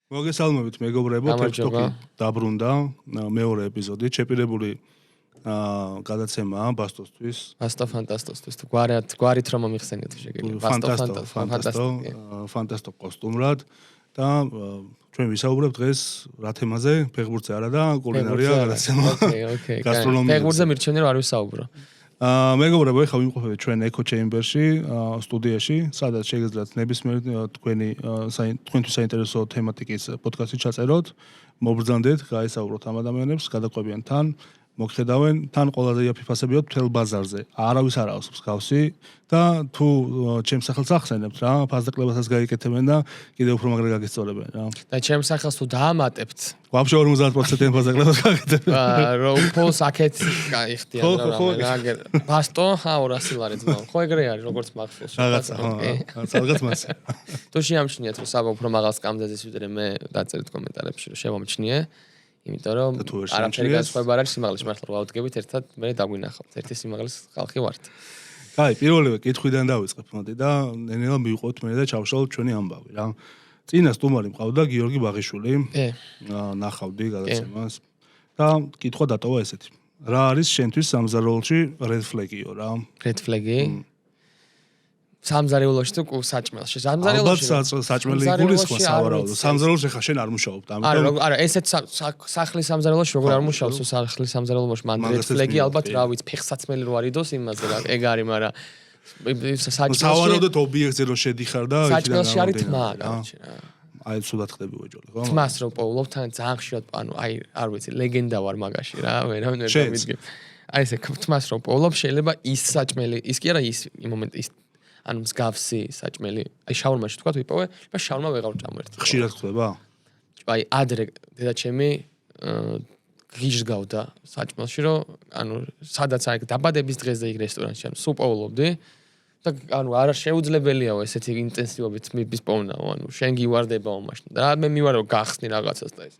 მოგესალმებით მეგობრებო, TikTok-ი დაბრუნდა მეორე ეპიზოდი, შეპირებული გადაცემაა ბასტოსთვის. ბასტო ფანტასტოსთვის. გვარით რომ მომიხსენიოთ შეგიძლია. ფანტასტო კოსტუმრად და ჩვენ ვისაუბრებთ დღეს რა თემაზე? ფეხბურთზე არა და კულინარია გადაცემა. ოკეი. ფეხბურთზე მირჩენია რომ არ ვისაუბრო. მეგობრებო, ეხლა ვიმყოფებით ჩვენ Echo Chamber-ში, სტუდიაში, სადაც შეგიძლიათ ნებისმიერ თქვენთვის საინტერესო თემატიკის პოდკასტი ჩაწეროთ, მობრძანდეთ, გაესაუბროთ ამ ადამიანებს, გადაყვებიან თან, მოგხედავენ, თან ყველაზე იაფიფასებიოთ მთელ ბაზარზე. არავის არ აქვს მსგავსი და თუ ჩემს სახელს ახსენებთ რა, ფასდაკლებასაც გაიკეთებენ და კიდევ უფრო მაგრა გაგესწორებენ რა. და ჩემს სახელს თუ დაამატებთ, ვაფშე 50% ფასდაკლებას გაკეთებენ. რომ ფულს აქეთ გაიხდიან რა. ბასტო 200 ლარი ძმა. ხო ეგრე არის, როგორც მახსოვს. რაღაც მასე. თუ შეამჩნიათ რომ საბა უფრო მაღალ სკამზე ვიდრე მე დაწერეთ კომენტარებში რომ შემომჩნიე. იმიტომ რომ არაფერი განსხვავება არ არის სიმაღლეში, მართლა გავუდგებით ერთად მე დაგვინახავთ. ერთი სიმაღლის ხალხი ვართ. კაი, პირველივე კითხვიდან დავიწყებ მოდი და ნენელა მივყვოთ მე და ჩავშალოთ ჩვენი ამბავი რა. წინა სტუმარი მყავდა გიორგი ბაღიშვილი. ნახავდი გადაცემას და კითხვა დატოვა ესეთი. რა არის შენთვის სამზარეულოში red flag-იო რა? Red flag-ი? სამზარეულოში თუ საჭმელში. სამზარეულოში. ალბათ საჭმელი გულისხმობს სავარაუდო. სამზარეულოში ხა შენ არ მუშაობ, ამიტომ არა, ესეც სახლის სამზარეულოში როგორ არ მუშაობს, სახლის სამზარეულოში მან red flag-ი ალბათ რა ვიცი, ფეხსაცმელი რო არიდოს იმაზე რა, ეგ არის, მაგრამ საჭმელში სავარაუდოდ ობიექტზე რო შედიხარ და საჭმელში არის თმა, короче რა. აი სულად ხდები ვეჯოლი, ხო? თმას რო პოულობ თან ძალიან ხშირად, ანუ აი არ ვიცი, ლეგენდა ვარ მაგაში რა, ვერავინ ვერ დავიდგე. აი ესე თმას რო პოულობ შეიძლება ის საჭმელი, ის კი არა ის იმ მომენტ ის ანუ მსგავსი საჭმელი, აი შაურმაში თქვა ვიპოვე, და შაურმა ვეღარ ვჭამერთ. ხშირად ხდება? აი ადრე დედაჩემი გიჟგავდა საჭმელში, რომ ანუ სადაც აი დაბადების დღეზე იქ რესტორანში, ანუ სულ პოულობდი და ანუ არა შეუძლებელიაო ესეთი ინტენსივობით მიბის პოვნაო, ანუ შენ გივარდებაო მაშინ. და მე მივარო გახსნი რაღაცას და ეს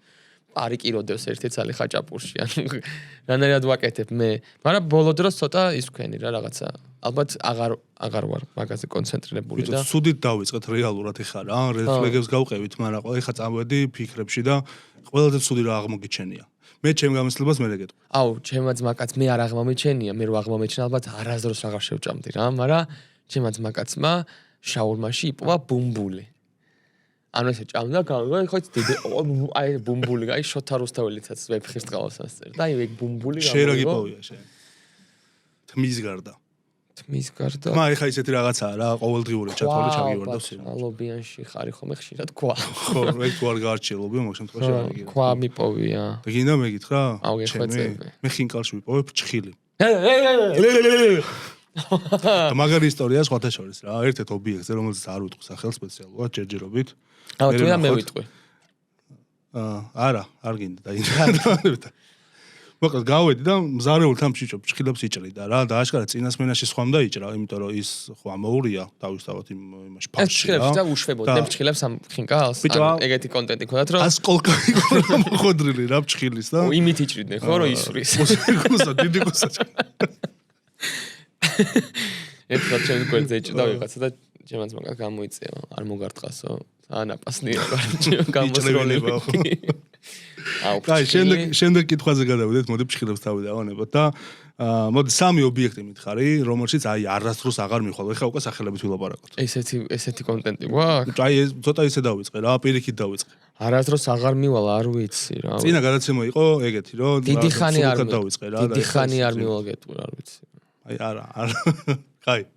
პარი კიროდევს ერთი ცალი ხაჭაპურში, ანუ რანაირად ვაკეთებ მე. მაგრამ ბოლო დროს ცოტა ის ვქენი რა რაღაცა. ალბათ აღარ ვარ მაგაზე კონცენტრირებული და სუდით დავიწყეთ რეალურად ეხა რა, red flag-ებს გავყევით, მაგრამ ეხა წამოვედი ფიქრებში და ყველაზე სუდი რა აღმოგიჩენია. მე ჩემ გამოცდილებას მე გეტყვი. აუ, ჩემმა ძმაკაც მე არ აღმომიჩენია, მე რო აღმომიჩენა ალბათ არასდროს აღარ შევჭამდი რა, მაგრამ ჩემმა ძმაკაცმა შაურმაში იპოვა ბუმბული. ანუ ესე ჭამდა, ხო იცი დიდი აი ბუმბული, აი შოთა რუსთაველიცაც ვეფხის წყალსაც წერ. და აი ეგ ბუმბული შენ რა გიპოვია შენ? თმის გარდა. თმის გარდა. მა ეხა ისეთი რაღაცაა რა, ყოველდღიური ჩათვალე ჩავივარდო სინამდვილეში. ლობიანში ხარი ხომ ხშირად ქვა. ხო, მე თუ არ გაარჩიე ლობია, მაგ შემთხვევაში არ მიგიღებ. ქვა მიპოვია. და გინდა მეკითხრა? აუ, გეხვეწები. მე ხინკალში ვიპოვებ ჭხილი. მაგარი ისტორია სხვათა შორის რა, ერთ-ერთ ობიექტზე, რომელზეც არ ვიტყვი სახელს სპეციალურად, ჯერჯერობით. აუ, თუ და მე ვიტყვი. არა, არ გინდა დაინდა. მოკლედ გავედი და მზარეულ თამშიჭო ჭხილებს იჭრიდა რა და აშკარად წინასმენაში სხვამ დაიჭრა, იმიტომ რომ ის ხო ამოურია დავისთავად იმაში ფაშში. ჭხილებს და უშვებოდ, მე ჭხილებს ამ ხინკალს, ანუ ეგეთი კონტენტი ქონდათ რომ ასკოლკა იყო მოხოდრილი რა ჭხილის და იმით იჭრიდნენ ხო რომ ისვრის. კუსა, დიდი კუსა. ერთად ჩემს გვერდზე იჭრდა ვიღაცა და ჩემაც მაგას გამოიწეო, არ მოგარტყასო. ანაპასნია გამოსროლება ხო. აუ, შემდეგ კითხვაზე გადავიდეთ, მოდი ფშხილებს თავი დავანებოთ და მოდი სამი ობიექტი მითხარი, რომელშიც აი არასდროს აღარ მიხვალ. ეხლა უკვე სახელებით ვილაპარაკოთ. ესეთი კონტენტი გვაქვს? აი ცოტა ისე დავიწყე რა, პირიქით დავიწყე. არასდროს აღარ მივალ, არ ვიცი რა. წინა გადაცემა იყო ეგეთი, რომ დიდი ხანი არ დავიწყე რა. დიდი ხანი არ მივალ გეტყვი, არ ვიცი. აი არა. კაი.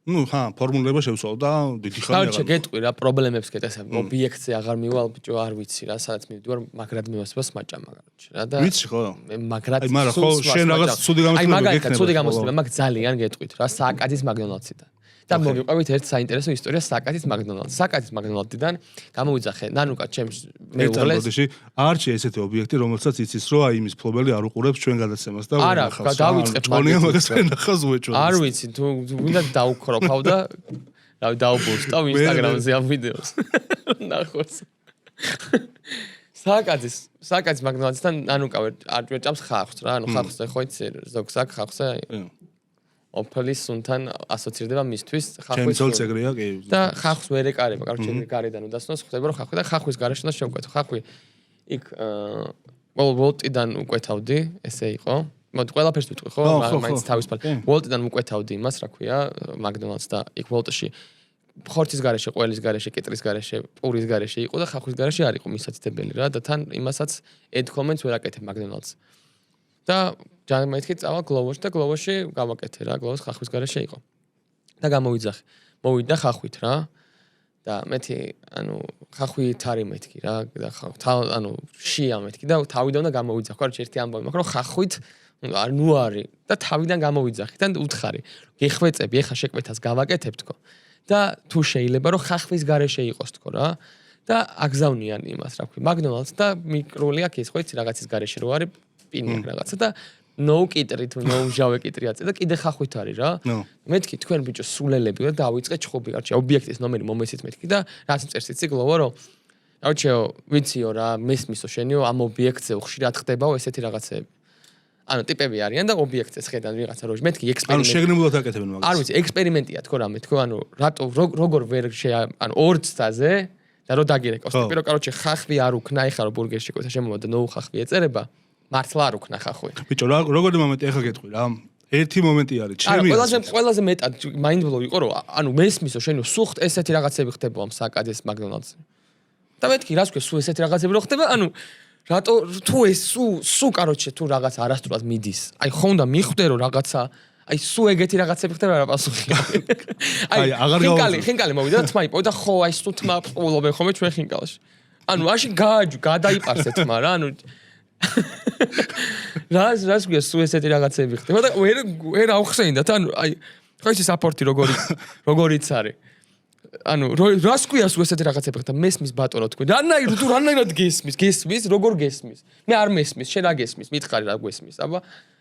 ну, ფორმულება შევსვავ და დიდი ხანი აღარ. ხარჩე გეტყვი რა, პრობლემებს გეტესებ. ობიექტზე აღარ მივალ, ბიჭო, არ ვიცი რა, სადაც მივდივარ, მაგრად მივასება სმაჭამა, короче, რა და ვიცი ხო? მე მაგრამ აი, მაგრამ ხო, შენ რაღაც ცუდი გამოცდილება გექნება. აი, მაგალითად, ცუდი გამოცდილება, მაგ ძალიან გეტყვით რა, საკადის მაგდონალდსიდან. და მოგიყვებით ერთ საინტერესო ისტორია საკადის მაგდონალდს. საკადის მაგდონალდიდან გამოვიძახე ნანუკა ჩემს მეუღლეს. არჩი ესეთი ობიექტი, რომელსაც იცის, რომ აი იმის ფლობელი არ უყურებს ჩვენ გადაცემას და არა, დავიწყებ მაგას ნახავს უეჭვს. არ ვიცი, თუ ვინდა დაუქროფავ და რავი დაუბურსტავ ინსტაგრამზე ამ ვიდეოს. ნახოს. საკადის მაგდონალდსთან ნანუკა არ ჭამს ხახს რა, ანუ ხახს ხო იცი ზოგს აქ ხახსა. ოფლის სუნთან ასოცირდება მისთვის ჩემი ძოლც ეგრეა კი და ხახვს ვერ ეკარება, კაროჩე გარედან უდასნოს ხდება რომ ხახვი და ხახვის გარეშე უნდა შევკვეთო. ხახვი იქ ვოლტიდან უკვეთავდი, ესე იყო. მოდი ყველაფერს ვიტყვი ხო? მაინც თავისუფალ. ვოლტიდან უკვეთავდი იმას, რა ქვია, მაგდონალდს და იქ ვოლტში ხორცის გარეშე, ყველის გარეშე, კიტრის გარეშე, პურის გარეშე იყო და ხახვის გარეშე არ იყო მისაცდებელი რა და თან იმასაც ad comments ვერ აკეთებ მაგდონალდს. და მეთქი წავა გლოვოში და გლოვოში გავაკეთე რა, გლოვოს ხახვის გარეშე იყო. და გამოვიძახი. მოვიდა ხახვით რა. და მეთი, ხახვით არის მეთქი რა, და შია მეთქი და თავიდან და გამოვიძახი. კაროჩე ერთი ამბავი მაქვს, რომ ხახვით ნუ არის და თავიდან გამოვიძახი და უთხარი. გეხვეწები, ეხა შეკვეთას გავაკეთებ თქო. და თუ შეიძლება რომ ხახვის garaშე იყოს თქო რა და აგზავნიან იმას რა ქვია მაგდონალდს და მიკროლი აქ ის ხო იცი რაღაცის garaშე რო არის პინი აქ რაღაცა და no კიტრი თუ no ჟავე კიტრი აწე და კიდე ხახვით არის რა მეთქი თქვენ ბიჭო სულელები და დავიწყე ჩხუბი არჩი ობიექტის ნომერი მომესით მეთქი და რაც წერს იცი გლოვო რომ არჩიო ვიციო რა მესმისო შენიო ამ ობიექტზე ხშირად ხდებაო ესეთი რაღაცები ტიპები არიან და ობიექტებს ხედან ვიღაცა როჟ მეთქი ექსპერიმენტი შეგნებულად აკეთებენ მაგას არ ვიცი ექსპერიმენტია თქო რამე თქო რატო როგორ ვერ ორ ცდაზე და რო დაგირეკავს ტიპი რო კაროჩე ხახვი არ უქნა ეხა რო ბურგერში ყოთა შემოვიდა ნოუ ხახვი ეწერება მართლა არ უქნა ხახვი ბიჭო როგორი მომენტი ეხა გეტყვი რა ერთი მომენტი არის ჩემი ყველაზე მეტად მაინდბლოუ იყო რომ მესმისო შენო სუხთ ესეთი რაღაცები ხდება ამ საკადეს მაგდონალდსზე და მეთქი რას ქვია სულ ესეთი რაღაცები რო ხდება რატო თუ ეს სუ კაროჩე თუ რაღაც არასდროს მიდის აი ხო უნდა მიხვდე რომ რაღაცა აი სუ ეგეთი რაღაცები ხდება რა პასუხი აი აღარ გავუძო ხინკალი მოვიდა და თმა იპო და ხო აი სუ თმა პყულობენ ხოლმე ჩვენ ხინკალში აში გადაიპარსე თმა რა რას გვია სუ ესეთი რაღაცები ხდება და ვერ ავხსენდათ აი ხო ის საპორტი როგორიც არის რას ქვია სულ ესეთი რაღაცები ხდება მესმის ბატონო თქვენ რანაირად გესმის როგორ გესმის მე არ მესმის შენ რა გესმის მითხარი რა გესმის აბა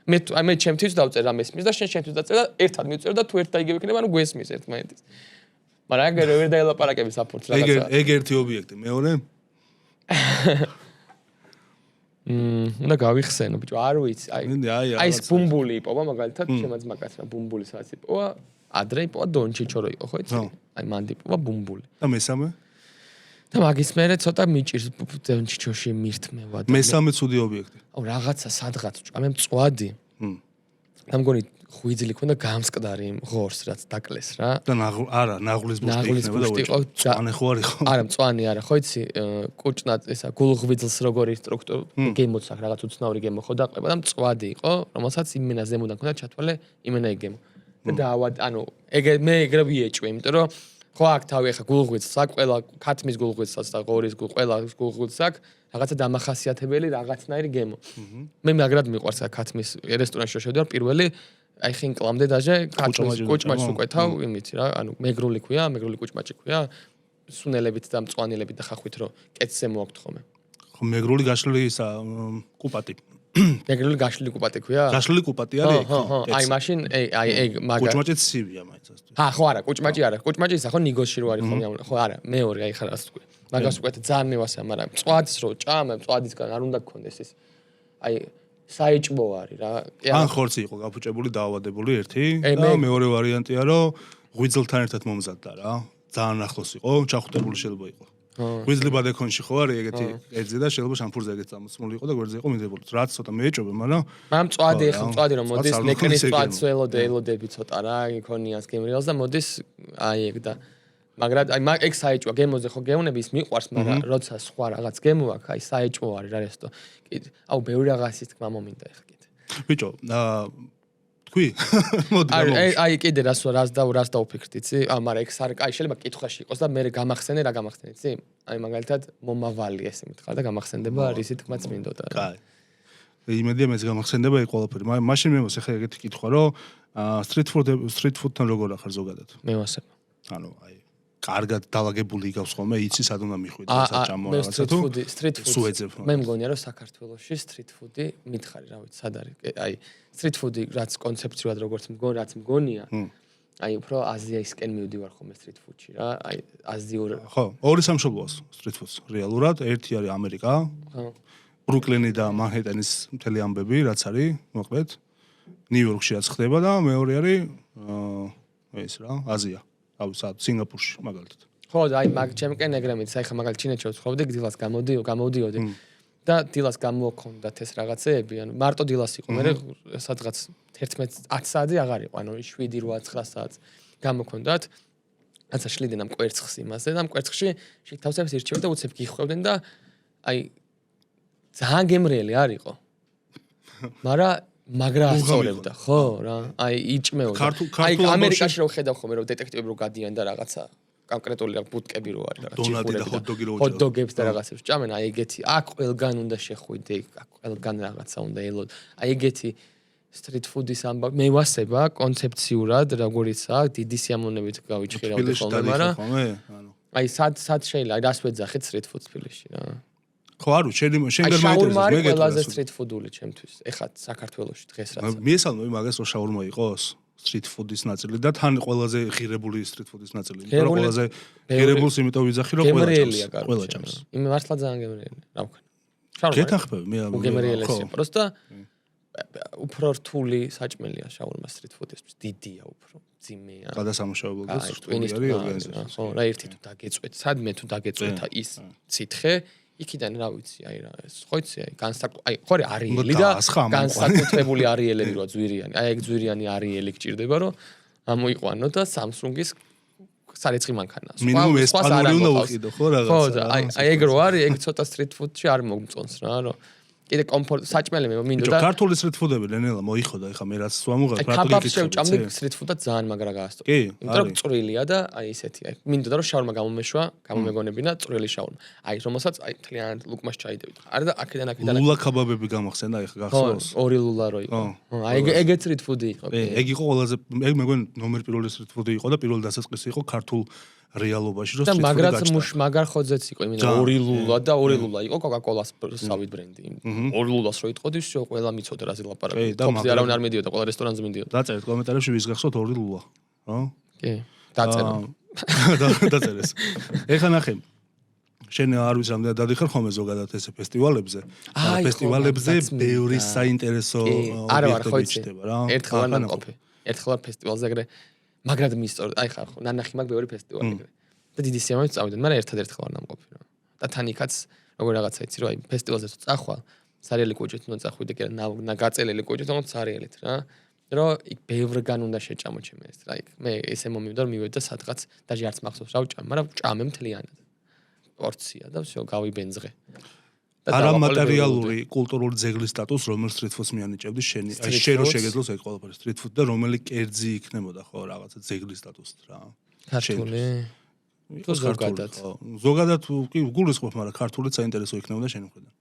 მე ჩემთვის დავწერ რა მესმის და შენ ჩემთვის დაწერ და ერთად მივწერ და თუ ერთ და იგივე იქნება გვესმის ერთმანეთის მაგრამ აგერ ვერ დაელაპარაკები საპორტს რაღაცა ეგ ერთი ობიექტი მეორე უნდა გავიხსენო ბიჭო არ ვიცი აი ეს ბუმბული იპოვა მაგალითად ჩემაც მაგაცმა ბუმბული სადაც იპოვა ადრე იპოვა დონჩიჩო რო იყო ხო იცი აი მანდ იპოვა ბუმბული და მესამე და მაგის მერე ცოტა მიჭირს დონჩიჩოში მირთმევა და მესამე ცუდი ობიექტი აუ რაღაცა სადღაც ჭამე მწვადი და მგონი ხვიძილი ქონდა გამსკდარი ღორს რაც დაკლეს რა და არა ნაღლის ბუშტი იქნება და მწვანე ხო არისო არა მწვანე არა ხო იცი კუჭნა ესა გულღვიძლს როგორი სტრუქტურა გემოც აქვს რაღაც უცნაური გემო ხო დაყება და მწვადი იყო რომელსაც იმენა ზემოდან ქონდა ჩათვალე იმენა ეგ გემო და მე ეგრე ვიეჭვე იმიტომ რომ ხო აქ თავი ახლა გულღვიძლს აქ ყველა ქათმის გულღვიძლსაც და ღორის ყველა გულღვიძლს აქ რაღაცა დამახასიათებელი რაღაცნაირი გემო მე მაგრად მიყვარს აქ ქათმის რესტორანში შევდივარ პირველი აი ხინკლამდე დაჟე კუჭმაჭს უკვეთავ იმით რა მეგრული ქვია მეგრული კუჭმაჭი ქვია სუნელებით და მწვანილებით და ხახვით რომ კეთზე მოაქვთ ხოლმე ხო მეგრული გაშლილი ისა კუპატი მეგრული გაშლილი კუპატი ქვია გაშლილი კუპატი არის ხო აი მაშინ აი ეგ მაგა კუჭმაჭიც ცივია მაინც ხო არა კუჭმაჭი არა კუჭმაჭი ისა ხო ნიგოსში რო არის ხოლმე ხო არა მეორე აი ხარ ასე თქვი მაგას უკეთე ძალიან მევასე მაგრამ მწვადის რო ჭამე მწვადისგან არ უნდა გქონდეს ეს აი საეჭბო არის რა ან ხორცი იყო გაფუჭებული დაავადებული ერთი და მეორე ვარიანტია რომ ღვიძლთან ერთად მომზადდა რა ძალიან ახლოს იყო ჩახუტებული შეიძლება იყო ღვიძლი ბადეკონში ხო არის ეგეთი ერთზე და შეიძლება შამპურზე ეგეთ წამოსმული იყო და გვერდზე იყო მინდებული რაც ცოტა მეეჭობე მაგრამ მწვადი რომ მოდის ნეკნის მწვადს ელოდები ცოტა რა იქონიას გემრიელს და მოდის აი ეგ და მაგრამ აი ეგ საეჭვა გემოზე ხო გეუნები ის მიყვარს მაგრამ როცა სხვა რაღაც გემო აქვს აი საეჭვო არის რა რესტო კიდე აუ ბევრი რაღაცის თქმა მომინდა ეხა კიდე ბიჭო თქვი მოდი აი კიდე რას დაუფიქრდი იცი მაგრამ ეგ აი შეიძლება კითხვაში იყოს და მე გამახსენე რა გამახსენე იცი აი მაგალითად მომავალი ესე მითხარ და გამახსენდება რისი თქმაც მინდოდა რა კაი იმედია მეც გამახსენდება ეგ ყველაფერი მაშინ მე მოსე ხე ეგეთი კითხვა რომ სტრიტ ფუდთან როგორ ახარ ზოგადად მევასება ანუ აი კარგად დაალაგებული იგავს ხოლმე იცი სად უნდა მიხვიდე საჭამო რაღაცა თუ სტრიტ ფუდი მე მგონია რომ საქართველოში სტრიტ ფუდი მითხარი რა ვიცი სად არის აი სტრიტ ფუდი რაც კონცეფციურად როგორც რაც მგონია აი უფრო აზიისკენ მივდივარ ხოლმე სტრიტ ფუდში რა აი აზიურ ხო ორი სამშობლოა სტრიტ ფუდს რეალურად ერთი არის ამერიკა ხო ბრუკლინი და მანჰეტენის მთელი ამბები რაც არის მოკლედ ნიუ-იორკშიაც ხდება და მეორე არის ეს რა, აზია. ავსად სინგაპურში მაგალითად. ხო, აი მაგ ჩემკენ ეგრემით, აი ხა მაგალითად ჩინეთში ვცხოვრობდი, დილას გამოდიოდი და დილას გამოქონდათ ეს რაღაცეები, ანუ მარტო დილას იყო, მე სადღაც 11-10 საათი აღარ იყო, ანუ 7-8-9 საათს გამოქონდათ. აცა შლიდნენ ამ კვერცხს იმასე და ამ კვერცხში შეთავსებს ირჩევდნენ და უცებ გიხვევდნენ და აი ძალიან გემრიელი არისო. მაგრა ასწორებდა, ხო რა, აი იჭმეოდა. აი ამერიკაში რო ხედავ ხოლმე რომ დეტექტივები რო გადიან და რაღაცა კონკრეტული ბუტკები რო არის რაღაცა დონატი და ჰოთ-დოგი რო ჰოთ-დოგებს და რაღაცებს ჭამენ, აი ეგეთი აქ ყველგან უნდა შეხვიდე, აქ ყველგან რაღაცა უნდა ელოდ. აი ეგეთი street food-ის ამბავი მე ვასება კონცეფციურად, როგორიცაა, დიდი სიამოვნებით გავიჭირავდი ხოლმე, მაგრამ აი სად შეიძლება, აი რას ვეძახეთ street food თბილისში რა. ხო არ ვიცი, შენ გერ მაინტერესებს მე ყველაზე street food-ული ჩემთვის. ეხლა საქართველოში დღეს რაც. მიესალმები მაგას რომ შაურმა იყოს street food-ის ნაწილი და თან ყველაზე ღირებული street food-ის ნაწილი. იმიტომ რომ ყველაზე ღირებულს იმიტომ ვიძახი რომ ყველა ჭამს. იმე მართლა ძალიან გემრიელი, რა ვქნა. შაურმა. გეთანხმები მე გემრიელია, просто უფრო რთული საჭმელია შაურმა street food-ისთვის, დიდია უფრო, ძიმეა. გადასამუშავებელი და რთული არის ორგანიზაცია. ხო, რა ერთი თუ დაგეწვეთ, სადმე თუ დაგეწვეთა ის ცითხე იქიდან რა ვიცი, აი რა ეს ხო იცი, აი ხო არიელი და განსაკუთრებული არიელები რა ძვირიანი. აი ეგ ძვირიანი არიელი გჭირდება რომ ამოიყვანო და Samsung-ის სარეცხი მანქანა. მინიმუმ ესპანური უნდა უყიდო ხო რაღაცა. ხო, აი ეგ რო არის, ეგ ცოტა street food-ში არ მომწონს რა, რომ კიდე კომფორტ საჭმელები მინდოდა. ქართული street food-ები ნენელა მოიხოდა, ეხა მე რაც ვამუღებ პრაქტიკულად. კაბაბს შევჭამდი street food-და ძალიან მაგრა გაასწორე. კი, იმიტომ რომ წვრილია და აი ესეთი, აი მინდოდა რომ შაურმა გამომეშვა, გამომეგონებინა წვრილი შაურმა. აი რომელსაც აი თლიანად ლუკმას ჩაიდევით. არა და აქედან ლულა კაბაბები გამახსენდა, ეხა გახსოვს. ხო, ორი ლულა რო იყო. აი ეგეც street food-ი იყო. ეგ იყო ყველაზე ეგ მეგონი ნომერ პირველი street food-ი იყო და პირველი დასაწყისი იყო ქართულ რეალობაში რომ და მაგრაც მაგარ ხოძეც იყო, იმენა ორი ლულა და ორი ლულა იყო Coca-Cola-ს სავით ბრენდი. ორი ლულას რო იტყოდი, всё, ყველა მიცოდა რაზე ლაპარაკობ. თოპზე არავინ არ მიდიოდა, ყველა რესტორანზე მიდიოდა. დაწერეთ კომენტარებში ვის გახსოვთ ორი ლულა, რა? კი, დაწერო. დაწერეს. ეხლა ნახე. შენ არ ვიცი რამდენად დადიხარ ხოლმე ზოგადად ესე ფესტივალებზე. ფესტივალებზე ბევრი საინტერესო ობიექტები ჩნდება რა. ერთხელ არ ნაყოფი. ერთხელ არ ფესტივალზე ეგრე მაგრად მისწორდა. აი ხარ ხო, ნანახი მაგ ბევრი ფესტივალი ეგრე. და დიდი სიამოვნებით წავიდნენ, მაგრამ ერთადერთხელ არ ნამყოფი რა. და თან იქაც როგორ რაღაცა იცი რომ აი ფესტივალზე თუ წახვალ, სარიელი კოჭით უნდა წახვიდე კი რა, გაწელილი კოჭით, თუმცა სარიელით რა. რომ იქ ბევრგან უნდა შეჭამო ჩემი ეს რა. იქ მე ესე მომივიდა რომ მივედი და სადღაც დაჟე არც მახსოვს რა ვჭამ, მაგრამ ვჭამე მთლიანად. პორცია და всё გავიბენძღე. არამატერიალური კულტურული ძეგლის სტატუსს რომელიც street food-ს მიანიჭებდი შენი აი შენ რო შეგეძლოს ეგ ყველაფერი street food და რომელი კერძი იქნებოდა ხო რაღაცა ძეგლის სტატუსით რა ქართული თუ ზოგადად ზოგადად კი გულისხმობ მაგრამ ქართულიც საინტერესო იქნებოდა შენ მხრიდან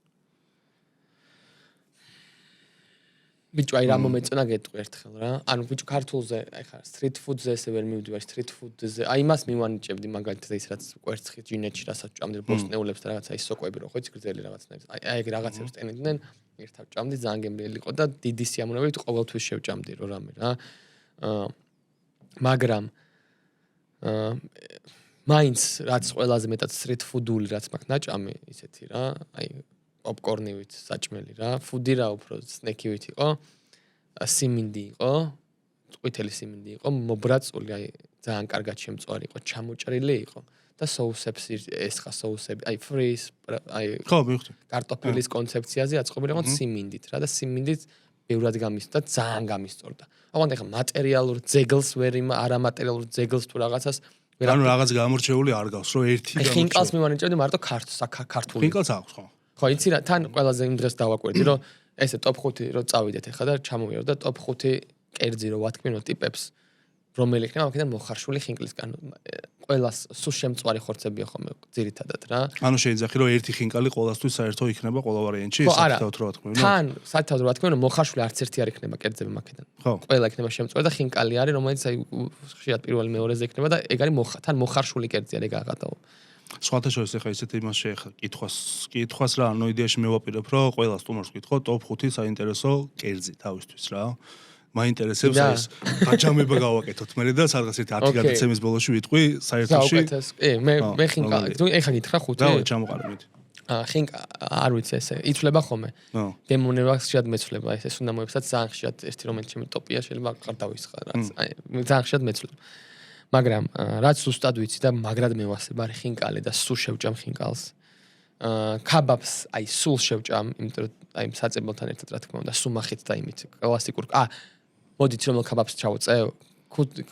ბიჭო აი რა მომეწონა გეტყვი ერთხელ რა ანუ ბიჭო ქართულზე აი ხარ street food-ზე ესე ვერ მივდივარ street food-ზე აი მას მივანიჭებდი მაგალითად ის რაც კვერცხი ჯინეთში რასაც ჭამდი ბოსტნეულებს და რაღაცა ის სოკოები რო ხო იცი გრძელი რაღაცნაირად აი ეგ რაღაცებს ტენდნენ ერთად ჭამდი ძალიან გემრიელი იყო და დიდი სიამოვნებით ყოველთვის შევჭამდი რო რამე რა მაგრამ მაინც რაც ყველაზე მეტად street food-ული რაც მაქვს ნაჭამი ისეთი რა აი პოპკორნივით საჭმელი რა, ფუდი რა უფრო სნეკივით იყო, სიმინდი იყო, ყვითელი სიმინდი იყო, მობრაწული, აი ძალიან კარგად შემწვარი იყო, ჩამოჭრილი იყო და соусებს ეს ხა соусები, აი ფრის, აი ხო, მივხვდი. კარტოფილის კონცეფციაზე აწყობილი იყო სიმინდით რა და სიმინდით ბევრად გამისწორდა, ძალიან გამისწორდა. ოღონდ ეხა მატერიალურ ძეგლს ვერ არამატერიალურ ძეგლს თუ რაღაცას ანუ რაღაც გამორჩეული არ გავს, რომ ერთი გამორჩეული. ხინკალს მივანიჭებდი მარტო ქართული. ხინკალს აქვს ხო? ხო, იცი რა, თან ყველაზე იმ დღეს დავაკვირდი, რომ ესე top 5 რო წავიდეთ ახლა და ჩამოვიარ და top 5 კერძი რო ვათქმინო ტიპებს, რომელი იქნება აქედან მოხარშული ხინკლისგან. ყველას სულ შემწვარი ხორცებია ხოლმე ძირითადად რა. ანუ შეიძლება რომ ერთი ხინკალი ყოველთვის საერთო იქნება ყველა ვარიანტში, საერთოდ რო ვათქმინო. თან საერთოდ რო ვათქმინო, მოხარშული არც ერთი არ იქნება კერძები აქედან. ყველა იქნება შემწვარი და ხინკალი არის, რომელიც აი ხშირად პირველი მეორეზე იქნება და ეგ არის თან მოხარშული კერძი არის გაღატაო. სხვათა შორის ახლა ისეთ იმას შეეხა კითხვას რა ანუ იდეაში მევაპირებ რომ ყველა სტუმარს ვკითხო top 5 საინტერესო კერძი თავისთვის რა მაინტერესებს ეს დაჯამება გავაკეთოთ მე და სადღაც ერთი 10 გადაცემის ბოლოში ვიტყვი საერთოში კი მე ხინკალი თუ ეხა გითხრა 5 და ჩამოყალიბეთ ხინკ არ ვიცი ესე იცვლება ხოლმე გემონება ხშირად მეცვლება ეს უნდა მოებსაც ძალიან ხშირად ერთი რომელიც ჩემი ტოპია შეიძლება აღარ დავისხა რაც აი ძალიან ხშირად მეცვლება მაგრამ რაც ზუსტად ვიცი და მაგრად მევასებ არის ხინკალი და სულ შევჭამ ხინკალს ქაბაბს აი სულ შევჭამ იმიტომ რომ აი საწებელთან ერთად რა თქმა უნდა სუმახით და იმით კლასიკურ მოდით რომელ ქაბაბს ჩავწევ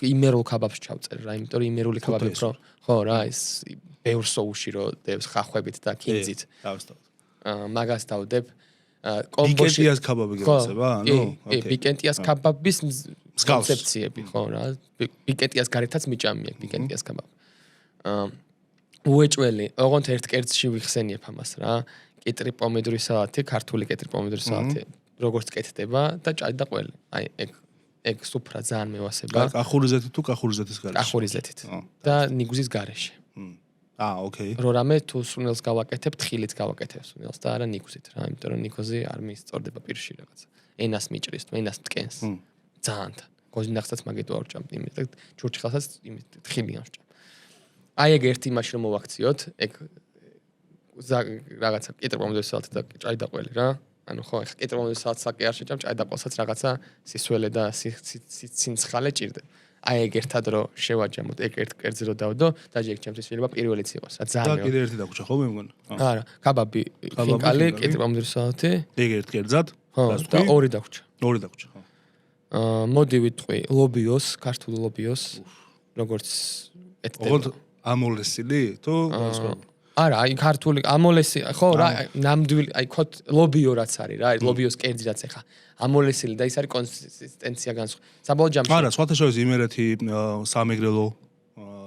იმერულ ქაბაბს ჩავწერ რა იმიტომ რომ იმერული ქაბაბი ხო რა ეს ბევრ სოუში რო დევს ხახვებით და კინძით მაგას დავდებ კომბოში ბიკენტიას ქაბაბი გეცება ანუ ბიკენტიას ქაბაბის კონცეფციები ხო რა ბიკენტიას გარეთაც მიჭამია ბიკენტიას ქაბაბი უეჭველი ოღონდ ერთ კერძში ვიხსენიებ ამას რა კიტრი პომიდორის სალათი ქართული კიტრი პომიდორის სალათი როგორც კეთდება და ჭადი და ყველი აი ეგ სუფრა ძალიან მევასება კახურიზეთი თუ კახურიზეთის გარეშე კახურიზეთით და ნიგუზის გარეშე ოკეი. რამე თუ სუნელს გავაკეთებ, თხილით გავაკეთებ სუნელს და არა ნიკოზით რა, იმიტომ რომ ნიკოზი არ მისწორდება პირში რაღაცა. ენას მიჭრის, ენას მტკენს. ძალიან. გოზინახსაც მაგით ვარჭამ, იმიტომ ჩურჩხელსაც თხილიან ვჭამ. აი ეგ ერთი იმაში რომ მოვაქციოთ, ეგ რაღაცა კიტრპომიდორის სალათი და ჭაი და ყველი რა. ანუ ხო, ეხა კიტრპომიდორის სალათს საკი არ შეჭამ, ჭაი და ყველსაც რაღაცა სისველე და სინცხალე ჭირდება. აი ეგ ერთად რო შევაჯამოთ, ეგ ერთ კერძზე რო დავდო, დაჟე ეგ ჩემთვის შეიძლება პირველიც იყოს. რა ძალიან. და კიდე ერთი დაგვრჩა ხოლმე მგონა. არა, კაბაბი, ხინკალი, კიტრპომიდორის სალათი. ეგ ერთ კერძად. და ორი დაგვრჩა. ორი დაგვრჩა, ხო. მოდი ვიტყვი, ლობიოს, ქართული ლობიოს, როგორც ეთდება. ოღონდ ამოლესილი თუ არა, აი ქართული ამოლესი, ხო რა, ნამდვილი, აი ქოთ ლობიო რაც არის რა, ლობიოს კერძი რაც ეხა. ამოლესილი და ის არის კონსისტენცია განსხვავებული. საბოლოო ჯამში. არა, სხვათა შორის იმერეთი, სამეგრელო,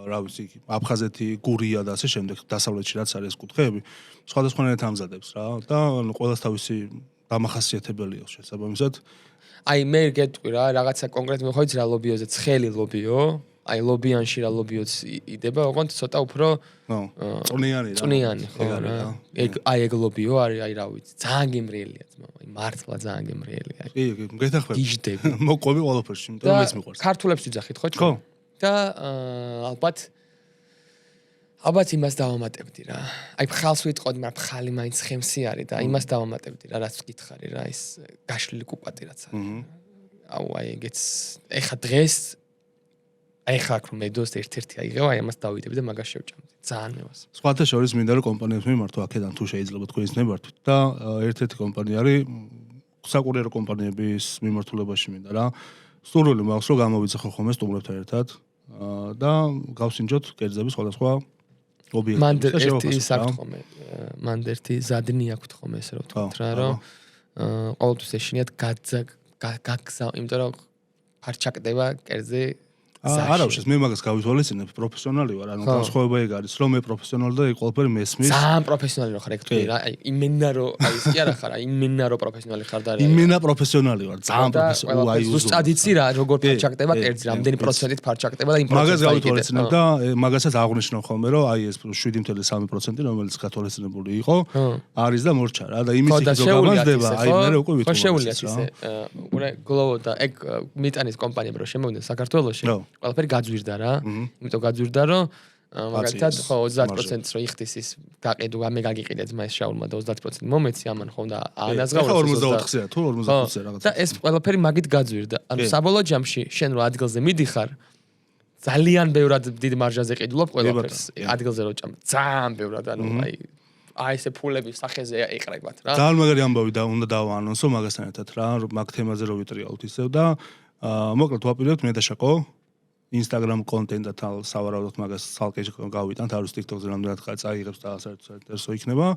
რა ვიცი, აფხაზეთი, გურია და ასე შემდეგ, დასავლეთში რაც არის კუთხეები, სხვადასხვანაირად ამზადებს რა და ყველას თავისი დამახასიათებელია შესაბამისად. აი მე გეტყვი რა, რაღაცა კონკრეტულად ხო იცი რა ლობიოზე, ცხელი ლობიო, აი ლობიანში რა ლობიოც იდება, ოღონდ ცოტა უფრო წვნიანი ხო რა. ეგ აი ეგ ლობიო არის, აი რა ვიცი, ძალიან გემრიელია ძმა, აი მართლა ძალიან გემრიელია. კი, გეთახმები. გიჟდები. მოყვები ყველაფერში, იმიტომ რომ ეს მიყვარს. ქართულებს ვიძახით ხო? ხო. და ალბათ იმას დავამატებდი რა. აი ფხალს ვიტყოდი, მაგრამ ფხალი მაინც ხემსი არის და იმას დავამატებდი რა, რაც ვკითხარი რა, ის გაშლილი კუპატი რაც არის. აუ აი ეგეც ეხა დღეს აი ხა რომ მედოს ერთ-ერთი აიღევა, აი ამას დავიდები და მაგას შევჭამდი. ძალიან მევას. სხვათა შორის მინდა რომ კომპანიებს მიმართო აქედან თუ შეიძლება თქვენ ისნებართვით და ერთ-ერთი კომპანია არის საკურიერო კომპანიების მიმართულებაში მინდა რა. სტუმრული მაქვს რომ გამოვიძახო ხოლმე სტუმრებთან ერთად და გავსინჯოთ კერძების სხვადასხვა ობიექტები. მანდ ერთი ის აქვს ხოლმე. მანდ ერთი ზადნი აქვს ხოლმე ესე რომ ვთქვით რა, რომ ყოველთვის ეშინიათ გაგზავ, იმიტომ რომ ფარჩაკდება კერძზე არა უშეს მე მაგას გავითვალისწინებ პროფესიონალი ვარ ანუ განსხვავება ეგ არის რომ მე პროფესიონალი და ეგ ყველაფერი მესმის ძალიან პროფესიონალი ხარ ეგ თქვი რა იმენა რომ აი ის კი არა ხარ იმენა რომ პროფესიონალი ხარ და იმენა პროფესიონალი ვარ ძალიან პროფესიონალი აი ზუსტად იცი რა როგორ ფარჩაკდება კერძი რამდენი პროცენტით ფარჩაკდება და იმ მაგას გავითვალისწინებ და მაგასაც აღნიშნავ ხოლმე რომ აი ეს 7.3% რომელიც გათვალისწინებული იყო არის და მორჩა რა და იმის იქ რო გამაზდება აი მე უკვე ვითვალისწინებ ხო შეუძლიათ ისე ურე გლოვო და ეგ მიტანის კომპანიები რო შემოვიდნენ საქართველოში ყველაფერი გაძვირდა რა. იმიტომ გაძვირდა რომ მაგალითად ხო 30%-ს რო იხდის ის გაყიდო მე გაგიყიდე ძმა ეს შაურმა და 30% მომეცი ამან ხო და ანაზღაურე 44-ია თუ 45-ია რაღაც. და ეს ყველაფერი მაგით გაძვირდა. ანუ საბოლოო ჯამში შენ რო ადგილზე მიდიხარ ძალიან ბევრად დიდ მარჟაზე ყიდულობ ყველაფერს ადგილზე რო ჭამ. ძალიან ბევრად ანუ აი ესე ფულების სახეზე ეყრებათ რა. ძალიან მაგარი ამბავი და უნდა დავაანონსო მაგასთან ერთად რა მაგ თემაზე რო ვიტრიალოთ ისევ და მოკლედ ვაპირებთ მე და შაკო Instagram კონტენტთან სავარაუდოდ მაგას ცალკე გავიტანთ, არ ვიცი TikTok-ზე რამდენად წაიღებს და საერთოდ იქნება.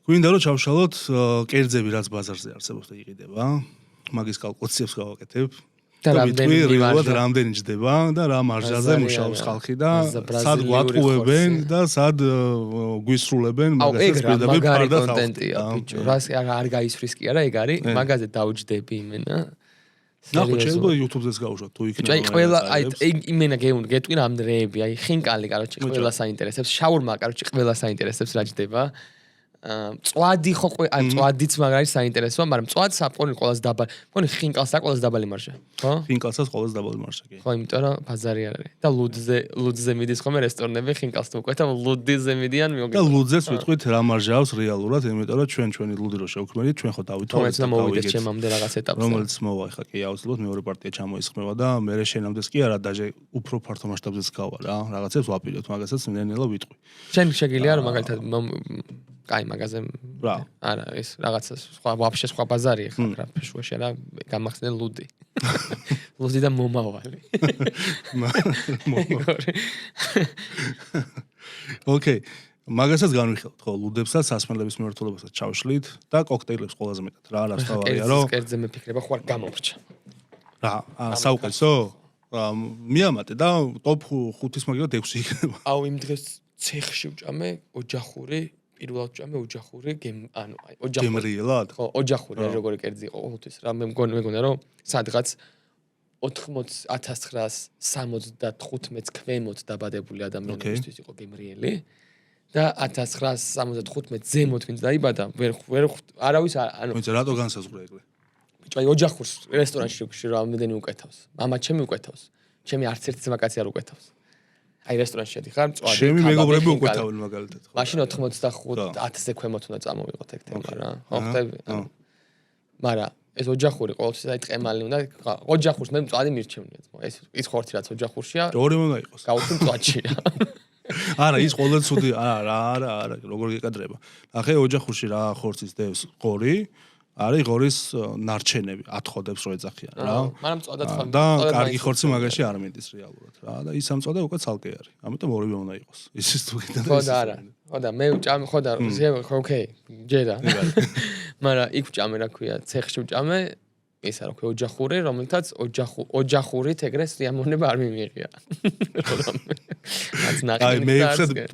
გვინდა რომ ჩავშალოთ კერძები რაც ბაზარზე არსებობს და იყიდება. მაგის კალკულაციებს გავაკეთებ. და რამდენი ჯდება და რა მარჟაზე მუშაობს ხალხი და სად გვატყუებენ და სად გვისრულებენ მაგასაც პირდაპირ ფარდა კონტენტია ბიჭო. რას არ გაისვრის კი არა ეგ არის მაგაზე დავჯდები იმენა. ნახო შეიძლება YouTube-ზეც გავუშვათ თუ იქნება. აი ყველა აი იმენა გეტყვი რამდენები აი ხინკალი კაროჩი ყველა საინტერესებს შაურმა კაროჩი ყველა საინტერესებს რა ჯდება. მწვადი ხო მწვადიც მაგ არის საინტერესოა, მაგრამ მწვადს აპყონი ყველაზე დაბალი. მგონი ხინკალსა ყველაზე დაბალი მარჟა, ხო? ხინკალსაც ყველაზე დაბალი მარჟა კი. ხო, იმიტომ რომ ბაზარი არ არის. და ლუდზე მიდის ხოლმე რესტორნები ხინკალს თუ უკვე და ლუდზე მიდიან და ლუდზეც ვიტყვით რა მარჟა აქვს რეალურად, იმიტომ რომ ჩვენი ლუდი რო შევქმნით, ჩვენ ხო დავითვალეთ და მოვიდეთ ჩემამდე რაღაც ეტაპზე. რომელიც მოვა ხა კი აუცილებლად მეორე პარტია ჩამოისხმება და მე შენამდეს კი არა დაჟე უფრო ფართო მასშტაბზეც გავა რა. რაღაცებს ვაპირებთ, მაგასაც ნელ-ნელა ვიტყვი. შენ შეგიძლია რომ მაგალითად კაი მაგაზე რა არა ეს რაღაცა სხვა ვაფშე სხვა ბაზარია ხა რა ფეშუაში რა გამახსნე ლუდი ლუდი და მომავალი ოკეი მაგასაც განვიხილოთ ხო ლუდებსაც სასმელების მიმართულებასაც ჩავშლით და კოქტეილებს ყველაზე მეტად რა თავარია რომ კერძზე მეფიქრება ხო არ გამორჩა რა საუკეთესო მიამატე და ტოპ 5-ის მაგალითად 6 იქნება აუ იმ დღეს ცეხში ვჭამე ოჯახური პირველად ვჭამე ოჯახური ანუ ოჯახური გემრიელად ხო ოჯახური როგორი კერძი იყო ყოველთვის რა მე მგონია რომ სადღაც 1975-ს ქვემოთ დაბადებული ადამიანებისთვის იყო გემრიელი და 1975 ზემოთ ვინც დაიბადა ვერ არავის ანუ ვინც რატო განსაზღვრა ეგრე ბიჭო აი ოჯახურს რესტორანში რამდენი უკეთავს მამა ჩემი უკეთავს ჩემი არც ერთი ძმაკაცი არ უკეთავს აი რესტორანში შედიხარ მწვადი ჩემი მეგობრები უკეთავენ მაგალითად მაშინ 95-1000-ზე ქვემოთ უნდა წამოვიღოთ ეგ თემა რა ხო ხტები მაგრამ ეს ოჯახური ყოველთვის აი ტყემალი უნდა ოჯახურს მე მწვადი მირჩევნია ეს ხორცი რაც ოჯახურშია ორი უნდა იყოს გავუშვი მწვადში რა არა ის ყველა ცუდი არა როგორ გეკადრება ახე ოჯახურში რა ხორცის დევს ყორი არის ღორის ნარჩენები ათხოვდებს რო ეძახიან რა მაგრამ მწვადად ხარ და კარგი ხორცი მაგაში არ მიდის რეალურად რა და ის სამწვადე უკვე ცალკე არის ამიტომ ორივე უნდა იყოს ისიც თუ კიდე ხო და არა ხო და მე ვჭამე ხო და ოკეი ჯერა მაგრამ იქ ვჭამე რა ქვია ცეხში ვჭამე ისა რა ქვია ოჯახური რომელთაც ოჯახურით ეგრე სიამოვნება არ მიმიღია აი მე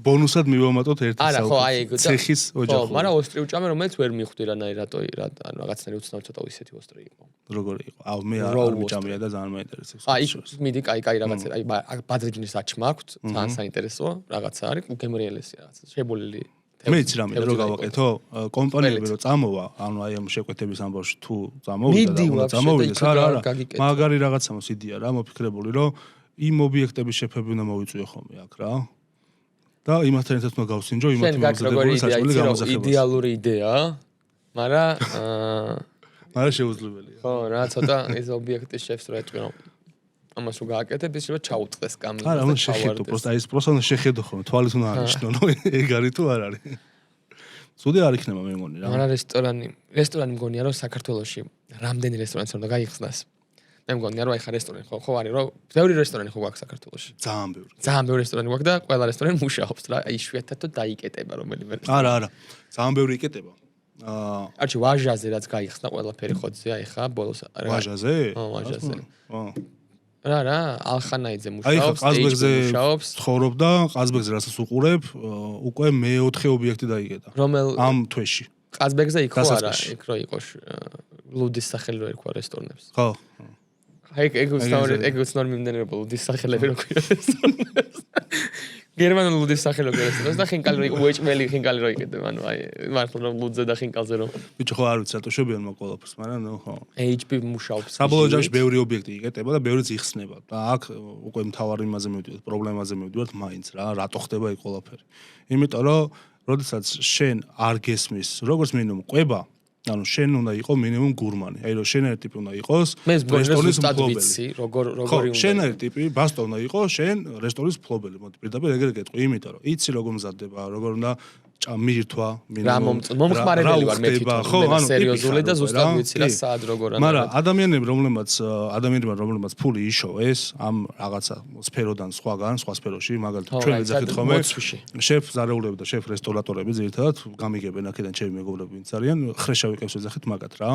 ბონუსად მივამატოთ ერთი არა ხო აი ეგ ცეხის ოჯახური ხო მაგრამ ოსტრი ვჭამე რომელიც ვერ მიხვდი რატო ანუ რაღაცნაირი უცნაური ცოტა ისეთი ოსტრი იყო როგორი იყო აუ მე არ ვჭამია და ძალიან მაინტერესებს აი მიდი კაი რაღაცა აი ბადრიჯნის აჩმა აქვს ძალიან საინტერესოა რაღაცა არის გემრიელესი რაღაცა შებოლილი მეც რამე რო გავაკეთო კომპანიები რო წამოვა ანუ აი ამ შეკვეთების ამბავში თუ წამოვიდა და წამოვიდეს არა მაგარი რაღაცა მოსიდია რა მოფიქრებული რომ იმ ობიექტების შეფები უნდა მოვიწვიო ხოლმე აქ რა და იმასთან ერთად უნდა გავსინჯო იმათ მომზადებული საჭმელი გამოსახებას იდეალური იდეაა მაგრამ შეუძლებელია ხო რა ცოტა ეს ობიექტის შეფს რა ეტყვი ამას რო გააკეთებ ის შეიძლება ჩაუწყდეს კამინს და არა უნდა შეხედო პროსტა ის პროსტა შეხედო ხოლმე თვალის უნდა აღნიშნო რომ ეგ არის თუ არ არის ცუდი არ იქნება მე მგონი რა მაგრამ რესტორანი მგონია რომ საქართველოში რამდენი რესტორანიც უნდა გაიხსნას მე მგონია რომ აი ხა რესტორანი ხო არის რომ ბევრი რესტორანი ხო გვაქვს საქართველოში ძალიან ბევრი რესტორანი გვაქვს და ყველა რესტორანი მუშაობს რა აი იშვიათად თუ დაიკეტება რომელიმე არა ძალიან ბევრი იკეტება არჩი ვაჟაზე რაც გაიხსნა ყველაფერი ხოძე აი ხა ბოლოს ვაჟაზე ხო ვაჟაზე რა ალხანაიძე მუშაობს მუშაობს ცხოვრობდა ყაზბეგზე რასაც უყურებ უკვე მე-4 ობიექტი დაიგედა ამ თვეში ყაზბეგზე იქ ხო არა იქ რო იყო ლუდის სახელი რო ერქვა რესტორნებს ხო ეგ უცნაური მიმდინარეობა ლუდის სახელები რო ქვია რესტორნებს გერმანულ ლუდის სახელები რესტორნებს და ხინკალი რო უეჭმელი ხინკალი რო იკეთებ ანუ აი მართლა რომ ლუდზე და ხინკალზე რომ ბიჭო ხო არ ვიცი რატო შევბიან მაგ ყველაფერს მაგრამ ნუ ხო HP მუშაობს საბოლოო ჯამში ბევრი ობიექტი იკეთება და ბევრიც იხსნება და აქ უკვე მთავარი იმაზე მივდივართ პრობლემაზე მივდივართ მაინც რა რატო ხდება ეგ ყველაფერი იმიტომ რომ როდესაც შენ არ გესმის როგორც მინიმუმ ყვება ანუ შენ უნდა იყო მინიმუმ გურმანი აი რომ შენერი ტიპი უნდა იყოს რესტორნის მფლობელი როგორი უნდა შენერი ტიპი ბასტო უნდა იყოს შენ რესტორნის მფლობელი მოდი პირდაპირ ეგრე გეტყვი იმიტომ რომ იცი როგორ მზადდება როგორ უნდა მირთვა მინიმუმ მომხმარებელი ვარ მე თვითონ სერიოზული და ზუსტად ვიცი რა სად როგორ არა მაგრამ ადამიანები რომლებმაც ფული იშოვეს ამ რაღაცა სფეროდან სხვაგან სხვა სფეროში მაგალითად ჩვენ ვიძახით ხოლმე შეფ ზარეულები და შეფ რესტორატორები ძირითადად გამიგებენ აქედან ჩემი მეგობრები ვინც არიან ხრეშავი კებს ვიძახით მაგათ რა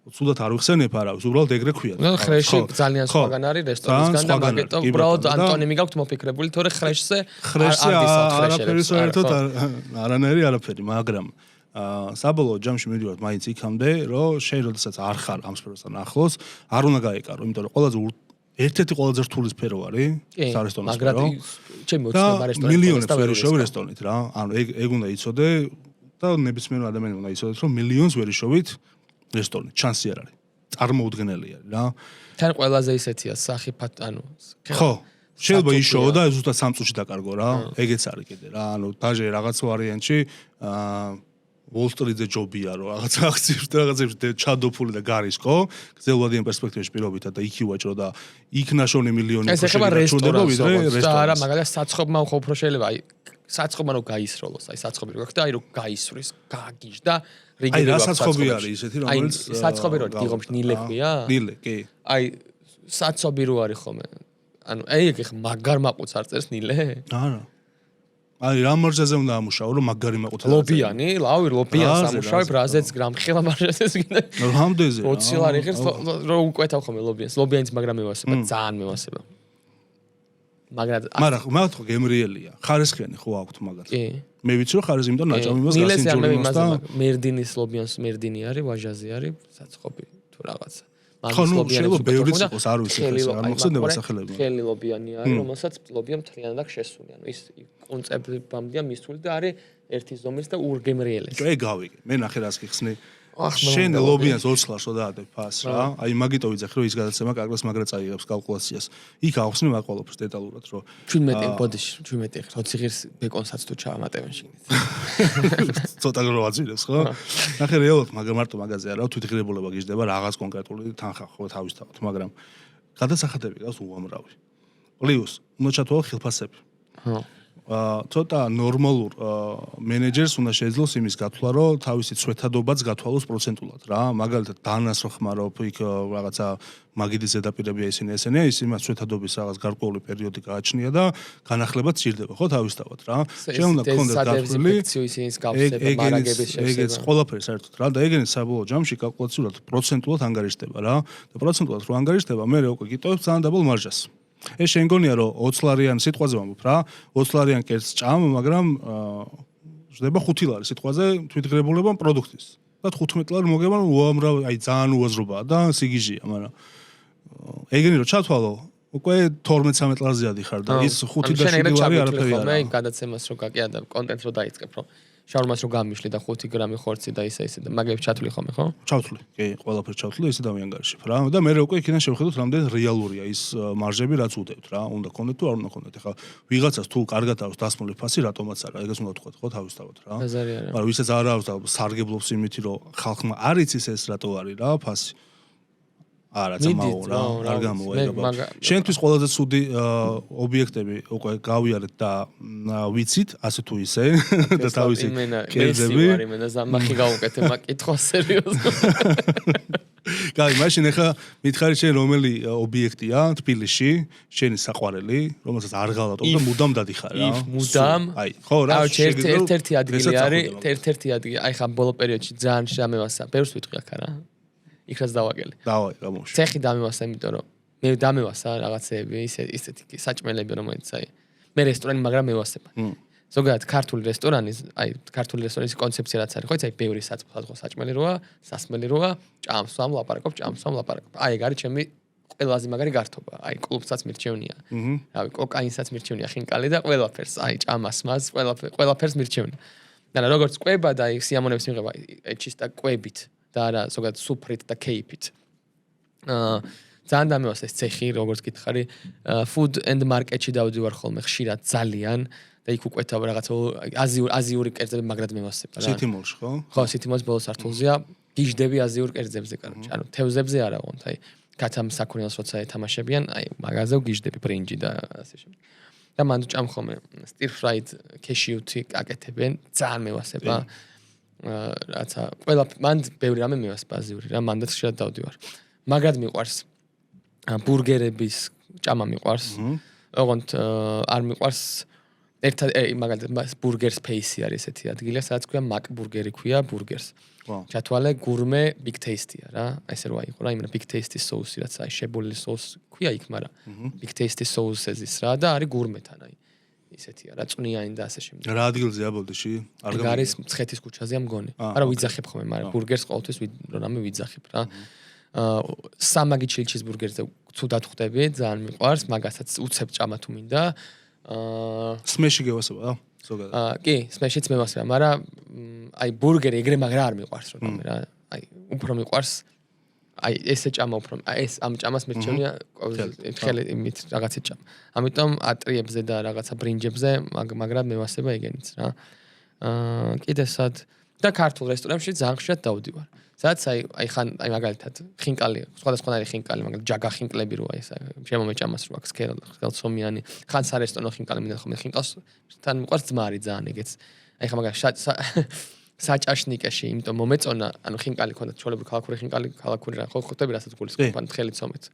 ცუდად არ ვიხსენებ არავის უბრალოდ ეგრე ქვია ნუ ხრეში ძალიან სხვაგან არის რესტორნისგან და მაგეთო უბრალოდ ანტონიმი გაქვთ მოფიქრებული თორე ხრეშზე არაფერი საერთოდ არანაირი არაფერი მაგრამ საბოლოო ჯამში მივიდივართ მაინც იქამდე რომ შენ როდესაც არ ხარ ამ სფეროსთან ახლოს არ უნდა გაეკარო იმიტომ რომ ყველაზე ერთ-ერთი ყველაზე რთული სფერო არის სარესტორნო სფერო მაგრამ ჩემი ოცნება რესტორანი მილიონებს ვერ უშევ რესტორნით რა ანუ ეგ უნდა იცოდე და ნებისმიერ ადამიანი უნდა იცოდეთ, რომ მილიონს ვერ იშოვით რესტორანი, შანსი არ არის. წარმოუდგენელი არის რა. თან ყველაზე ისეთია სახი ანუ ხო, შეიძლება იშოვო და ზუსტად 3 წუთში დაკარგო რა. ეგეც არის კიდე რა. ანუ დაჟე რაღაც ვარიანტში Wall Street-ზე ჯობია რომ რაღაც აქციებში ჩადოფული და გარისკო, გრძელვადიან პერსპექტივაში პირობითად და იქ ივაჭრო და იქ ნაშოვნი მილიონი ეს ეხება რესტორანს და არა მაგალითად საცხობმა უფრო შეიძლება აი საცხობმა რო გაისროლოს აი საცხობი რო გაქვს და აი რო გაისვრის გაგიჟ და აი რა საცხობი არის ისეთი რომელიც საცხობი რო გიღობს ნილე ქვია ნილე კი აი საცხობი რო არის ხოლმე ანუ აი ეგ მაგარ მაყუც არ წერს ნილე არა აი რა მარჯაზე უნდა ამუშაო რომ მაგარი მაყუთ ლობიანი ლავი ლობიანს ამუშავებ რაზეც გრამხელა მარჯაზეც კიდე რამდენზე 20 ლარი ღირს რო უკვეთავ ხოლმე ლობიანს ლობიანიც მაგრამ მევასება ძალიან მევასება მაგრამ ხო გემრიელია ხარისხიანი ხო აქვთ მაგათ კი მე ვიცი რომ ხარისხი იმიტომ ნაჭამი მას გასინჯურიმოს და მერდინის ლობიანს მერდინი არის ვაჟაზი არის საცხობი თუ რაღაცა ხო ნუ შეიძლება ბევრიც იყოს არ ვიცი ხა არ მოხსენდება სახელები ხელი ლობიანი არის რომელსაც ლობია მთლიანად შესული ანუ ის კონცეპტებამდეა მისული და არის ერთი ზომის და ურგემრიელეს ეგ გავიგე მე ნახე რას გიხსნი შენ ლობიანს 20 ლარს ოდაადებ ფას რა აი მაგიტო ვიძახი რომ ის გადაცემა კარგლას მაგრა წაიღებს კალკულაციას იქ ახსნი მაყვალობს დეტალურად რომ 17 ბოდიში 17 20 ღირს ბეკონსაც თუ ჩავამატებენ შიგნით ცოტა გროვაძილებს ხო ნახე რეალურად მარტო მაგაზე არა თვითღირებულება გიждდება რაღაც კონკრეტული თანხა ხო თავისთავად მაგრამ გადასახადები გავს უამრავი პლუს უნდა ჩათვალო ხილფასები ხო ცოტა ნორმალურ მენეჯერს უნდა შეეძლოს იმის გათვლა, რომ თავისი ცვეთადობაც გათვალოს პროცენტულად რა. მაგალითად, დანას რო ხმარობ, იქ რაღაცა მაგიდის ზედაპირებია ესენია, ის იმას ცვეთადობის რაღაც გარკვეული პერიოდი გააჩნია და განახლებაც სჭირდება, ხო, თავისთავად რა. შენ უნდა გქონდეს გათვლილი ისის გავსება, მარაგების შესება. ეგეც ყველაფერი საერთოდ რა და ეგეც საბოლოო ჯამში კალკულაციურად პროცენტულად ანგარიშდება რა. და პროცენტულად რო ანგარიშდება, მე უკვე გიტოვებ ძალიან დაბალ მარჟას. ეს შენ გონია რომ 20 ლარიან სიტყვაზე ვამბობ რა 20 ლარიან კერძს ჭამ მაგრამ ჟდება 5 ლარი სიტყვაზე თვითღრებულება პროდუქტის და 15 ლარი მოგება უამრავი აი ძალიან უაზრობაა და სიგიჟია მაგრამ ეგენი რომ ჩათვალო უკვე 12-13 ლარზე ადიხარ და ის 5 და 7 ლარი არაფერი არა მე გადაცემას რო გაკია და კონტენტს რო დაიწყებ რომ შაურმას რო გამიშლი და 5 გრამი ხორცი და ისე და მაგებს ჩათვლი ხომ ხო? ჩავთვლი. კი, ყველაფერი ჩავთვლი, ესე დავიანგარიშებ რა. და მე უკვე იქიდან შევხედოთ რამდენი რეალურია ის მარჟები რაც უდევთ რა. უნდა გქონდეთ თუ არ უნდა გქონდეთ. ეხლა ვიღაცას თუ კარგად აქვს დასმული ფასი, რატომაც არა, ეგას უნდა ვთქვათ ხო თავისთავად რა. მაგრამ ვისაც არ აქვს და სარგებლობს იმითი რომ ხალხმა არ იცის ეს რატო არის რა ფასი. არა, ძმაო რა, არ გამოიგება. შენთვის ყველაზე ცუდი ობიექტები უკვე გავიარეთ და ვიცით, ასე თუ ისე და თავისი კერძები. მე ზამახი გავუკეთე მაკითხვა სერიოზულად. კაი, მაშინ ახლა მითხარი შენ რომელი ობიექტია თბილისში, შენი საყვარელი, რომელსაც არ ღალატობ და მუდამ დადიხარ რა. მუდამ? აი, ხო რა. ერთ-ერთი ადგილი არის, ერთ-ერთი ადგილი. აი ხა ბოლო პერიოდში ძალიან შემევასა. ბევრს ვიტყვი აქ რა. იქ რაც დავაგელი. დავაი, გამოვში. ცეხი დამევასა, იმიტომ რომ მე დამევასა რაღაცეები, ისეთი საჭმელები, რომელიც აი მე რესტორანი, მაგრამ მევასება. ზოგადად ქართული რესტორანის, აი ქართული რესტორანის კონცეფცია რაც არის, ხო იცი, აი ბევრი საწყო საჭმელი როა, სასმელი როა, ჭამს ვამ ლაპარაკობ. აი ეგ არის ჩემი ყველაზე მაგარი გართობა. აი კლუბსაც მირჩევნია. რავი, კოკაინსაც მირჩევნია, ხინკალი და ყველაფერს, აი ჭამას მას, ყველაფერს მირჩევნია. და როგორც კვება და აი სიამონებს მიღება, აი ჩისტა კვებით. და არა ზოგადად სუფრით და кейფით. ძალიან დამევასა ეს ცეხი, როგორც გითხარი, food and market-ში დავდივარ ხოლმე ხშირად ძალიან და იქ უკვეთავ რაღაცა აზიური კერძები მაგრად მევასება რა. სითიმოლში ხო? ხო, სითიმოლს ბოლოს სართულზეა. გიждები აზიურ კერძებზე, კაროჩე. ანუ თევზებზე არა ვონთ, აი კაცამ საქონელს როცა ეთამაშებიან, აი მაგაზე გიждები ბრინჯი და ასე შემდეგ. და მანდ ჭამ ხოლმე stir fried cashew-ი აკეთებენ, ძალიან მევასება. რაცა ყველა მანდ ბევრი რამე მევასება აზიური რა, მანდაც შეიძლება დავდივარ. მაგრად მიყვარს ბურგერების ჭამა მიყვარს. ოღონდ არ მიყვარს მაგალითად ბურგერ სპეისი არის ესეთი ადგილი, სადაც ქვია მაკ ბურგერი ქვია ბურგერს. ჩათვალე გურმე big tasty-ია რა. ესე რო აიყო რა, იმენა big tasty соуსი რაც აი შებოლილი соуს ქვია იქ, მაგრამ big tasty соуსეზის რა და არის გურმეთან აი. ისეთია რა წვნიანი და ასე შემდეგ. რა ადგილზეა ბოლდიში? არ არის მცხეთის ქუჩაზეა მგონი. არა ვიძახებ ხოლმე, მაგრამ ბურგერს ყოველთვის რამე ვიძახებ რა. სამაგი ჩილჩიზბურგერზე ცუდად ხვდები, ძალიან მიყვარს, მაგასაც უცებ ჭამა თუ მინდა. სმეში გევასება რა? ზოგადად. კი, სმეშიც მე ვასება, მაგრამ აი ბურგერი ეგრე მაგრა არ მიყვარს რომ რა. აი უფრო მიყვარს აი ესე ჭამა უფრო ეს ამ ჭამას მერჩენია ერთხელ იმით რაღაცით ჭამა. ამიტომ ატრიებზე და რაღაცა ბრინჯებზე მაგრამ მე ვასება ეგენიც რა. კიდე სად და ქართულ რესტორანებში ძალიან ხშირად დავდივარ. სადაც აი ხან აი მაგალითად ხინკალი, სხვადასხვანაირი ხინკალი, მაგალითად ჯაგა ხინკლები როა ეს შემომეჭამას რო აქვს სქელცომიანი, ხან სარესტორნო ხინკალი მინდა ხოლმე ხინკალს თან მიყვარს ძმარი ძალიან ეგეც. აი ხა მაგალითად საჭაშნიკეში, იმიტომ მომეწონა, ანუ ხინკალი ქონდა ჩოლებული ქალაქური ხინკალი, ქალაქური რა, ხო ხვდები რასაც გულისხმობ, თხელი ცომეთ.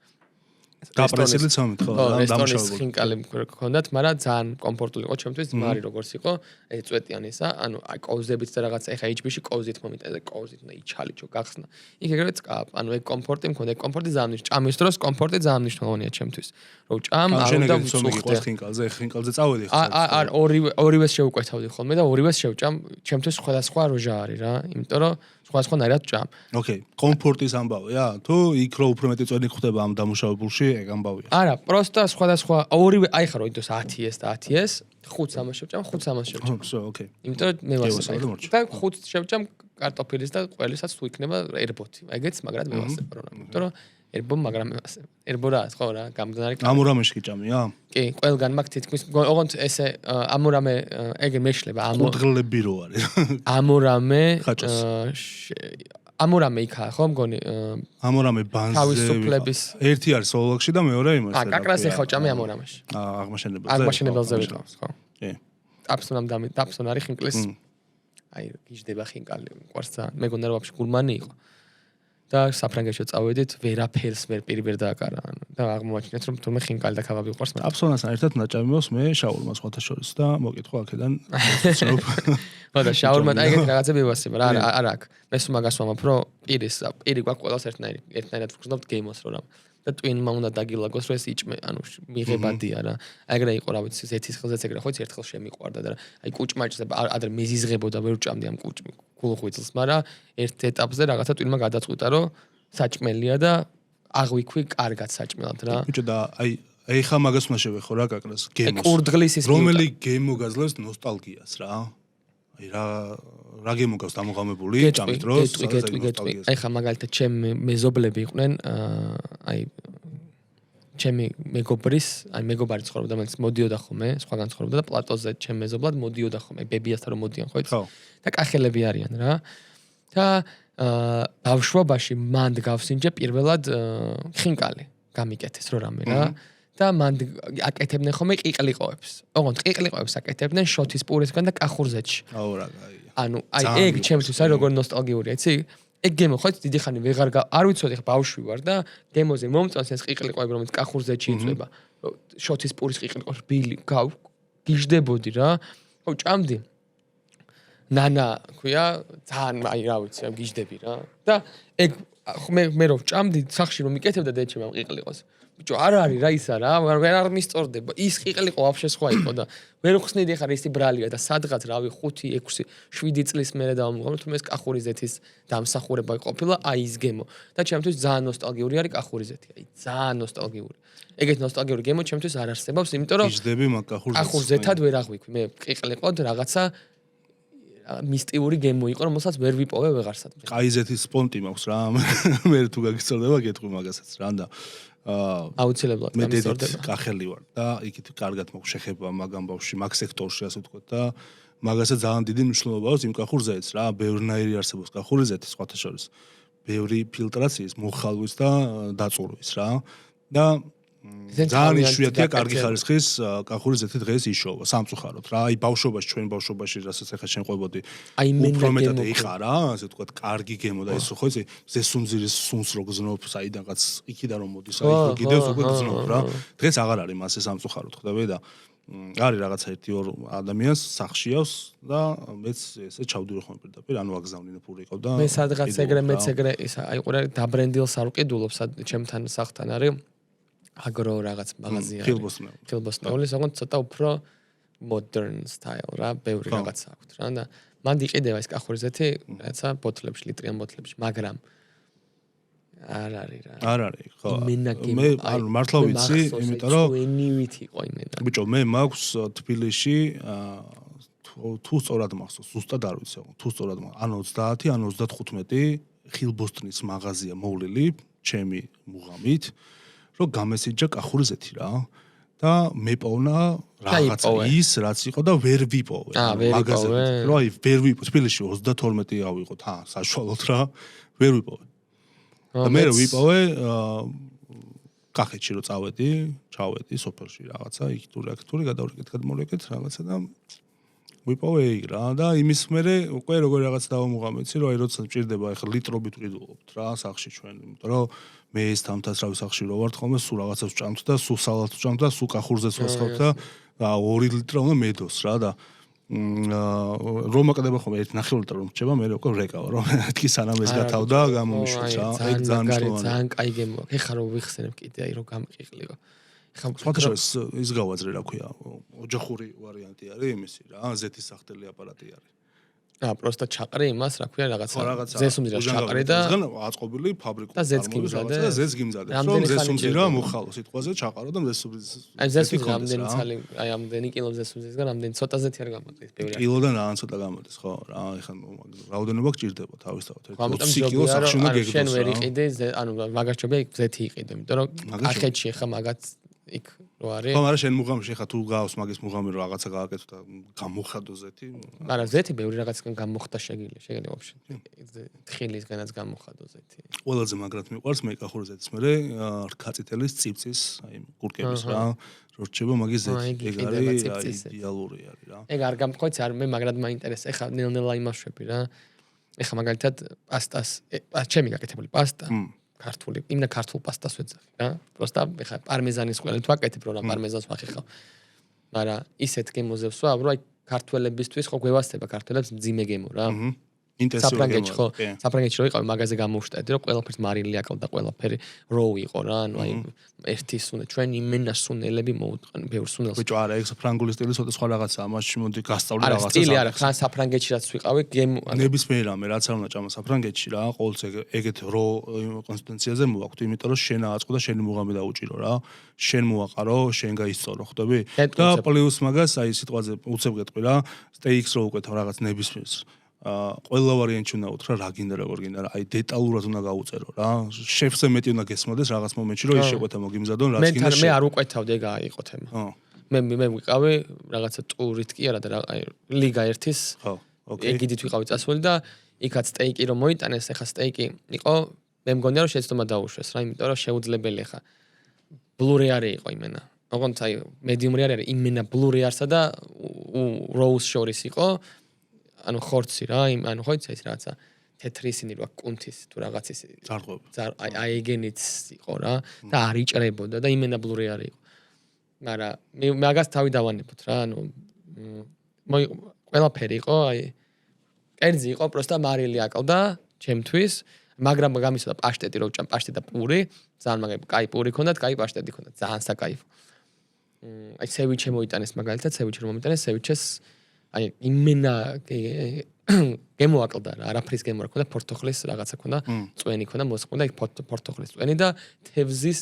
დაპრესილი ცომეთ, ხო, დამუშავებული ხინკალი ქონდათ, მაგრამ ძალიან კომფორტული იყო ჩემთვის, ძმარი როგორც იყო, ეს წვეტიანი ისა, ანუ აი კოვზებით და რაღაც ეხა HP-ში კოვზით მომიტანე და კოვზით და იჩალიჩო გახსნა. იქ ეგრევე წკაპ, ანუ ეგ კომფორტი მქონდა, ეგ კომფორტი ძალიან მნიშვნელოვანია. ჭამის დროს კომფორტი ძალიან მნიშვნელოვანია ჩემთვის. რომ ჭამ არ უნდა ვწუხდე ხინკალზე, ხინკალზე წავედი ხარ. არ ორივეს შევუკვეთავდი ხოლმე და ორივეს შევჭამ, ჩემთვის სხვადასხვა როჟა არის რა, იმიტომ რომ სხვადასხვანაირად ჭამ. ოკეი, კომფორტის ამბავია? თუ იქ რო უფრო მეტი წვენი ხდება ამ დამუშავებულში, ეგ ამბავია. არა, პროსტა სხვადასხვა ორივე აი ხარ რო იდოს 10-ს და 10-ს, 5-ს ამას შევჭამ, 5-ს ამას შევჭამ. ხო, ოკეი. იმიტომ რომ მე ვასწავლე. და 5-ს შევჭამ კარტოფილის და ყველისაც თუ იქნება ერბოთი. ეგეც მაგრად მე ვასწავლე რა. იმიტომ რომ ერბო მაგრამ მე ვასწავლე. ერბო რა, ხო რა, გამგზარი. ამურამეში გიჭამია? კი, ყველგან მაგ თითქმის ოღონდ ესე ამურამე ეგ მეშლება კუდღლები რო არის. ამურამე ამურამე იქაა ხო მგონი ამურამე ბანზე თავისუფლების ერთი არის ოლოგში და მეორე იმას კაკრას ეხავ ჭამე ამურამეში აღმაშენებელზე ვიყავს ხო კი ტაფსონ არის ხინკლის აი გიждდება ხინკალი მყავს ძალიან მეგონა რომ ვაფშე გურმანი იყო და საფრანგეთში წავედით ვერაფერს ვერ პირ დააკარა და აღმოაჩინეთ რომ თურმე ხინკალი და ქაბაბი მყავს მაგრამ აფსონასთან ერთად ნაჭამევს მე შაურმა სხვათა შორის და მოკითხვა აქედან და შაურმა და ეგეთ რაღაცები ვასება რა არა აქ მე სულ მაგას ვამბობ რომ პირი გვაქვს ყველას ერთნაირად ვგრძნობთ გეიმოს რომ და ტვინმა უნდა დაგილაგოს რომ ეს იჭმე ანუ მიღებადია რა ეგრე იყო რა ვიცი ზეთის ხელზეც ეგრე ხო იცი ერთხელ შემიყვარდა და აი კუჭმაჭს ადრე მეზიზღებოდა ვერ ვჭამდი ამ გულუხვიძლს მაგრამ ერთ ეტაპზე რაღაცა ტვინმა გადაწყვიტა რომ საჭმელია და აღვიქვი კარგად საჭმელად რა ბიჭო და აი ხა მაგას უნდა შევეხო რა კაკრას გემოს კურდღლის ის რომელი გემო გაძლევს ნოსტალგიას რა აი რა გემო გავს დამოღამებული ჭამის დროს აი ხა მაგალითად ჩემი მეზობლები იყვნენ აი ჩემი მეგობრის აი მეგობარი ცხოვრობდა მაინც მოდიოდა ხოლმე სხვაგან ცხოვრობდა და პლატოზე ჩემ მეზობლად მოდიოდა ხოლმე ბებიასთან რომ მოდიან ხო იცი და კახელები არიან რა და ბავშვობაში მან გავსინჯე პირველად ხინკალი გამიკეთეს რო რამე რა და მან აკეთებდნენ ხოლმე ყიყლიყოებს. ოღონდ ყიყლიყოებს აკეთებდნენ შოთის პურისგან და კახურზეთში. აუ რა კაი. ანუ აი ეგ ჩემთვის არის როგორ ნოსტალგიურია, იცი? ეგ გემო ხო დიდი ხანი ვეღარ არ ვიცოდი ხა ბავშვი ვარ და გემოზე მომწონს ეს ყიყლიყოები რომელიც კახურზეთში იწვება. შოთის პურის ყიყლიყოს ბილი გიждდებოდი რა. ხო ჭამდი. ნანა ქვია ძალიან აი რა ვიცი გიждდები რა. და ეგ მე რო ჭამდი სახში რომ მიკეთებდა დედჩემ ამ ყიყლიყოს. ბიჭო არ არის რა ისა რა ვერ არ მისწორდება ის ყიყლიყო ვაფშე სხვა იყო და ვერ ხსნიდი ხარ ისი ბრალია და სადღაც რავი 5 6 7 წლის მერე დავამღამე თუმცა ეს კახურიზეთის დამსახურება ყოფილა აი ის გემო და ჩემთვის ძალიან ნოსტალგიური არის კახურიზეთი აი ძალიან ნოსტალგიური ეგეთ ნოსტალგიური გემო ჩემთვის არ არსებობს იმიტომ რომ გიждდები მაგ კახურზეთად ვერ აღვიქვი მე ყიყლიყოდ რაღაცა მისტიური გემო იყო რომელსაც ვერ ვიპოვე ვეღარსად ყაიზეთის სპონტი მაქვს რა მე თუ გაგიწორდება გეტყვი მაგასაც რა და აუცილებლად მე დედით კახელი ვარ და იქით კარგად მაქვს შეხება მაგ ამბავში მაგ სექტორში ასე ვთქვათ და მაგასაც ძალიან დიდი მნიშვნელობა აქვს იმ კახურზეთს რა ბევრნაირი არსებობს კახურზეთი სხვათა შორის ბევრი ფილტრაციის მოხალვის და დაწურვის რა და ძალიან იშვიათია კარგი ხარისხის კახურზეთი დღეს იშოვა სამწუხაროდ რა აი ბავშვობაში ჩვენ ბავშვობაში რასაც ახლა შემყვებოდი აი მე პრომეტად ეხარა ასე ვთქვათ კარგი გემო და ეს ხო იცი ზესუნძირის სუნს რო გზნობ საიდანაც იქიდან რომ მოდის აი კიდევ უკვე გზნობ რა დღეს აღარ არის მასე სამწუხაროდ ხვდები და არის რაღაცა 1-2 ადამიანს სახშიავს და მეც ესე ჩავდივარ ხოლმე პირდაპირ ანუ აგზავნინე პური იყო და მე სადღაც ეგრე მეც ეგრე ისა აი ყურე დაბრენდილს არ ვყიდულობს ჩემთან სახთან არის აგრო რაღაც მაღაზია არის. ფილბოსნეულის, ოღონდ ცოტა უფრო modern style რა, ბევრი რაღაცა აქვს რა და მან იყიდება ეს კახურზეთი, რაცა ბოთლებში, ლიტრიან ბოთლებში, მაგრამ არ არის რა. არ არის, ხო. მე ანუ მართლა ვიცი, იმიტომ რომ ენივით იყო იმენა. ბიჭო, მე მაქვს თბილისში თუ სწორად მახსოვს, ზუსტად არ ვიცი, თუ სწორად ან 30, ან 35 ხილბოსტნის მაღაზია მოვლილი ჩემი მუღამით, რომ გამესიჯა კახური ზეთი რა. და მეპოვნა რაღაცა ის რაც იყო და ვერ ვიპოვე მაგაზია რომ აი ვერ ვიპოვე თბილისში 32 ავიღოთ საშუალოდ რა ვერ ვიპოვე და მე ვიპოვე კახეთში რომ ჩავედი სოფელში რაღაცა იქ თუ გადავრეკეთ გადმოვრეკეთ რაღაცა და ვიპოვე იქ რა და იმის მერე უკვე როგორ რაღაც დავამუღამეცი რომ აი როცა მჭირდება ახლა ლიტრობით ვყიდულობთ რა სახში ჩვენ იმიტომ რომ მე ეს თამთას რავი სახში რო ვარ ხოლმე სულ რაღაცას ვჭამთ და სულ სალატს ვჭამთ და სულ კახურზეც ვასხავთ და 2 ლიტრი უნდა მედოს რა და რომ აკდება ხოლმე 1.5 ლიტრი რომ რჩება მე უკვე ვრეკავ რომ თქი სანამ ეს გათავდა გამომიშვეს რა ეგ ძალიან კაი გემო აქვს ეხლა რომ ვიხსენებ კიდე აი რომ გამყიყლიყო ხალხო ის გავაძრე რა ქვია ოჯახური ვარიანტი არის იმისი რა ზეთის სახდელი აპარატი არის პროსტა ჩაყრე იმას რა ქვია რაღაცა ზესუმძირას ჩაყრე და აწყობილი ფაბრიკული და ზეც გიმზადე და ზეც გიმზადე რომ ზესუმძირა მოხალო სიტყვაზე ჩაყარო და ზესუმძირას აი ზესუმძირა ამდენი ცალი აი ამდენი კილო ზესუმძირისგან ამდენი ცოტა ზეთი არ გამოდის ბევრი კილოდან ან ცოტა გამოდის ხო რა ეხლა რაოდენობა გჭირდება თავისთავად 20 კილოს სახში უნდა გეგდოს შენ ვერ იყიდე ანუ მაგარჩობია იქ ზეთი იყიდე იმიტომ რომ კახეთში ხა მაგაც იქ რო არის ხო მაგრამ შენ მუღამში ხა თუ გავს მაგის მუღამი რომ რაღაცა გააკეთო და გამოხადო ზეთი მაგრამ ზეთი ბევრი რაღაცგან გამოხდა შეგიძლია ვაფშე თხილისგანაც გამოხადო ზეთი ყველაზე მაგრად მიყვარს მე კახური ზეთის მერე რქაწითელის ციფცის აი გურკების რა რო რჩება მაგის ზეთი ეგ არის იდეალური არის რა ეგ არ გამხოიც არ მე მაგრად მაინტერესა ეხა ნელ-ნელა იმაშვები რა ეხა მაგალითად პასტას ჩემი გაკეთებული პასტა ქართული იმდა ქართულ პასტას ვეძახი რა პროსტა ეხა პარმეზანის ყველი თუ აკეთებ რომ რა პარმეზანს ვახიხავ მაგრამ ისეთ გემოზე ვსვა რომ აი ქართველებისთვის ხო გვევასება ქართველებს მძიმე გემო რა ინტენსიური გემო ხო საფრანგეთში რო იყავი მაგაზე გამოვშტედი რომ ყველაფერს მარილი აკლდა ყველაფერი რო იყო რა ანუ აი ერთი სუნე ჩვენ იმენა სუნელები მოუტყენ ბევრ სუნელს ბიჭო არა ეგ საფრანგული სტილი ცოტა სხვა რაღაცაა მასში მოდი გასწავლი რაღაცა სტილი არა ხან საფრანგეთში რაც ვიყავი გემო ნებისმიერ რამე რაც არ უნდა ჭამა საფრანგეთში რა ყოველს ეგეთ რო კონსტიტუციაზე მოვაქვთ იმიტომ რომ შენ აწყო და შენი მუღამი დაუჭირო რა შენ მოაყარო შენ გაისწორო ხვდები და პლუს მაგას აი სიტყვაზე უცებ გეტყვი რა სტეიქს რო უკეთავ რაღაც ნებისმიერს ყველა ვარიანტი უნდა უთხრა რა გინდა როგორ გინდა რა აი დეტალურად უნდა გაუწერო რა შეფზე მეტი უნდა გესმოდეს რაღაც მომენტში რომ ის შეკვეთა მოგიმზადონ რაც გინდა მე არ უკვეთავდი ეგ აიყო თემა მე ვიყავი რაღაცა ტურით კი არა და აი ლიგა 1-ის ხო ოკეი ეგიდით ვიყავი წასული და იქაც სტეიკი რომ მოიტანეს ეხა სტეიკი იყო მე მგონია რომ შეცდომა დაუშვეს რა იმიტომ რომ შეუძლებელი ეხა ბლური არ იყო იმენა ოღონდ აი მედიუმი არ არის იმენა ბლური არსა და როუს შორის იყო ანუ ხორცი რა ანუ ხო იცი ეს რაღაცა თეთრი ისინი რა კუნთის თუ რაღაც ის ძარღვები აი ეგენიც იყო რა და არ იჭრებოდა და იმენა ბლური არ იყო მაგრამ მე მაგას თავი დავანებოთ რა ანუ ყველაფერი იყო აი კერძი იყო პროსტა მარილი აკლდა ჩემთვის მაგრამ გამისოდა პაშტეტი რო ვჭამ პაშტეტი და პური ძალიან მაგარი კაი პური ქონდათ კაი პაშტეტი ქონდათ ძალიან საკაიფო აი სევიჩე მოიტანეს მაგალითად სევიჩე რომ მომიტანეს სევიჩეს აი იმენა გემოაკლდა რა არაფრის გემო რა ქონდა პორტოხლის რაღაცა ქონდა წვენი ქონდა მოსყმდა იქ პორტოხლის წვენი და თევზის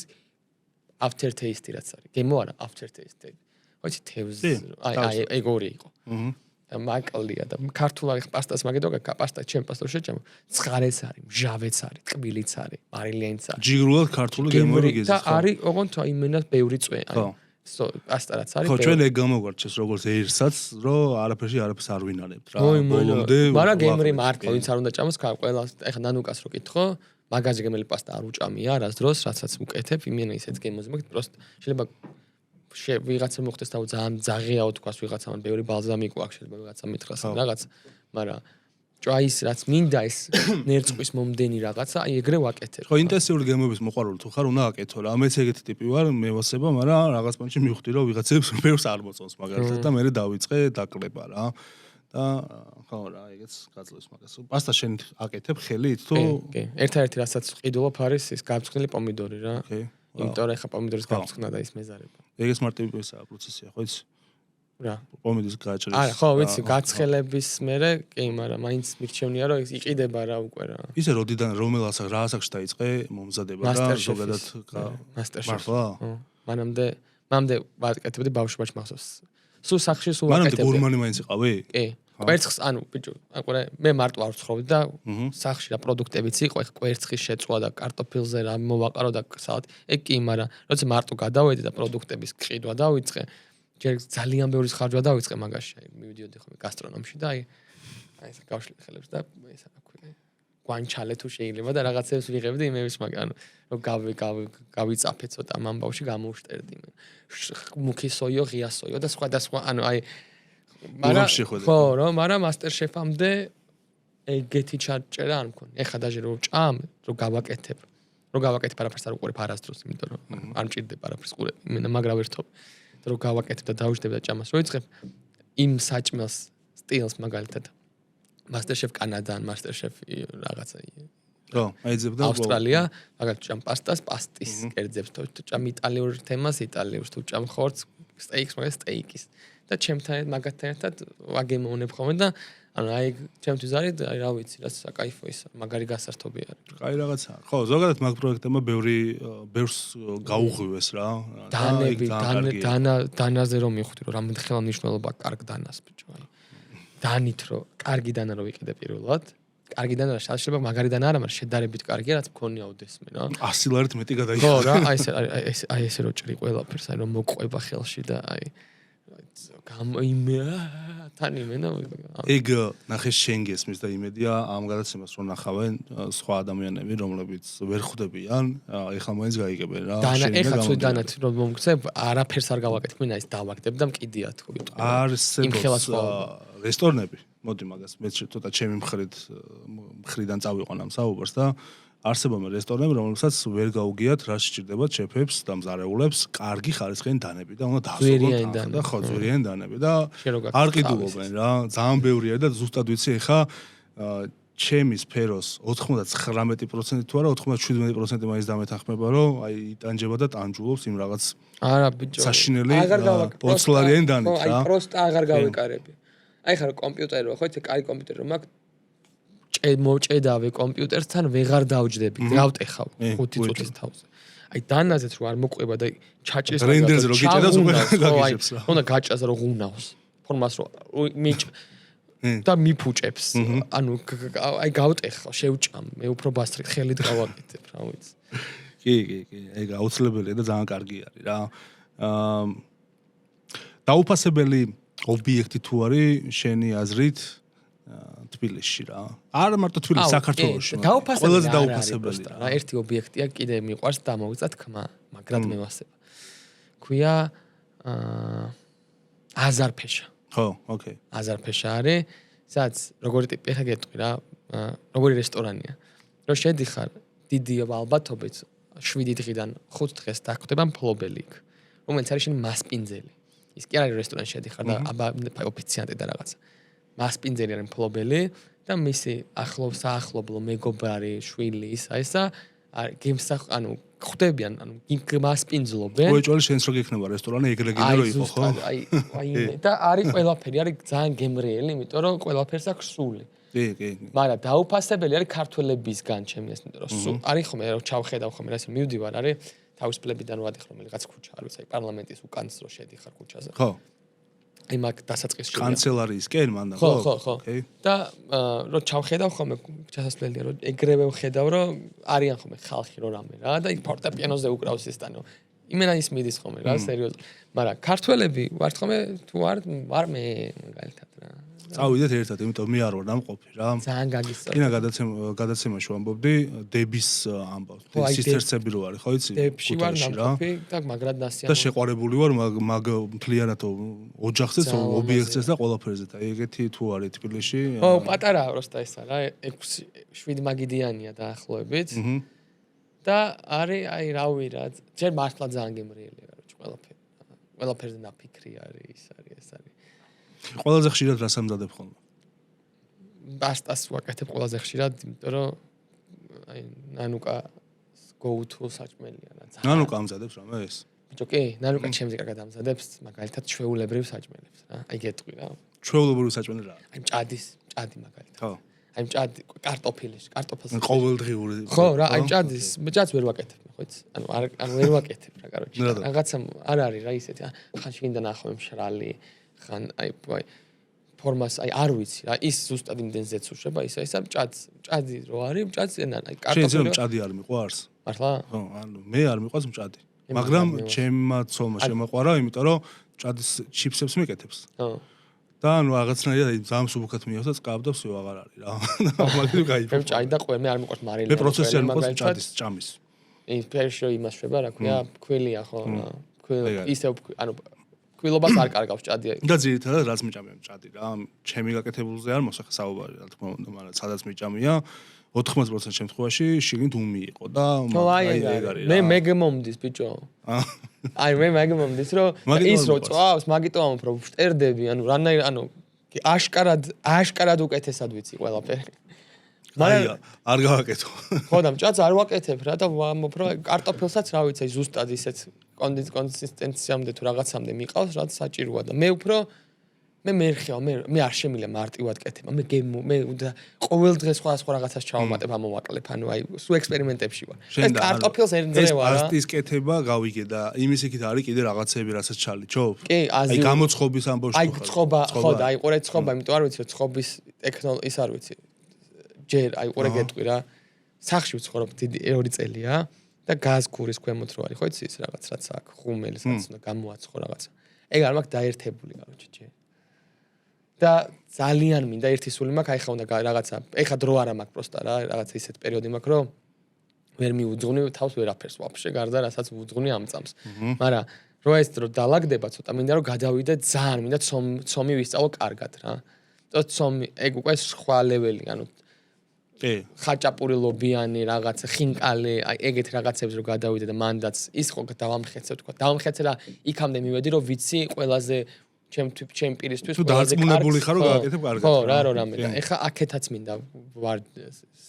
after taste რაც არის გემო არა after taste ოიცი თევზი აი ეგ ორი იყო და მაკლია და ქართულად პასტას მაგედო პასტა ჩემ პასტას შეჭამ ცხარეც არის მჟავეც არის ტკბილიც არის მარილიანიც არის ჯიგრულად ქართული გემო რიგეზის და არის ოღონდ აი იმენა ბევრი წვენი აი პასტა რაც არის ხო ჩვენ ეგ გამოგვარჩეს როგორც ერთსაც რომ არაფერში არაფერს არ ვინარებთ რა ბოლომდე მაგრამ გემრი მართლა ვინც არ უნდა ჭამოს ყველა ეხა ნანუკას რო კითხო მაგაზი გემელი პასტა არ უჭამია არასდროს რასაც უკეთებ იმენა ისეთ გემოზე მაგ პროსტ შეიძლება ვიღაცა მოხდეს და ძალიან ძაღიაო თქვას ვიღაცამ ბევრი ბალზამი გვაქვს შეიძლება ვიღაცა მითხრას რაღაც მაგრამ ჭაის რაც მინდა ეს ნერწყვის მომდენი რაღაცა აი ეგრე ვაკეთებ ხო ინტენსიური გემოების მოყვარული თუ ხარ უნდა აკეთო რა მეც ეგეთი ტიპი ვარ მევასება მაგრამ რაღაც პონჩი მივხვდი რომ ვიღაცებს ბევრს არ მოწონს მაგალითად და მე დავიწყე დაკლება რა და ხო რა ეგეც გაძლევს მაგას პასტა შენ აკეთებ ხელით თუ კი ერთ-ერთი რასაც ყიდულობ არის ის გამწვნილი პომიდორი რა ოკეი იმიტომ რომ ეხა პომიდორის გამწვნა და ის მეზარება ეგეც მარტივია პროცესია ხო იცი რა პომიდორის გააჭრეს არა ხო ვიცი გაცხელების მერე კი მაგრამ მაინც მირჩევნია რომ იყიდება რა უკვე რა ისე როდიდან რომელ რა ასაკში დაიწყე მომზადება და ზოგადად მასტერშეფი მანამდე ვაკეთებდი ბავშვობაში მახსოვს სულ სახში სულ მანამდე აკეთებდი. გურმანი მაინც იყავი? კი. კვერცხს, ანუ ბიჭო, აყურე, მე მარტო არ ვცხოვრობდი და სახში რა პროდუქტებიც იყო, ეხა კვერცხის შეწვა და კარტოფილზე რა მოვაყარო და სალატი. ეგ კი, მაგრამ როცა მარტო გადავედი და პროდუქტების ყიდვა დავიწყე, ჯერ ძალიან ბევრი ხარჯვა დავიწყე მაგაში, აი მივიდიოდი ხოლმე გასტრონომში და აი ეს გავშლი ხელებს და ეს რა ქვია, გვანჩალე თუ შეიძლება და რაღაცებს ვიღებდი იმების, მაგრამ ანუ რომ გავიწაფე ცოტა ამ ამბავში გამოვშტერდი მე. მუქი სოიო, ღია სოიო და სხვა, ანუ აი ხო, მაგრამ მასტერშეფამდე ეგეთი ჩაჭერა არ მქონია. ეხლა დაჟე რომ ჭამ, რომ გავაკეთებ არაფერს არ უყურებ არასდროს, იმიტომ რომ არ მჭირდება არაფერს ყურებ. მე მაგრა ვერთობ. რომ გავაკეთებ და დავждებ და ჭამას რო იწყებ, იმ საჭმელს სტილს მაგალითად მასტერშეფ კანადან, მასტერშეფ რაღაცა ხო, აიძებდა ავსტრალია, მაგალითად ჭამ პასტას, პასტის კერძებს, თუ ჭამ იტალიურ თემას, იტალიურს, თუ ჭამ ხორცს, სტეიქს, მაგალითად სტეიკის. და ჩემთან მაგათთან ერთად ვაგემოვნებ ხოლმე და ანუ აი ჩემთვის არის აი რა ვიცი რა საკაიფო ის მაგარი გასართობი არის. კაი რაღაცაა. ხო, ზოგადად მაგ პროექტებმა ბევრს გაუღვივეს რა. დანაზე რომ მივხვდი რომ რამდენი ხელა მნიშვნელობა კარგ დანას ბიჭო აი. დანით რომ კარგი დანა რო ვიყიდე პირველად, კარგი დანა შეიძლება მაგარი დანა არა, მაგრამ შედარებით კარგია, რაც მქონია ოდესმე რა. 100 ლარით მეტი გადაიხადა. ხო რა, აი ესე რო ჭრი ყველაფერს, აი რომ მოყვება ხელში და აი თან იმენა ეგ ნახე შენ გესმის და იმედია ამ გადაცემას რომ ნახავენ სხვა ადამიანები რომლებიც ვერ ხვდებიან ეხლა მაინც გაიგებენ რა დანა ეხლა თუ დანათ რომ მომგცებ არაფერს არ გავაკეთებ მე ის დავაკეთებ და მკიდია თქო არსებობს რესტორნები მოდი მაგას მე ცოტა ჩემი მხრიდან წავიყვან ამ საუბარს და არსებობენ რესტორნები, რომელსაც ვერ გაუგიათ რა სჭირდება შეფებს და მზარეულებს, კარგი ხარისხიანი დანები და უნდა დაასრულოთ და ხო ძვირიანი დანები და არ ყიდულობენ რა, ძალიან ბევრია და ზუსტად ვიცი ეხა ჩემი სფეროს 99% თუ არა 97% მაინც დამეთანხმება რომ აი იტანჯება და ტანჯულობს იმ რაღაც არა ბიჭო საშინელი 20 ლარიანი დანით რა. აი პროსტა აღარ გავეკარები. აი ხარ კომპიუტერი ხო იცი კაი კომპიუტერი რომ მაქვს მოჭედავე კომპიუტერთან ვეღარ დავჯდები, დავტეხავ 5 წუთის თავზე. აი დანაზეც რო არ მოყვება და ჩაჭრის რენდერზე რო გიჭედავს უკვე გაგიჟებს რა. უნდა გაჭას რო ღუნავს. ფორმას რო და მიფუჭებს. ანუ აი გავტეხავ, შევჭამ, მე უფრო ბასტრით ხელით გავაკეთებ, რა ვიცი. კი, ეგ აუცილებელია და ძალიან კარგი არის რა. დაუფასებელი ობიექტი თუ არის შენი აზრით თბილისში რა. არა მარტო თბილისში, საქართველოში. ყველაზე დაუფასებელი რა. ერთი ობიექტია, კიდე მიყვარს და მოვიწა თქმა, მაგრად მევასება. ქვია აზარფეშა. ხო, ოკეი. აზარფეშა არის, სადაც როგორი ტიპი ხა გეტყვი რა, როგორი რესტორანია. რომ შედიხარ, დიდი ალბათობით 7 დღიდან 5 დღეს დაგხვდება მფლობელი იქ, რომელიც არის შენი მასპინძელი. ის კი არის რესტორანში შედიხარ და აბა ოფიციანტი და რაღაცა. მასპინძელი არის მფლობელი და მისი ახლობლო მეგობარი, შვილი ისა ანუ ხვდებიან, ანუ მასპინძლობენ. ოეჭვალი შენს რო გექნება რესტორანი ეგრეგინე რო იყო, ხო? აი და არის ყველაფერი, არის ძალიან გემრიელი, იმიტომ რომ ყველაფერს აქვს სული. კი. მაგრამ დაუფასებელი არის ქართველებისგან ჩემი ეს, იმიტომ რომ არის ხომ რომ ჩავხედავ ხომ რა ისე მივდივარ, არის თავისუფლებიდან ვადიხ რომელიღაც ქუჩა, არ ვიცი, აი პარლამენტის უკანს რო შედიხარ ქუჩაზე. ხო. აი მაგ დასაწყისში კანცელარიისკენ მანდ ხო. და რო ჩავხედავ ხოლმე ჩასასვლელია რომ ეგრევე ვხედავ რომ არიან ხოლმე ხალხი რო რამე რა და იქ ფორტეპიანოზე უკრავს ისთანო იმენა ის მიდის ხოლმე რა სერიოზულად მაგრამ ქართველები ვართ ხოლმე თუ არ მე მაგალითად რა წავიდეთ ერთად იმიტომ მე არ ვარ დამყოფი რა ძალიან გაგისწორე კინა გადაცემაში ვამბობდი დების ამბავს სისტერცები რო არის ხო იცი დებში ვარ დამყოფი და მაგრად დასიან და შეყვარებული ვარ მაგ მთლიანად ოჯახზეც ობიექტზეც და ყველაფერზე და ეგეთი თუ არის თბილისში ხო პატარაა პროსტა ესა რა 6-7 მაგიდიანია დაახლოებით და არის აი რავი რა ჯერ მართლა ძალიან გემრიელია რა ყველაფერზე ნაფიქრი არის ის არის ყველაზე ხშირად რას ამზადებ ხოლმე? პასტას ვაკეთებ ყველაზე ხშირად, იმიტომ რომ აი ნანუკა go to საჭმელია რა. ნანუკა ამზადებს რამე ეს? ბიჭო, კი, ნანუკა ჩემზე კარგად ამზადებს, მაგალითად ჩვეულებრივ საჭმელებს რა. აი გეტყვი რა. ჩვეულებრივ საჭმელი რა? აი ჭადი მაგალითად. ხო. აი ჭადი, კარტოფილს. ყოველდღიური. ხო რა, აი ჭადს ვერ ვაკეთებ, ხო იცი? ანუ ვერ ვაკეთებ რა, კაროჩი. რაღაცა არ არის რა ისეთი. ხანში გინდა ნახო მშრალი ხან აი ფორმას აი არ ვიცი რა ის ზუსტად იმდენზეც უშვება ისა მჭადი რო არის მჭადი აი კარტოფილი მჭადი არ მიყვარს მართლა ხო ანუ მე არ მიყვარს მჭადი მაგრამ ჩემმა ცოლმა შემოყვარა იმიტომ რომ მჭადის ჩიფსებს მიკეთებს ხო და ანუ რაღაცნაირად აი ზამს უბრალოდ მიავს და წკაბდავს ვიღ აღარ არის რა მაგალითად გაიფრთხილე მე მჭადი და ყველ მე არ მიყვარს მარილი მე პროცესი არ მიყვარს მჭადის ჭამის ის პერშო იმას შვება რა ქვია ქვილია ხო რა ისე ანუ კვილობას არ კარგავს ჭადი. და ძირითადად რაც მიჭამია ჭადი რა. ჩემი გაკეთებულზე არ მოსახე საუბარი რა თქმა უნდა, მაგრამ სადაც მიჭამია 90% შემთხვევაში შიგნით უმი იყო და აი ეგ არის. მე გემომდის ბიჭო. აი მე მეგმომდის რომ ის რო წვავს, მაგიტომ უფრო ვშტერდები, ანუ რანაირ ანუ აშკარად უკეთესად ვიცი ყველაფერი. მაგრამ არ გავაკეთო. ხო და მჭაც არ ვაკეთებ რა და უფრო კარტოფილსაც რა ვიცი ზუსტად ისეთ კონსისტენციამდე თუ რაღაცამდე მიყავს რაც საჭიროა და მე უფრო მე მერხევა მე არ შემიძლია მარტივად კეთება მე უნდა ყოველ დღე სხვა რაღაცას ჩავამატებ ამოვაკლებ ანუ აი სულ ექსპერიმენტებში ვარ ეს კარტოფილს ერძევა რა ეს პასტის კეთება გავიგე და იმის იქით არის კიდე რაღაცები რასაც ჩალიჩობ კი აი გამოცხობის ამბავში აი ცხობა ხო და აი ყურე ცხობა იმიტომ არ ვიცი რომ ცხობის ტექნოლოგია ის არ ვიცი ჯერ აი ყურე გეტყვი რა სახში ვცხოვრობ დიდი 2 წელია და გაზგურის ქვემოთ რო არის ხო იცი ის რაღაც რაც აქ ხუმელისაც უნდა გამოაცხო რაღაცა ეგ არ მაქვს დაერთებული კაროჩე ჯერ და ძალიან მინდა ერთი სული მაქვს აი ხა უნდა რაღაცა ეხა დრო არა მაქვს პროსტა რა რაღაცა ისეთ პერიოდი მაქვს რომ ვერ მიუძღვნი თავს ვერაფერს ვაფშე გარდა რასაც ვუძღვნი ამ წამს მაგრამ რო ეს დრო დაალაგდება ცოტა მინდა რომ გადავიდე ძალიან მინდა ცომი ვისწავლო კარგად რა და ცომი ეგ უკვე სხვა ლეველი ანუ ხაჭაპური ლობიანი რაღაცა ხინკალე აი ეგეთ რაღაცებს რო გადავიდე და მანდაც ის ხო დავამხეცე თქვა დავამხეცე და იქამდე მივედი რომ ვიცი ყველაზე ჩემ პირისთვის თუ დარწმუნებული ხარ რომ გააკეთებ კარგად ხო რა რამე და ეხა აქეთაც მინდა ვარ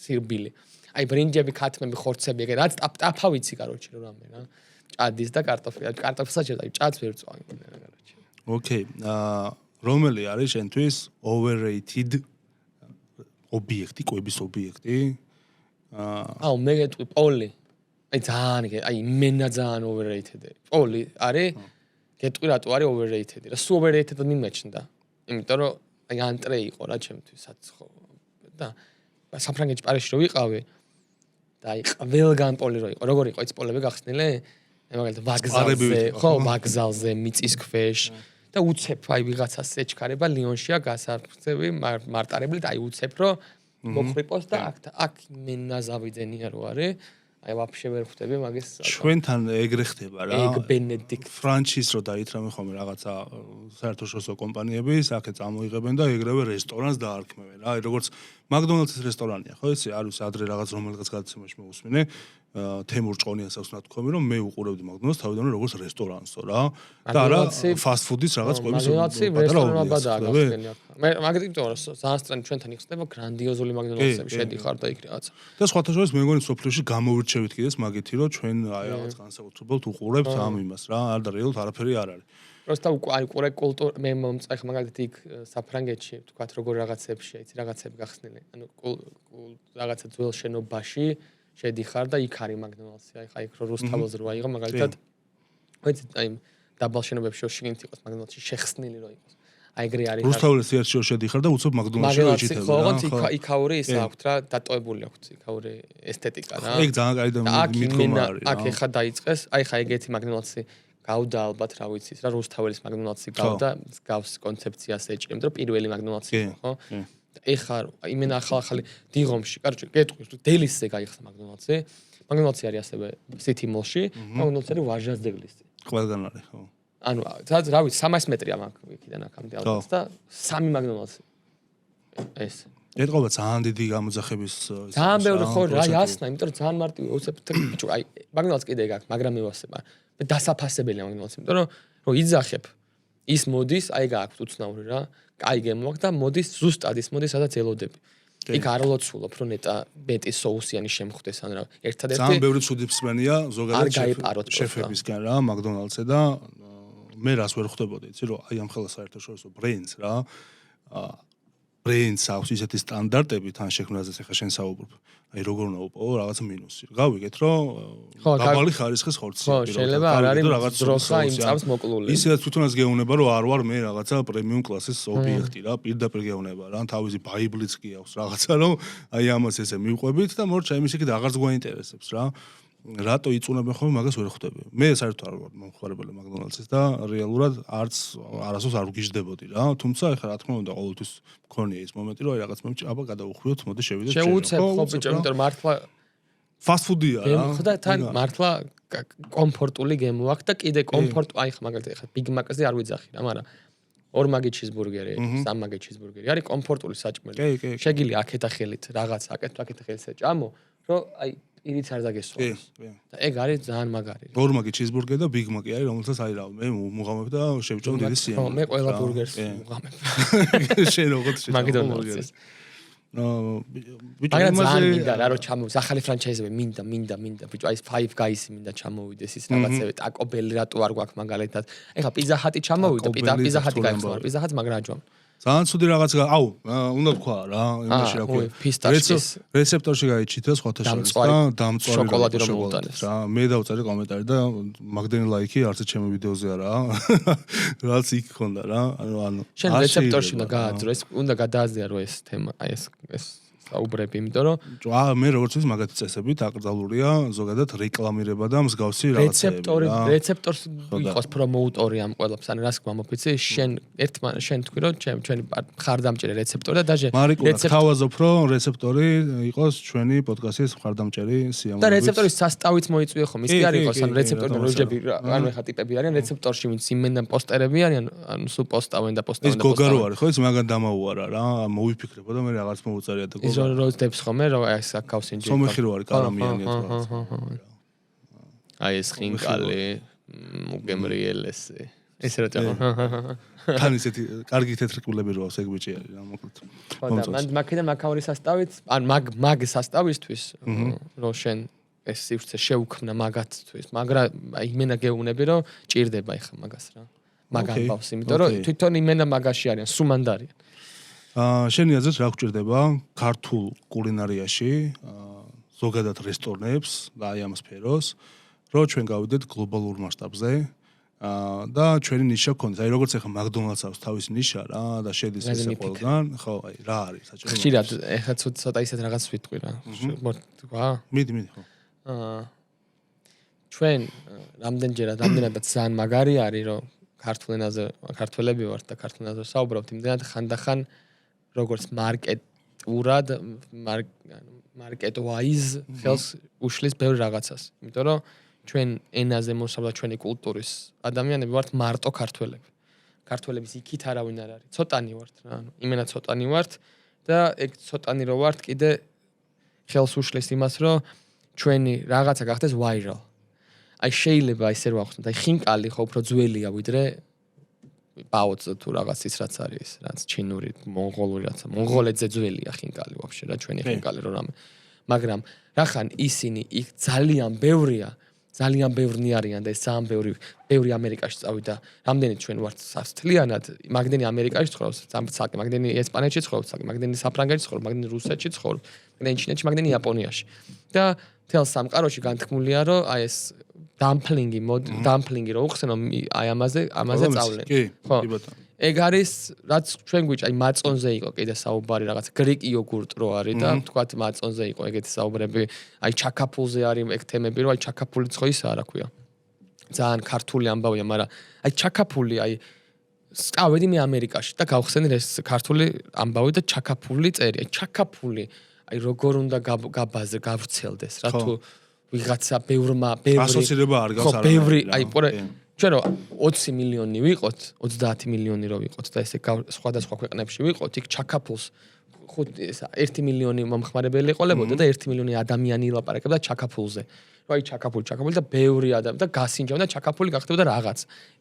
სირბილი აი ბრინჯები ქათმები ხორცები ეგ რაც ტაფა ვიცი კაროჩე რომ რამე რა ჭადის და კარტოფილსაც აი ჭადს ვერ წვავ კაროჩე ოკეი რომელი არის შენთვის overrated ობიექტი, კვების ობიექტი? აუ მე გეტყვი პოლი. აი ძალიან აი მენა ძალიან overrated-ი. პოლი არის გეტყვი რატო არის overrated-ი? რა სულ overrated-ად მიმეჩნდა. იმიტომ რომ აი ანტრე იყო რა ჩემთვისაც ხო. და საფრანგეთში პარიზში რო ვიყავი და აი ყველგან პოლი რო იყო. როგორ იყო ის პოლები გახსნილი? აი მაგალითად ვაგზალზე, ხო, ვაგზალზე, მიწის ქვეშ. და უცებ აი ვიღაცას ეჩქარება ლიონშია გასაფრთხები მარტარებლით აი უცებ რომ მოხრიპოს და აქ მე ნაზავიძენია რო არის აი ვაფშე ვერ ხვდები მაგის ჩვენთან ეგრე ხდება რა ეგ ბენედიქტ ფრანჩიზ რო დაითრამე ხოლმე რაღაცა საერთაშორისო კომპანიები აქე წამოიღებენ და ეგრევე რესტორანს დაარქმევენ რა აი როგორც მაკდონალდსის რესტორანია ხო იცი არ ვიცი ადრე რაღაც რომელიღაც გადაცემაში მოვუსმინე თემურ ჭყონიას აქვს ნათქვამი რომ მე უყურებდი მაკდონალდს თავიდანვე როგორც რესტორანსო რა და არა ფასტ ფუდის რაღაც კვების მე მაგიტო ძალიან სწრაფი ჩვენთან იხსნება გრანდიოზული მაკდონალდსები შედიხარ და იქ რაღაცა და სხვათა შორის მე მგონი სოფლიოში გამოვირჩევით კიდეც მაგითი რომ ჩვენ აი რაღაც განსაკუთრებულად უყურებთ ამ იმას რა არ და რეალურად არაფერი არ არის просто აი ყურე კულტურა მე მომწეხ მაგალითად იქ საფრანგეთში თქვათ როგორ რაღაცებში აიცი რაღაცები გახსნილი ანუ რაღაცა ძველ შენობაში შედიხარ და იქ არის მაკდონალდსი აი ხა იქ რო რუსთაველზე რო აიღო მაგალითად ვიცი აი დაბალ შენობებში შეგინთ იყოს მაკდონალდსი შეხსნილი რო იყოს აი ეგრე არის რუსთაველის ერთში შედიხარ და უცებ მაკდონალდსში ვიჭითებ რა ხო იქაური ის აქვს რა დატოებული აქვს იქაური ესთეტიკა რა ეგ ძალიან კაი და მიდგომა არის აქ ეხა დაიწყეს აი ხა ეგეთი მაკდონალდსი გავდა ალბათ რა ვიცი რა რუსთაველის მაკდონალდსი გავდა გავს კონცეფციას ეჭრემ და პირველი მაკდონალდსი ხო ეხა იმენ ახალი დიღომში კაროჩე გეტყვი დელისზე გაიხსნა მაკდონალდსი მაკდონალდსი არის ასევე სიტი მოლში მაკდონალდსი არის ვაჟას დეგლისი ყველგან არის ხო ანუ სადაც რა ვიცი 300 მეტრია მაგ იქიდან აქამდე ალბათ და 3 მაკდონალდსი ეს ეთყობა ძალიან დიდი გამოძახების ძალიან ბევრი ხო რა ასნა იმიტომ რომ ძალიან მარტივია უცებ ბიჭო აი მაკდონალდს კიდე გაქვს მაგრამ მევასება მე დასაფასებელია მაკდონალდსი იმიტომ რომ იძახებ ის მოდის აი გააქვს უცნაური რა კაი გემო აქვს და მოდის ზუსტად ის მოდის სადაც ელოდები იქ არ ლოცულობ რომ ნეტა ბეტის соуსიანი შემხვდეს ან რა ერთადერთი ძალიან ბევრი ცუდი მსმენია ზოგადად შეფებისგან რა მაკდონალდსზე და მე რას ვერ ხვდებოდი იცი რომ აი ამ ხელა საერთაშორისო ბრენდს რა ბრენდს აქვს ისეთი სტანდარტები თან შექმნაზეც ახლა შენ საუბრობ. აი როგორ უნდა უპოვო რაღაც მინუსი. გავიგეთ რომ დაბალი ხარისხის ხორცი. ხო, შეიძლება არ არის დროხა იმ წამს მოკლული. ისედაც თვითონაც გეუბნება რომ არ ვარ მე რაღაცა პრემიუმ კლასის ობიექტი რა, პირდაპირ გეუბნება რა, თავისი ბაიბლიც კი აქვს რაღაცა რომ აი ამას ესე მივყვებით და მორჩა იმის იქით აღარც გვაინტერესებს რა. რატო იწუნებენ ხოლმე მაგას ვერ ხვდები. მე საერთოდ არ ვარ მომხმარებელი მაკდონალდსის და რეალურად არასდროს არ ვგიჟდებოდი რა. თუმცა ეხლა რა თქმა უნდა ყოველთვის მქონია ის მომენტი რომ აი რაღაც მომენტი აბა გადავუხვიოთ, მოდი შევიდეთ შენ. შეუცებ ხო ბიჭო, იმიტომ რომ მართლა ფასტ ფუდია რა. ხო და თან მართლა კომფორტული გემო აქვს და კიდე კომფორტ აი ხა მაგალითად ეხლა ბიგ მაკზე არ ვიძახი რა, მაგრამ ორმაგი ჩიზბურგერი, სამმაგი ჩიზბურგერი არის კომფორტული საჭმელი. შეგიძლია აქეთ ახელით რაღაც აქეთ ახელით საჭამო, რომ აი ირიც არ დაგესვას. და ეგ არის ძალიან მაგარი. ორმაგი ჩიზბურგერი და ბიგ მაკი არის, რომელსაც აი რა მე მუღამებ და შევჭამ დიდი სიამოვნებით. ხო, მე ყველა ბურგერს მუღამებ. შენ როგორ შევჭამ მაკდონალდსის. ბიჭო იმაზე მინდა რა რომ ჩამოვიდეს ახალი ფრანჩაიზები მინდა ბიჭო აი ეს Five Guys მინდა ჩამოვიდეს ის რაღაცები Taco Bell რატო არ გვაქვს მაგალითად ეხლა Pizza Hut-ი ჩამოვიდა Pizza Hut-ი გაიხსნა Pizza Hut მაგრამ აჯვამ ძალიან ცუდი რაღაც აუ უნდა თქვა რა იმაში რა ქვია რეცეპტორში გაიჩიტა სხვათა შორის და დამწვარი შოკოლადი რომ მოუტანეს რა მე დავწერე კომენტარი და მაგდენი ლაიქი არც ჩემი ვიდეოზე არაა რაც იქ ხონდა რა ანუ შენ რეცეპტორში უნდა გააძრო ეს უნდა გადააზიარო ეს თემა აი ეს საუბრები იმიტომ რომ მე როგორც ის მაგათი წესებით აკრძალულია ზოგადად რეკლამირება და მსგავსი რაღაცები რეცეპტორს იყოს პრომოუტორი ამ ყველაფერს ან რას გვამოფიცი შენ თქვი რომ ჩვენი მხარდამჭერი რეცეპტორი და დაჟე რეცეპტორი თავაზობ რომ რეცეპტორი იყოს ჩვენი პოდკასტის მხარდამჭერი სიამოვნებით და რეცეპტორის სასტავით მოიწვიე ხომ ის კი არ იყოს ან რეცეპტორი როჯები ანუ ეხა ტიპები არიან რეცეპტორში ვინც იმენდან პოსტერები არიან ანუ სულ პოსტავენ და ის გოგარო არის ხო ის მაგან დამაუარა რა მოვიფიქრებო და მე რაღაც მოვუწერია და როდებს ხომე რომ ეს აკავს ინჯინერი სომეხი რო არის კარამიანი აი ეს ხინკალი მუგემრიელესი ეს რა თქმა თან ისეთი კარგი თეთრკულები რო აქვს ეგ ბიჭი არის რა მოკლედ ხო და მან მაქედან მაკაური სასტავით ან მაგ სასტავისთვის რო შენ ეს სივრცე შეუქმნა მაგათთვის მაგრამ იმენა გეუბნები რომ ჭირდება ეხა მაგას რა მაგან ბავს იმიტომ რომ თვითონ იმენა მაგაში არიან სუმანდარიან შენი აზრით რა გვჭირდება ქართულ კულინარიაში ზოგადად რესტორნებს და აი ამ სფეროს რომ ჩვენ გავიდეთ გლობალურ მასშტაბზე და ჩვენი ნიშა გქონდეს აი როგორც ახლა მაკდონალდს აქვს თავისი ნიშა რა და შედის ეს ყველგან ხო აი რა არის საჭირო ხშირად ახლა ცოტა ისეთ რაღაც ვიტყვი რა თქვა მიდი ხო ჩვენ რამდენადაც ძალიან მაგარი არის რომ ქართულ ენაზე ქართველები ვართ და ქართულ ენაზე საუბრობთ იმდენად ხანდახან როგორც მარკეტურად მარკეტ ვაიზ ხელს უშლის ბევრ რაღაცას. იმიტომ რომ ჩვენ ენაზე მოსავლა ჩვენი კულტურის ადამიანები ვართ მარტო ქართველები. ქართველების იქით არავინ არ არის. ცოტანი ვართ რა, ანუ იმენა ცოტანი ვართ და ეგ ცოტანი რო ვართ კიდე ხელს უშლის იმას რომ ჩვენი რაღაცა გახდეს ვაირალ. აი შეიძლება ისე რო ახსნათ, აი ხინკალი ხო უფრო ძველია ვიდრე ბაუც თუ რაღაც ის რაც არის რაც ჩინური მონღოლური რაცა მონღოლეთზე ძველია ხინკალი ვაფშე რა ჩვენი ხინკალი რო რამე მაგრამ რახან ისინი იქ ძალიან ბევრნი არიან და ეს ძალიან ბევრი ამერიკაში წავიდა რამდენი ჩვენ ვართ სასთლიანად მაგდენი ამერიკაში ცხოვრობს სამწაკი მაგდენი ესპანეთში ცხოვრობს მაგდენი საფრანგეთში ცხოვრობს მაგდენი რუსეთში ცხოვრობს მაგდენი ჩინეთში მაგდენი იაპონიაში და თელ სამყაროში განთქმულია რომ აი ეს დამპლინგი რო უხსენო აი ამაზე წავლენ ხო ეგ არის რაც ჩვენ გვიჭ აი მაწონზე იყო კიდე საუბარი რაღაც გრეკი იოგურტ რო არის და თქვათ მაწონზე იყო ეგეთი საუბრები აი ჩაკაფულზე არის ეგ თემები რომ აი ჩაკაფული ხო ისა რა ქვია ძალიან ქართული ამბავია მაგრამ აი ჩაკაფული აი წავედი მე ამერიკაში და გავხსენე ეს ქართული ამბავი და ჩაკაფული წერი აი ჩაკაფული აი როგორ უნდა გავრცელდეს რა თუ ვიღაცა ბევრი ასოცირება არ გავს არა ბევრი აი ჩვენ რო 20 მილიონი ვიყოთ 30 მილიონი რო ვიყოთ და ესე სხვადასხვა ქვეყნებში ვიყოთ იქ ჩაკაფულს 1 მილიონი მომხმარებელი ყოლებოდა და 1 მილიონი ადამიანი ილაპარაკებდა ჩაკაფულზე რომ აი ჩაკაფული და ბევრი ადამიანი და გასინჯავდა ჩაკაფული გახდებოდა რაღაც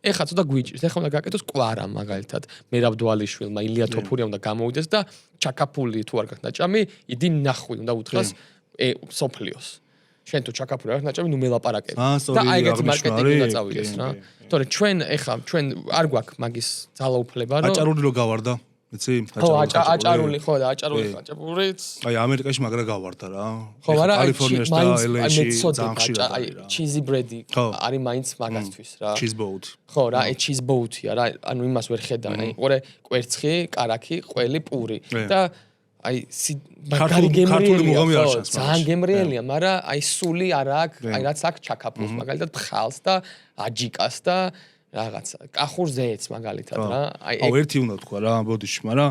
ეხლა ცოტა გვიჭირს ეხლა უნდა გაკეთოს კვარა მაგალითად მერაბდვალიშვილმა ილია თოფურია უნდა გამოვიდეს და ჩაკაფული თუ არ გაქვს ნაჭამი იდი ნახვი უნდა უთხრას სოფლიოს შენ თუ ჩაკაფული არ ნაჭამი ნუ მელაპარაკები და აი ეგეთი მარკეტინგი უნდა წავიდეს რა თორე ჩვენ არ გვაქვს მაგის ძალაუფლება რომ აჭარული რო გავარდა იცი? ხო, აჭარული ხო და აჭარული ხაჭაპურიც. აი ამერიკაში მაგრა გავარდა რა. ხო, მაგრამ კალიფორნიაში და LA-ში ძალიან ხშირად აი cheesy bread-ი არის მაინც მაგასთვის რა. cheese boat. ხო რა, აი cheese boat-ია რა, ანუ იმას ვერ ხედავ, აი ყურე კვერცხი, კარაქი, ყველი, პური და აი მაგარი გემრიელია, ძალიან გემრიელია, მაგრამ აი სული არ აქვს, აი რაც აქვს ჩაკაპულს, მაგალითად ფხალს და აჯიკას და რაღაცა კახურზე ეც მაგალითად რა. აი ერთი უნდა თქვა რა ამ ბოდიში, მაგრამ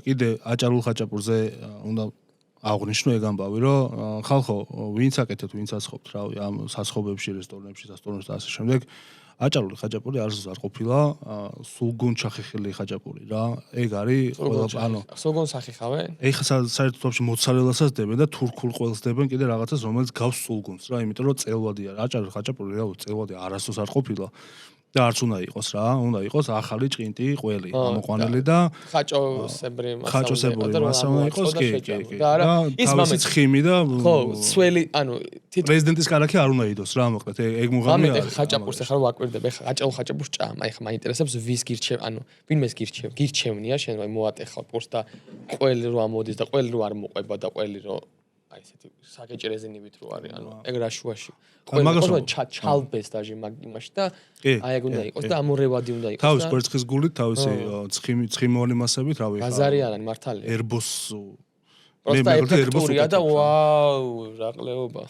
კიდე აჭარულ ხაჭაპურზე უნდა აღნიშნო ეგ ამბავი, რომ ხალხო ვინც აკეთებთ, ვინც ასხობთ რა ამ სასხობებში, რესტორნებში, სასტორმებში და ასე შემდეგ. აჭარული ხაჭაპური არასდროს არ ყოფილა სულგუნ ჩახეხილი ხაჭაპური რა. ეგ არის ყველა ანუ სულგუნს ახიხავენ? ეხლა საერთოდ მოცარელასაც დებენ და თურქულ ყველს დებენ კიდე რაღაცას რომელიც გავს სულგუნს რა, იმიტომ რომ წელვადია. აჭარული ხაჭაპური რეალურად წელვადია არასდროს არ ყოფილა. და არც უნდა იყოს რა, უნდა იყოს ახალი ჭყინტი, ყველი, ამოყვანილი და ხაჭოსებრი მასალა იყოს, კი. და ის მამის ხიმი და ხო, სველი, ანუ პრეზიდენტის კარაქი არ უნდა идоს რა, მოკლედ, ეგ მუღამი არის. ამეთ ხაჭაპურს ახლა ვაკვირდები, ხა აჭარულ ხაჭაპურს ჭამ, აი ხა მაინტერესებს ვის გირჩევ, ანუ ვინმეს გირჩევნია, შენ რა მოატეხავ პურს და ყველი რო ამოდის და ყველი რო არ მოყვება და ყველი რო აი ესეთი საკეჭი რეზინივით რო არის, ანუ ეგ რა შუაში. ყველა ჩალბეს დაჟე მაგ იმაში და აი ეგ უნდა იყოს და ამორევადი უნდა იყოს და თავის კვერცხის გულით, თავისი ცხიმოვანი მასებით, რავი ხა. ბაზარი არ არის მართალია. ერბოს პროსტა ეფექტურია და ვაუ, რა ყლეობა.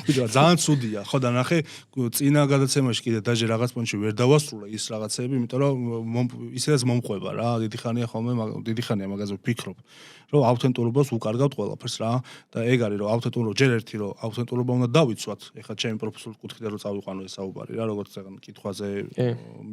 ბიჭო, ძალიან ცუდია. ხო და ნახე, წინა გადაცემაში კიდე დაჟე რაღაც პონჩი ვერ დავასრულე ის რაღაცები, იმიტომ რომ ისედაც მომყვება რა. დიდი ხანია მაგაზე ვფიქრობ. რომ ავთენტურობას უკარგავთ ყველაფერს რა და ეგ არის რომ ავთენტურობა ჯერ ერთი რომ ავთენტურობა უნდა დავიცვათ ეხლა ჩემი პროფესიული კუთხიდან რომ წავიყვანო ეს საუბარი რა როგორც ეგ კითხვაზე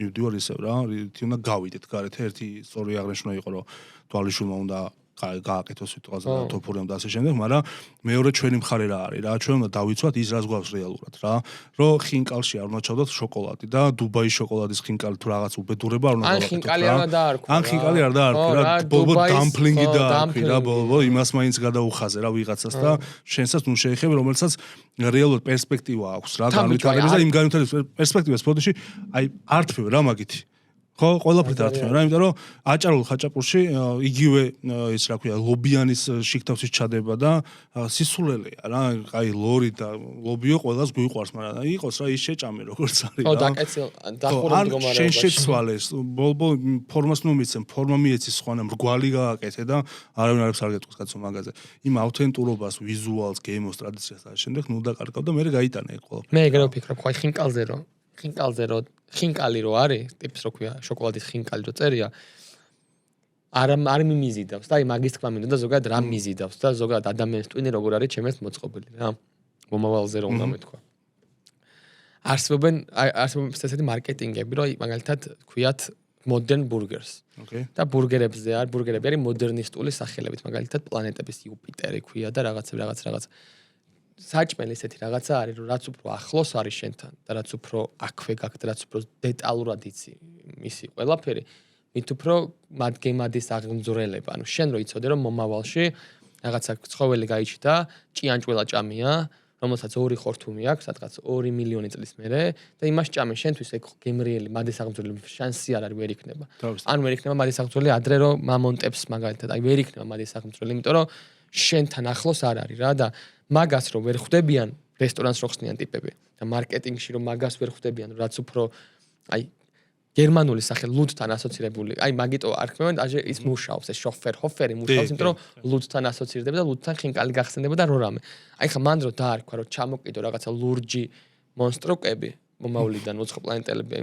მივდივარ ისევ რა რითი უნდა გავიდეთ გარეთ ერთი სწორი აღნიშნა იყო რომ თვალიშვილმა უნდა გააკეთოს სიტყვაზე და თოფურემ და ასე შემდეგ, მაგრამ მეორე ჩვენი მხარე რა არის რა, ჩვენ უნდა დავიცვათ ის რას გვაქვს რეალურად რა, რომ ხინკალში არ უნდა ჩავდოთ შოკოლადი და დუბაის შოკოლადის ხინკალი თუ რაღაც უბედურება არ უნდა გავაკეთოთ რა. ან ხინკალი არ დაარქვა. ან ხინკალი არ დაარქვა რა, ბოლბო დამპლინგი დაარქვა რა, ბოლბო იმას მაინც გადაუხაზე რა ვიღაცას და შენსაც ნუ შეეხები, რომელსაც რეალურად პერსპექტივა აქვს რა, განვითარების და იმ განვითარების პერსპექტივას ფოდიში აი ართმევ რა მაგითი. ხო, ყველაფრით ართმევ რა, იმიტომ რომ აჭარულ ხაჭაპურში იგივე ის რა ქვია, ლობიანის შიგთავსის ჩადება და სისულელეა რა, აი ლორი და ლობიო ყველას გვიყვარს, მაგრამ იყოს რა ის შეჭამე როგორც არის რა. ხო, დაკეცილ, დახურულ მდგომარეობაში. შენ შეცვალეს, ბოლბო ფორმას ნუ მიცემ, ფორმა მიეცი სხვანა, მრგვალი გააკეთე და არავინ არ აქვს არ გეტყვის კაცო მაგაზე. იმ ავთენტურობას, ვიზუალს, გემოს ტრადიციას და შემდეგ ნუ დაკარგავ და მე გაიტანე ეგ ყველაფერი. მე ეგრე ვფიქრობ, ხო, ხინკალზე რო ხინკალი რო არის, ტიპს რო ქვია, შოკოლადის ხინკალი რო წერია. არ მიმიზიდავს და აი მაგის თქმა მინდა და ზოგადად რა მიზიდავს და ზოგადად ადამიანის ტვინი როგორ არის ჩემს მოწყობილი რა. მომავალზე რო უნდა მეთქვა. არსებობენ ესეთი მარკეტინგები, რომ მაგალითად ქვიათ modern burgers. და ბურგერებზე ბურგერები არის მოდერნისტული სახელებით, მაგალითად პლანეტების იუპიტერი ქვია და რაღაც საჭმელი ესეთი რაღაცა არის, რომ რაც უფრო ახლოს არის შენთან და რაც უფრო აქვე გაქვს და რაც უფრო დეტალურად იცი მისი ყველაფერი, მით უფრო მათგემადის აღმძვრელება. ანუ შენ რო იცოდე რომ მომავალში რაღაცა ცხოველი გაიჩიტა, ჭიანჭველა ჭამია, რომელსაც 2 ხორთუმი აქვს, სადღაც 2 მილიონი წლის მერე და იმას ჭამე შენთვის ეგ გემრიელი მადის აღმძვრელი შანსი არ არის ვერ იქნება. ან ვერ იქნება მადის აღმძვრელი ადრე რომ მამონტებს მაგალითად, აი ვერ იქნება მადის აღმძვრელი, იმიტომ რომ შენთან ახლოს არ არის რა და მაგას რომ ვერ ხვდებიან რესტორანს რო ხსნიან ტიპები და მარკეტინგში რომ მაგას ვერ ხვდებიან რაც უფრო აი გერმანული სახე ლუდთან ასოცირებული აი მაგიტო არქმევენ აჟე ის მუშაობს ეს ჰოფერი მუშაობს იმიტომ რომ ლუდთან ასოცირდება და ლუდთან ხინკალი გახსენდება და რო რამე აი ხა მანდ რო დაარქვა რომ ჩამოკიდო რაღაცა ლურჯი მონსტრუკები მომავლიდან მოწყო პლანეტელები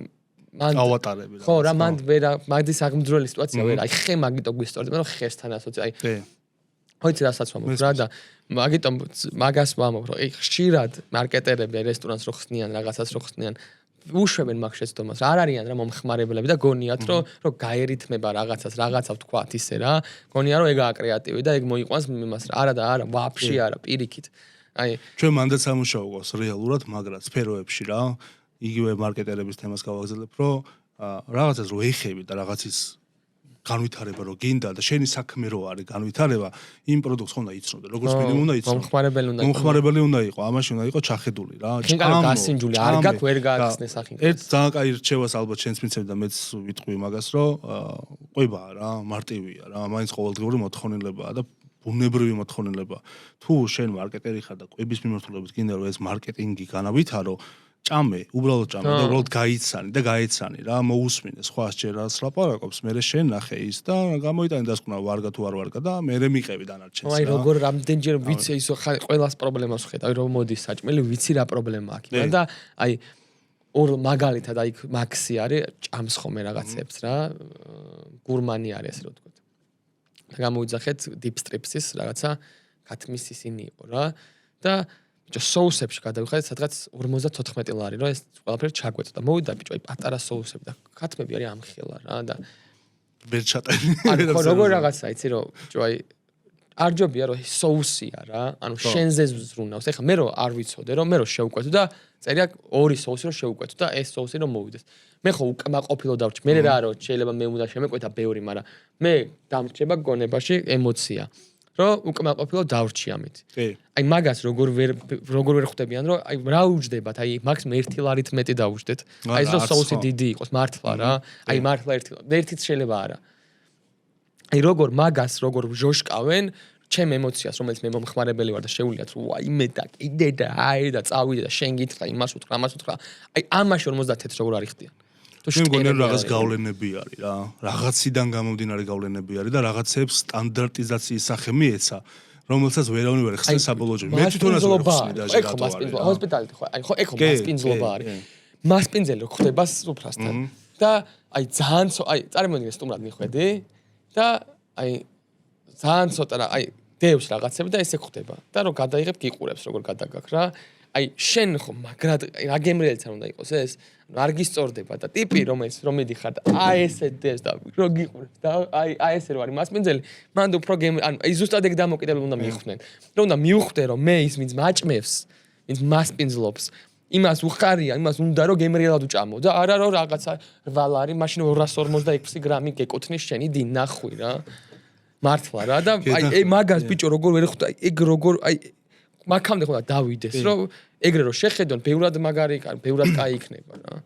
მანდ ავატარები ხო რა მანდ ვერ მაგდის აღმძვრელი სიტუაცია ვერ აი ხე მაგიტო გვისტორდება რომ ხესთან ასოცირება აი ხოიცი რასაც ვამბობ რა და მაგიტომ მაგას ვამბობ რომ ხშირად მარკეტერები რესტორანს რო ხსნიან რაღაცას რო ხსნიან უშვებენ მაგ შეცდომას რა არ არიან რა მომხმარებლები და გონიათ რომ გაერითმება რაღაცას რაღაცა ვთქვათ ისე რა გონია რომ ეგაა კრეატივი და ეგ მოიყვანს იმას რა არა და არა ვაფშე არა პირიქით აი ჩვენ მანდაც სამუშაო გვაქვს რეალურად მაგრა სფეროებში რა იგივე მარკეტერების თემას გავაგზავნებ რომ რაღაცას რო ეხები და რაღაცის განვითარება რო გინდა და შენი საქმე რო არის განვითარება, იმ პროდუქტს ხომ უნდა იცნოდე, როგორც მინიმუმ უნდა იცნოდე. მომხმარებელი უნდა იყო, ამაში უნდა იყო ჩახედული რა. ჭამო, გასინჯული, არ გაქვს, ვერ გაახსნეს ახლა. ერთ ძალიან კაი რჩევას ალბათ შენც მიცემ და მეც ვიტყვი მაგას, რომ ყვებაა რა, მარტივია რა, მაინც ყოველდღიური მოთხოვნილებაა და ბუნებრივი მოთხოვნილება. თუ შენ მარკეტერი ხარ და ყვების მიმართულებით გინდა რომ ეს მარკეტინგი განავითარო, ჭამე, უბრალოდ ჭამე და უბრალოდ გაიცანი რა, მოусმინე სხვა შეერას ლაპარაკობს, მე შენ ნახე ის და გამოიტანე დასკვნა ვარგა თუ არ ვარგა და მე მიყევი დანარჩენს რა. აი როგორ რამდენჯერ ვიცი ისო ყველას პრობლემას ვხედავ, რომ მოდის საჭმელი, ვიცი რა პრობლემა აქვს და აი ორ მაგალითად აი მაქსი არის, ჭამს ხოლმე რაღაცებს რა, გურმანი არის ასე რომ ვთქვათ. და გამოიძახეთ deep strips-ის რაღაცა ქათმის ისინი იყო რა და ბიჭო соусებში გადავიხადეთ სადღაც 54 ლარი რა ეს ყველაფერი ჩაგვეწ და მოვიდა ბიჭო აი პატარა соусები და ქათმები არის ამხელა რა და ვერ ჩატანი ანუ როგორ რაღაცა იცი რომ ბიჭო აი არ ჯობია რომ соусია რა ანუ შენზე ზრუნავს ეხლა მე რომ არ ვიცოდე რომ მე რომ შევკვეთო და წერია ორი соуსი რომ შევკვეთო და ეს соуსი რომ მოვიდეს მე ხო უკმაყოფილო დავრჩი მე რა რომ შეიძლება მე უნდა შემეკვეთა ბევრი მაგრამ მე დამრჩება გონებაში ემოცია რომ უკმაყოფილო დავრჩი ამით. აი მაგას როგორ ვერ ხვდებიან რომ აი რა უჯდებათ აი მაქსიმუმ 1 ლარით მეტი დაუჯდეთ. აი ეს რომ соуსი დიდი იყოს მართლა რა. აი მართლა ერთით შეიძლება არა. აი როგორ მაგას როგორ ჟოშკავენ ჩემ ემოციას რომელიც მე მომხმარებელი ვარ და შეუვლიათ რომ ვაიმე და კიდე და აი და წავიდე და შენ გითხრა იმას უთხრა ამას უთხრა. აი ამაში 50 როგორ არიხდიან. შენ გონია რაღაც გავლენები არის რა. რაღაციდან გამომდინარე გავლენები არის და რაღაცებს სტანდარტიზაციის სახე მიეცა, რომელსაც ვერავინ ვერ ხსნის საბოლოო ჯამში. მე თვითონაც ვერ ხსნი და ეხო მასპინძლობა, ჰოსპიტალიტი ხო? აი ხო ეხო მასპინძლობა არის. მასპინძელი რო ხდება სუფრასთან და აი ძალიან აი წარმოვიდგინე სტუმრად მიხვედი და აი ძალიან ცოტა რა აი დევს რაღაცები და ესე ხდება და რო გადაიღებ გიყურებს როგორ გადაგაქ რა. აი შენ ხო მაგრად რა გემრიელიც არ უნდა იყოს ეს არ გისწორდება და ტიპი რომელიც რომ მიდიხარ და აი ესე დევს და რო გიყურებს და აი ესე რო არის მასპინძელი მანდ უფრო ანუ აი ზუსტად ეგ დამოკიდებული უნდა მიხვდნენ რომ უნდა მიხვდე რომ მე ის ვინც მაჭმევს ვინც მასპინძლობს იმას უხარია იმას უნდა რომ გემრიელად უჭამო და არა რომ რაღაცა 8 ლარი მაშინ 246 გრამი გეკუთნის შენი დინახვი რა მართლა რა და აი მაგას ბიჭო როგორ ვერ ხვდა ეგ როგორ აი მაგამდე ხო დავიდეს რომ ეგრე რომ შეხედონ ბევრად მაგარი ბევრად კაი იქნება რა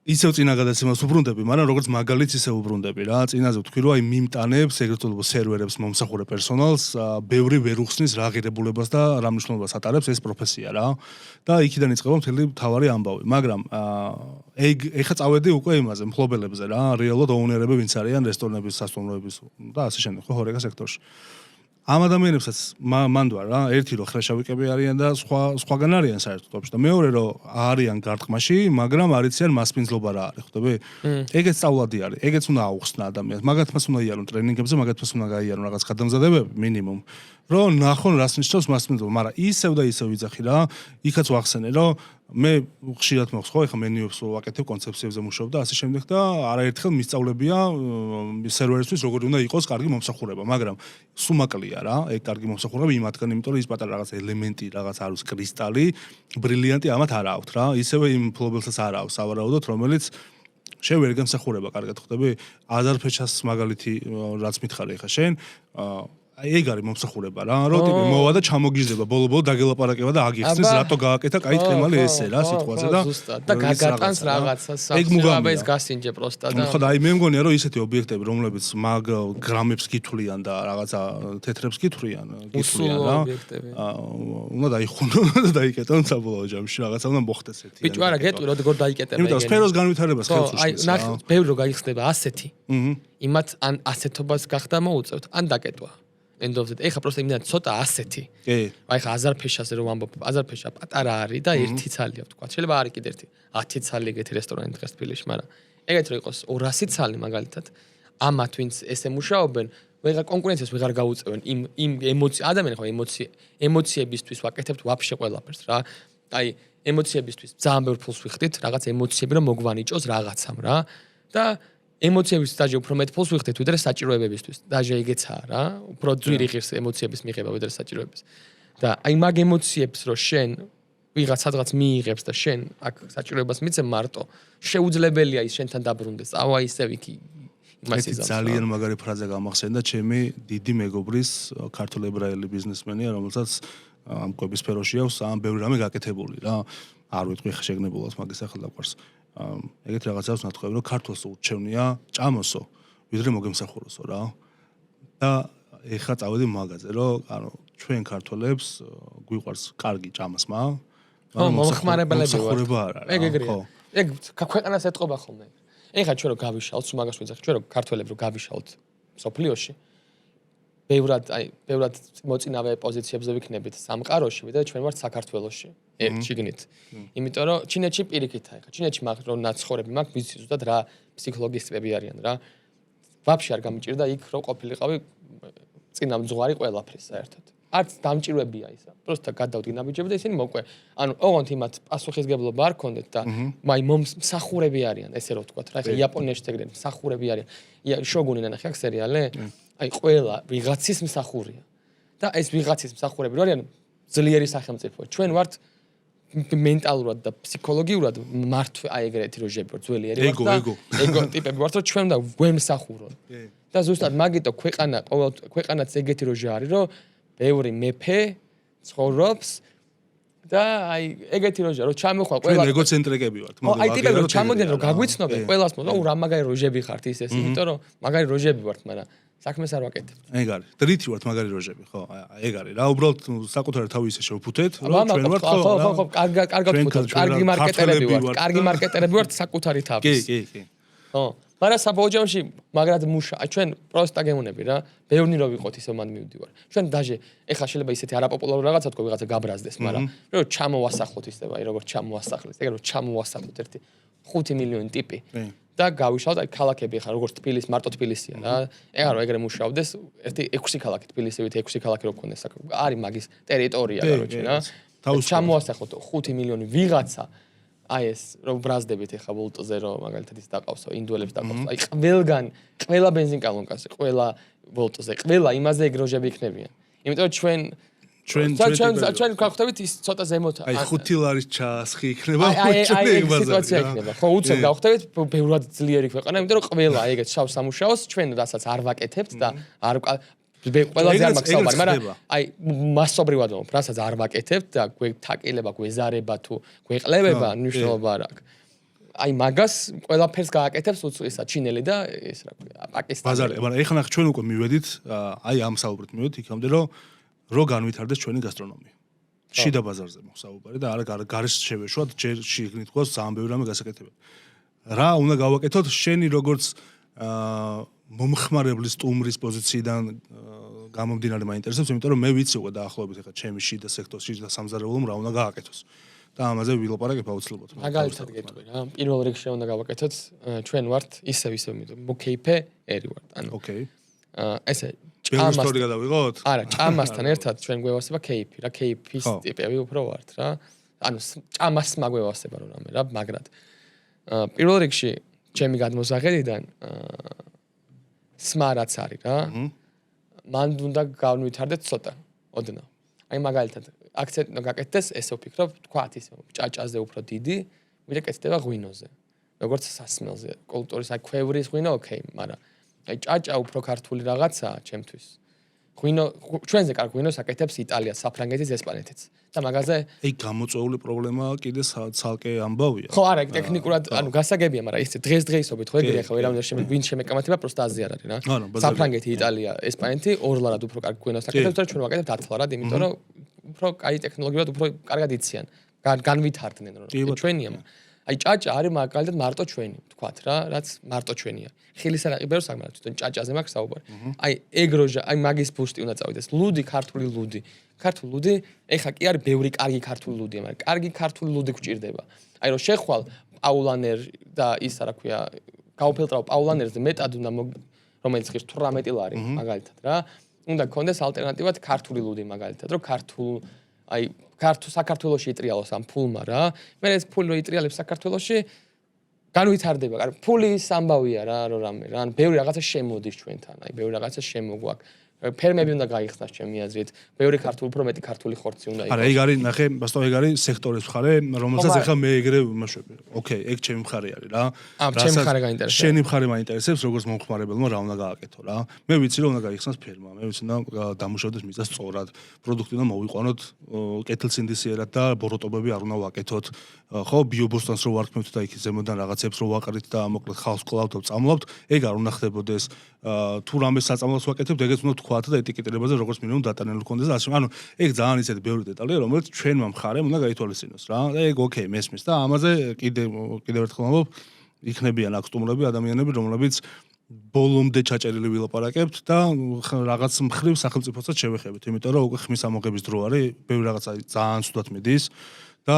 ისევ წინა გადაცემას უბრუნდები, მაგრამ როგორც მაგალითს ისევ უბრუნდები რა. წინაზე ვთქვი რომ აი მიმტანებს, ეგრეთ წოდებულ სერვერებს მომსახურე პერსონალს, ბევრი ვერ უხსნის რა ღირებულებას და რა მნიშვნელობას ატარებს ეს პროფესია რა. და იქიდან იწყება მთელი მთავარი ამბავი. მაგრამ ეგ ეხა წავედი უკვე იმაზე, მფლობელებზე რა, რეალურად ოუნერები ვინც არიან რესტორნების, სასტუმროების და ასე შემდეგ, ხო, ჰორეკა სექტორში. ამ ადამიანებსაც მანდ ვარ რა, ერთი რომ ხრეშავიკები არიან და სხვაგან არიან საერთოდ და მეორე რომ არიან გარტყმაში, მაგრამ არიციან მასპინძლობა რა არის, ხვდები? ეგეც სწავლადი არის, ეგეც უნდა აუხსნა ადამიანს. მაგათმას უნდა იარონ ტრენინგებზე, მაგათმას უნდა გაიარონ რაღაც გადამზადებები მინიმუმ. რომ ნახონ რას ნიშნავს მასპინძლობა, მაგრამ ისევ და ისევ ვიძახი რა, იქაც ვახსენე რომ მე ხშირად მოხს ხო, ეხლა მენიუებს ვაკეთებ კონცეფციებზე მუშაობ და ასე შემდეგ და არაერთხელ მისწავლებია სერვერისთვის როგორი უნდა იყოს კარგი მომსახურება, მაგრამ სუმაკლია რა, ეგ კარგი მომსახურება იმათგან, იმიტომ რომ ის პატარა რაღაც ელემენტი, რაღაც არ არის კრისტალი, ბრილიანტი ამათ არ აქვთ რა, ისევე იმ ფლობელსაც არ აქვს სავარაუდოდ, რომელიც შენ ვერ გამსახურება კარგად ხვდები? აზარფეჩას მაგალითი რაც მითხარი ხა შენ ეგ არის მომსახურება რა, რომ ტიპი მოვა და ჩამოგიждდება, ბოლო-ბოლო დაგელაპარაკება და აგიხსნის, რატო გააკეთა, კაი თემალი ესე რა, სიტყვაზე და გაგატანს რაღაცას, ეს გასინჯე პროსტა და ხო და აი მე მგონია რომ ისეთი ობიექტები, რომლებიც მაგ გრამებს გითვლიან და რაღაცა თეთრებს გითვლიან რა. უნდა დაიხუნო და დაიკეტონ საბოლოო ჯამში, რაღაცა უნდა მოხდეს ერთი. ბიჭო, არა, გეტყვი, როგორ დაიკეტება ეგ. იმიტომ სფეროს განვითარებას ხელს უშლის. აი, ნახე, ბევრი რო გაიხსნება ასეთი. იმათ ან ასეთობას გახდა მოუწევთ, ან დაკეტვა. ენდოვზეთ. ეხა პროსტა იმდან ცოტა ასეთი. კი. აი ხა აზარფეშაზე რომ ვამბობ, აზარფეშა პატარა არის და ერთი ცალია ვთქვა. შეიძლება არ იქ ერთი 10 ცალი ეგეთი რესტორანი დღეს თბილისში, მაგრამ ეგეთ რო იყოს 200 ცალი მაგალითად, ამათ ვინც ესე მუშაობენ, ვეღარ კონკურენციას ვეღარ გაუწევენ იმ ემოცი ადამიანი ხო ემოციებისთვის ვაკეთებთ ვაფშე ყველაფერს რა. აი ემოციებისთვის ძალიან ბევრ ფულს ვიხდით, რაღაც ემოციები რომ მოგვანიჭოს რაღაცამ რა. და ემოციების დაჟე უფრო მეტ ფულს ვიხდით ვიდრე საჭიროებებისთვის. დაჟე ეგეცაა რა. უფრო ძვირი ღირს ემოციების მიღება ვიდრე საჭიროების. და აი მაგ ემოციებს რო შენ ვიღაც სადღაც მიიღებს და შენ აქ საჭიროებას მიცემ მარტო შეუძლებელია ის შენთან დაბრუნდეს. ავა ისევ იქ იმას ეს იზამს. ძალიან მაგარი ფრაზა გამახსენდა ჩემი დიდი მეგობრის ქართულ ებრაელი ბიზნესმენია, რომელსაც ამ კვების სფეროში აქვს ამ ბევრი რამე გაკეთებული რა. არ ვიტყვი ხა შეგნებულად მაგის ახლა დაყვარს. ეგეთ რაღაცას ნათქვამი რომ ქართულს ურჩევნია ჭამოსო, ვიდრე მოგემსახუროსო რა. და ეხლა წავედი მაგაზე რომ ანუ ჩვენ ქართველებს გვიყვარს კარგი ჭამასმა. მომხმარებელები ვარ. ეგ ეგრეა. ეგ ქვეყანას ეთყობა ხოლმე. ეხლა ჩვენ რომ გავიშალთ, მაგას ვიძახ, ჩვენ რომ ქართველები რომ გავიშალთ სოფლიოში ბევრად მოწინავე პოზიციებზე ვიქნებით სამყაროში, ვიდრე ჩვენ ვართ საქართველოში. შიგნით. იმიტომ რომ ჩინეთში პირიქითა, ეხლა ჩინეთში მაგ რომ ნაცხოვრები მაგ ვიცი ზუსტად რა ფსიქოლოგისტები არიან რა. ვაფშე არ გამიჭირდა იქ რომ ყოფილიყავი წინამძღვარი ყველაფრის საერთოდ. არც დამჭირვებია ისა. პროსტა გადავდი ნაბიჯები და ისინი მოყვე. ანუ ოღონდ იმათ პასუხისგებლობა არ ქონდეთ და მაი მომსახურები არიან, ესე რომ ვთქვათ რა. ეხლა იაპონიაში ეგრე მსახურები არიან. შოგუნი ნახე აქ სერიალე. აი ყველა ვიღაცის მსახურია. და ეს ვიღაცის მსახურები რო არიან ძლიერი სახელმწიფო. ჩვენ ვართ მენტალურად და ფსიქოლოგიურად მართვე აი ეგრეთი როჟები ვართ ძველი ერი ვართ და ეგო ტიპები ვართ რომ ჩვენ და გვემსახურონ. და ზუსტად მაგიტო ქვეყანაც ეგეთი როჟა არის რომ ბევრი მეფე ცხოვრობს და აი ეგეთი როჟა რომ ჩამოხვალ ყველა ჩვენ ეგოცენტრიკები ვართ. აი ტიპები რომ ჩამოდიან რომ გაგვიცნობენ ყველას მოვა რა მაგარი როჟები ხართ ის იმიტომ რომ მაგარი როჟები ვართ მაგრამ საქმეს არ ვაკეთებ. ეგ არის. დრითი ვართ მაგარი როჟები, ხო? ეგ არის. რა უბრალოდ საკუთარი თავი ისე შევფუთეთ, რომ ჩვენ ვართ ხო? ხო, კარგად ვფუთოთ. კარგი მარკეტერები ვართ. კარგი მარკეტერები ვართ საკუთარი თავის. კი. ხო. მაგრამ საბოჯამში მაგრად მუშა. ჩვენ პროსტა გემონები რა. ბევრნი რო ვიყოთ ისე მან მივდივარ. ჩვენ დაჟე ეხლა შეიძლება ისეთი არაპოპულარული რაღაცა თქო ვიღაცა გაბრაზდეს, მაგრამ რომ ჩამოვასახლოთ ისე აი როგორ ჩამოვასახლეს. ეგ რომ ჩამოვასახლოთ ერთი 5 მილიონი ტიპი. და გავიშალოთ აი ქალაქები ხარ როგორც თბილისი მარტო თბილისია რა ეგ არა ეგრე მუშაობდეს ერთი 6 ქალაქი თბილისივით 6 ქალაქი რო გქონდეს არის მაგის ტერიტორია გაროჩე რა ჩამოასახლოთ 5 მილიონი ვიღაცა აი ეს რო ბრაზდებით ეხა ვოლტოზე რო მაგალითად ის დაყავსო ინდუელებს დაყავსო აი ყველა ბენზინკალონკაზე ყველა ვოლტოზე ყველა იმაზე ეგროჟები იქნებიან იმიტომ ჩვენ გავხდებით ის ცოტა ზემოთ აი 5 ლარის ჩასხი იქნება აი სიტუაცია იქნება ხო უცებ გავხდებით ბევრად ძლიერი ქვეყანა იმიტომ რომ ყველა ეგეთ შავ სამუშაოს ჩვენ რასაც არ ვაკეთებთ და არ ყველაზე არ მაქვს საუბარი მაგრამ აი მასობრივად ვამბობ რასაც არ ვაკეთებთ და გვეთაკილება გვეზარება თუ გვეყლებება მნიშვნელობა არ აქვს აი მაგას ყველაფერს გააკეთებს უცისა ჩინელი და ეს რა ქვია პაკისტანი ბაზარი მაგრამ ეხლა ჩვენ უკვე მივედით აი ამ საუბრით მივედით იქამდე რომ რო განვითარდეს ჩვენი გასტრონომია. შიდა ბაზარზე მოხსაუბარი და არა გარეს შევეშვათ ჯერ შიგნით გვაქვს ძალიან ბევრი რამე გასაკეთებელი. რა უნდა გავაკეთოთ შენი როგორც მომხმარებლის სტუმრის პოზიციიდან გამომდინარე მაინტერესებს, იმიტომ რომ მე ვიცი უკვე დაახლოებით ეხლა ჩემი შიდა სექტორში შიდა სამზარეულომ რა უნდა გააკეთოს. და ამაზე ვილაპარაკებ აუცილებლად. მაგალითად გეტყვი რა, პირველ რიგში უნდა გავაკეთოთ ჩვენ ვართ ისევ მოკეიფე ერი ვართ. ანუ ოკეი. ესე ჭამასთან გადავიღოთ? არა, ჭამასთან ერთად ჩვენ გვევასება кейფი რა, кейფის ტიპები უფრო ვართ რა. ანუ ჭამას მაგვევასება რომ რამე რა, მაგრად. პირველ რიგში ჩემი გადმოსახედიდან სმარაც არის რა. მან უნდა განვითარდეთ ცოტა, ოდნავ. აი მაგალითად აქცენტი უნდა გაკეთდეს, ესე ვფიქრობ, თქვათ ისე ჭაჭაზე უფრო დიდი, ვიდრე კეთდება ღვინოზე. როგორც სასმელზე. კულტურის აი ქვევრის ღვინო, ოკეი, მაგრამ აი ჭაჭა უფრო ქართული რაღაცაა ჩემთვის. ღვინო ჩვენზე კარგ ღვინოს აკეთებს იტალია, საფრანგეთის, ესპანეთიც. და მაგაზე აი გამოწვეული პრობლემაა კიდე ცალკე ამბავია. ხო, არა, ტექნიკურად, ანუ გასაგებია, მაგრამ ისე დღესდღეობით ხო ეგრე ხო ვერავინ ვინ შემეკამათება, პროსტა აზი არ არის რა. საფრანგეთი, იტალია, ესპანეთი ორლარად უფრო კარგ ღვინოს აკეთებს და ჩვენ ვაკეთებთ 10 ლარად, იმიტომ რომ უფრო კაი ტექნოლოგიურად უფრო კარგად იციან. განვითარდნენ რომ ჩვენია. აი ჭაჭა არის მაგალითად მარტო ჩვენი, თქვათ რა, რაც მარტო ჩვენია. ხილის არ აყიბერო საკმაოდ თვითონ ჭაჭაზე მაქვს საუბარი. აი ეგროჟა, აი მაგის ბუშტი უნდა წავიდეს. ლუდი, ქართული ლუდი. ქართული ლუდი, ეხა კი არის ბევრი კარგი ქართული ლუდია, მაგრამ კარგი ქართული ლუდი გვჭირდება. აი რომ შეხვალ პაულანერ და ის რა ქვია, გავფილტრავ პაულანერზე მეტად უნდა რომელიც ღირს 18 ლარი მაგალითად რა. უნდა გქონდეს ალტერნატივად ქართული ლუდი მაგალითად, რომ აი საქართველოში იტრიალოს ამ ფულმა რა. მე ეს ფული რო იტრიალებს საქართველოში განვითარდება. ფული ის ამბავია რა, რომ რამე რა. ანუ ბევრი რაღაცა შემოდის ჩვენთან. აი ბევრი რაღაცა შემოგვაქვს. ფერმები უნდა გაიხსნას ჩემი აზრით. ბევრი ქართული, უფრო მეტი ქართული ხორცი უნდა იყოს. არა, ეგ არის, ნახე, ბასტო ეგ არის სექტორის მხარე, რომელსაც ახლა მე ეგრე ვიმაშვები. ოკეი, ეგ ჩემი მხარე არის რა. ჩემი მხარე გაინტერესებს. შენი მხარე მაინტერესებს, როგორც მომხმარებელმა რა უნდა გააკეთო რა. მე ვიცი რომ უნდა გაიხსნას ფერმა, მე ვიცი რომ დამუშავდეს მიწა სწორად, პროდუქტი უნდა მოვიყვანოთ კეთილსინდისიერად და ბოროტობები არ უნდა ვაკეთოთ. ხო, ბიობოსტანს რო ვარქმევთ და იქ ზემოდან რაღაცებს რო ვაყრით და მოკლედ ხალხს კლავთ და წამლავთ, ეგ არ უნდა ხდებოდეს. თუ რამე საწამლოს ვაკეთებთ, ეგეც უნდა თქვათ და ეტიკეტირებაზე როგორც მინიმუმ დატანილი კონდეს და ასე. ანუ ეგ ძალიან ისეთი ბევრი დეტალია, რომელიც ჩვენმა მხარემ უნდა გაითვალისწინოს რა. ეგ ოკეი, მესმის და ამაზე კიდევ ერთხელ ვამბობ, იქნებიან აქ სტუმრები, ადამიანები, რომლებიც ბოლომდე ჩაჭერილი ვილაპარაკებთ და რაღაც მხრივ სახელმწიფოსაც შევეხებით, იმიტომ რომ უკვე ხმის ამოღების დრო არის, ბევრი რაღაცა ძალიან ცუდად მიდის. და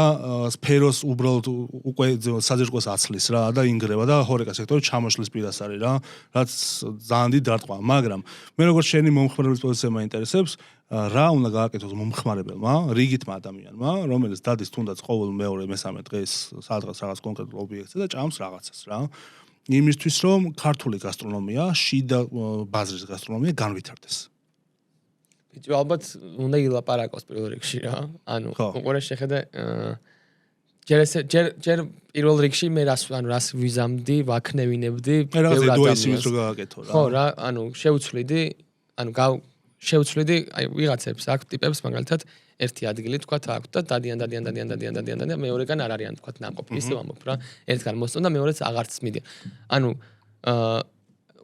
სფეროს უბრალოდ უკვე საძირკოს აცლის რა და ინგრევა და ჰორეკა სექტორი ჩამოშლის პირას არის რა, რაც ძალიან დიდ დარტყმაა, მაგრამ მე როგორც შენი მომხმარებლის პოზიცია მაინტერესებს, რა უნდა გააკეთოს მომხმარებელმა, რიგითმა ადამიანმა, რომელიც დადის თუნდაც ყოველ მეორე მესამე დღეს სადღაც რაღაც კონკრეტულ ობიექტზე და ჭამს რაღაცას რა. იმისთვის რომ ქართული გასტრონომია, შიდა ბაზრის გასტრონომია განვითარდეს. ბიჭო, ალბათ უნდა ილაპარაკოს პირველ რიგში რა. ანუ უყურე შეხედე ჯერ პირველ რიგში მე რას ვიზამდი, ვაქნევინებდი ბევრ ადამიანს რო გააკეთო რა. ხო რა, ანუ შევცვლიდი აი ვიღაცებს აქ ტიპებს მაგალითად ერთი ადგილი თქვა აქვთ და დადიან და მეორეგან არ არიან თქვა ნამყოფი. ისე ვამბობ რა. ერთგან მოსწონდა, მეორეც აღარც მიდიან. ანუ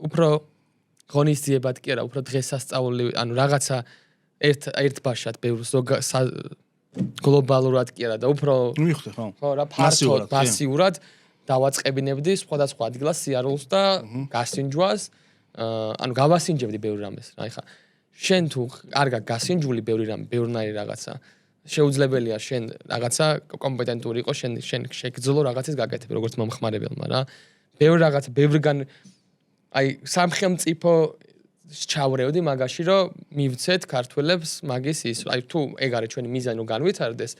უფრო ღონისძიებად კი არა, უფრო დღესასწაული, ანუ რაღაცა ერთ ბაშად ბევრ გლობალურად კი არა და უფრო მივხვდი ხო? ხო რა, მასიურად დავაწყებინებდი სხვადასხვა ადგილას სიარულს და გასინჯვას, ანუ გავასინჯებდი ბევრ რამეს რა. ეხა შენ თუ კარგად გასინჯული ბევრი რამე, ბევრნაირი რაღაცა, შეუძლებელია შენ რაღაცა კომპეტენტური იყოს, შენ შეგძლო რაღაცის გაკეთება, როგორც მომხმარებელმა რა. ბევრი რაღაცა, ბევრგან აი სამხელმწიფო ჩავრევდი მაგაში რომ მივცეთ ქართველებს მაგის ის აი თუ ეგ არის ჩვენი მიზანი რომ განვითარდეს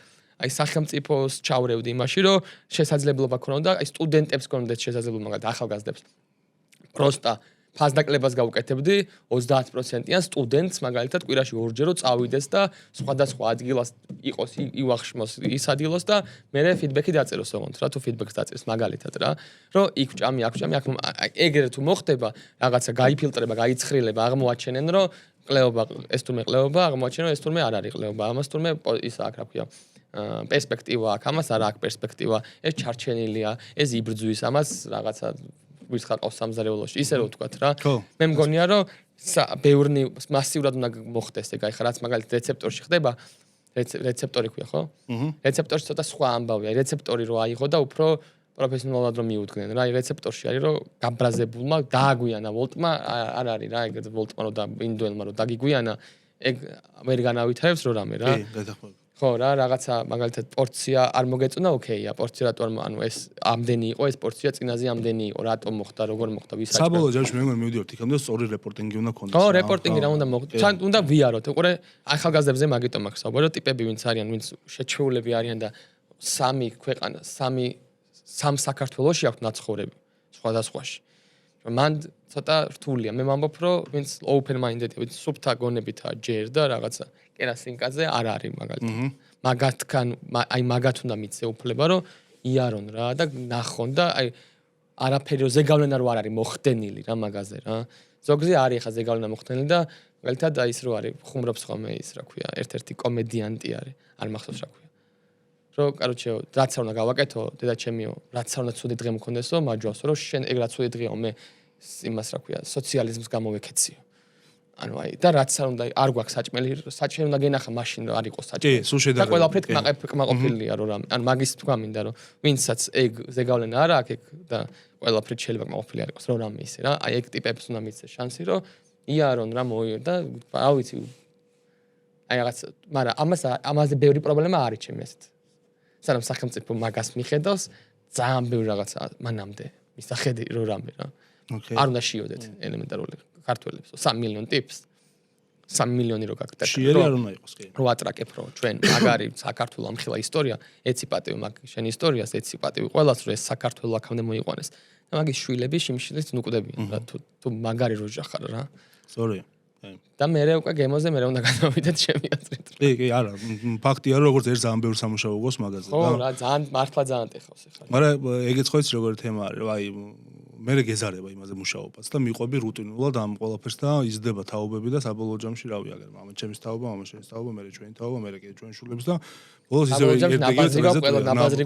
აი სახელმწიფოს ჩავრევდი იმაში რომ შესაძლებლობა ქონოდა აი სტუდენტებს ქონდეთ შესაძლებლობა მაგალითად ახალგაზრდებს პროსტა ფასდაკლებას გავუკეთებდი 30%-იან სტუდენტს მაგალითად კვირაში ორჯერ წავიდეს და სხვადასხვა ადგილას იყოს ივახშმოს ის ადგილოს და მე ფიდბექი დაწეროს ოღონდ რა თუ ფიდბექს დაწერს მაგალითად რა რომ იქ ჭამი აქ ეგრე თუ მოხდება რაღაცა გაიფილტრება გაიცხრილება აღმოაჩენენ რომ ყლეობა ეს თურმე ყლეობა აღმოაჩენენ ეს თურმე არ არის ყლეობა ამას თურმე ის აქ რა ქვია პერსპექტივა აქ ამას არ აქვს პერსპექტივა ეს ჩარჩენილია ეს იბრძვის ამას რაღაცა ვირთხა ყავს სამზარეულოში ისე რომ ვთქვათ რა მე მგონია რომ ბევრნი მასიურად უნდა მოხდეს ეგ ახლა რაც მაგალითად რეცეპტორში ხდება რეცეპტორი ქვია ხო რეცეპტორში ცოტა სხვა ამბავია რეცეპტორი რო აიღო და უფრო პროფესიონალურად რომ მიუდგნენ რა რეცეპტორში არის რომ გაბრაზებულმა დააგვიანა ვოლტმა არ არის რა ეგ ვოლტმა რო და ინდუელმა რო დაგიგვიანა ეგ ვერ განავითარებს რო რამე რა ხო რა რაღაცა მაგალითად პორცია არ მოგეწონა ოკეია პორცია რატომ ანუ ეს ამდენი იყო ეს პორცია წინაზე ამდენი იყო რატომ მოხდა როგორ მოხდა ვისაც საბოლოო ჯამში მე მგონი მივიდიოთ იქამდე სწორი რეპორტინგი უნდა ქონდეს ხო რეპორტინგი რა უნდა მოხდეს თან უნდა ვიაროთ უყურე ახალგაზრდებზე მაგიტომ აქვს საბოლოო ტიპები ვინც არიან ვინც შეჩვეულები არიან და სამი ქვეყანა სამ საქართველოში აქვს ნაცხოვრები სხვადასხვაში მან ცოტა რთულია მე ვამბობ რომ ვინც open minded-ია ვინც სუფთა გონებითა ჯერ და რაღაცა კერასინკაზე არ არის მაგალითად მაგათგან აი მაგათ უნდა მიცე უფლება რომ იარონ რა და ნახონ და აი არაფერი ზეგავლენა რო არ არის მოხდენილი რა მაგაზე რა ზოგზე არის ხა ზეგავლენა მოხდენილი და მაგალითად აი ის რო არის ხუმრობს ხოლმე ის რა ქვია ერთ-ერთი კომედიანტი არის არ მახსოვს რა ქვია რომ კაროჩე რაც არ უნდა გავაკეთო დედა ჩემიო რაც არ უნდა ცუდი დღე მქონდესო მაჯვასო რომ შენ ეგ რა ცუდი დღეო მე იმას რა ქვია სოციალიზმს გამოვეკეციო ანუ აი და რაც არ უნდა არ გვაქვს საჭმელი უნდა გენახა მაშინ რომ არ იყოს საჭმელი კი სულ შედარებით და ყველაფრით კმაყოფილია რომ რამე ანუ მაგის თქვა მინდა რომ ვინცაც ეგ ზეგავლენა არა აქ და ყველაფრით შეიძლება კმაყოფილი არ იყოს რომ რამე ისე რა აი ეგ ტიპებს უნდა მიცეს შანსი რომ იარონ რა მოიო და რა ვიცი აი რაღაც მაგრამ ამაზე ბევრი პრობლემა არის ჩემი ასეთ სანამ სახელმწიფო მაგას მიხედავს ძალიან ბევრი რაღაცა მანამდე მისახედი რომ რამე რა არ უნდა შიოდეთ ელემენტარული ქართველებს 3 მილიონი ტიპს 3 მილიონი რო გაგტაკ შიერი არ უნდა იყოს კი რო ატრაკებ რო ჩვენ მაგარი საქართველოს ამხილა ისტორია ეცი პატივი მაგ შენ ისტორიას ეცი პატივი ყველას რო ეს საქართველოს აქამდე მოიყვანეს და მაგის შვილები შიმშილით ნუკვდებიან რა თუ მაგარი როჟა ხარ რა სწორია და მე უკვე გემოზე მე უნდა გადავიდეთ ჩემი აზრით. კი, არა, ფაქტია რომ როგორც ერთ ძალიან ბევრი სამუშაო გოს მაგაზე და. ხო, რა, ძალიან მართლა ძალიან ტეხავს ახლა. მაგრამ ეგეც ხო იცი როგორი თემა არის, რომ აი მე გეზარება იმაზე მუშაობას და მიყვები რუტინულად ამ ყველაფერს და იზრდება თაობები და საბოლოო ჯამში რავი აგერ მამა ჩემის თაობა, მამა შენი თაობა, მე ჩვენი თაობა, მე კიდე ჩვენ შულებს და ბოლოს ისე ნაბაზრი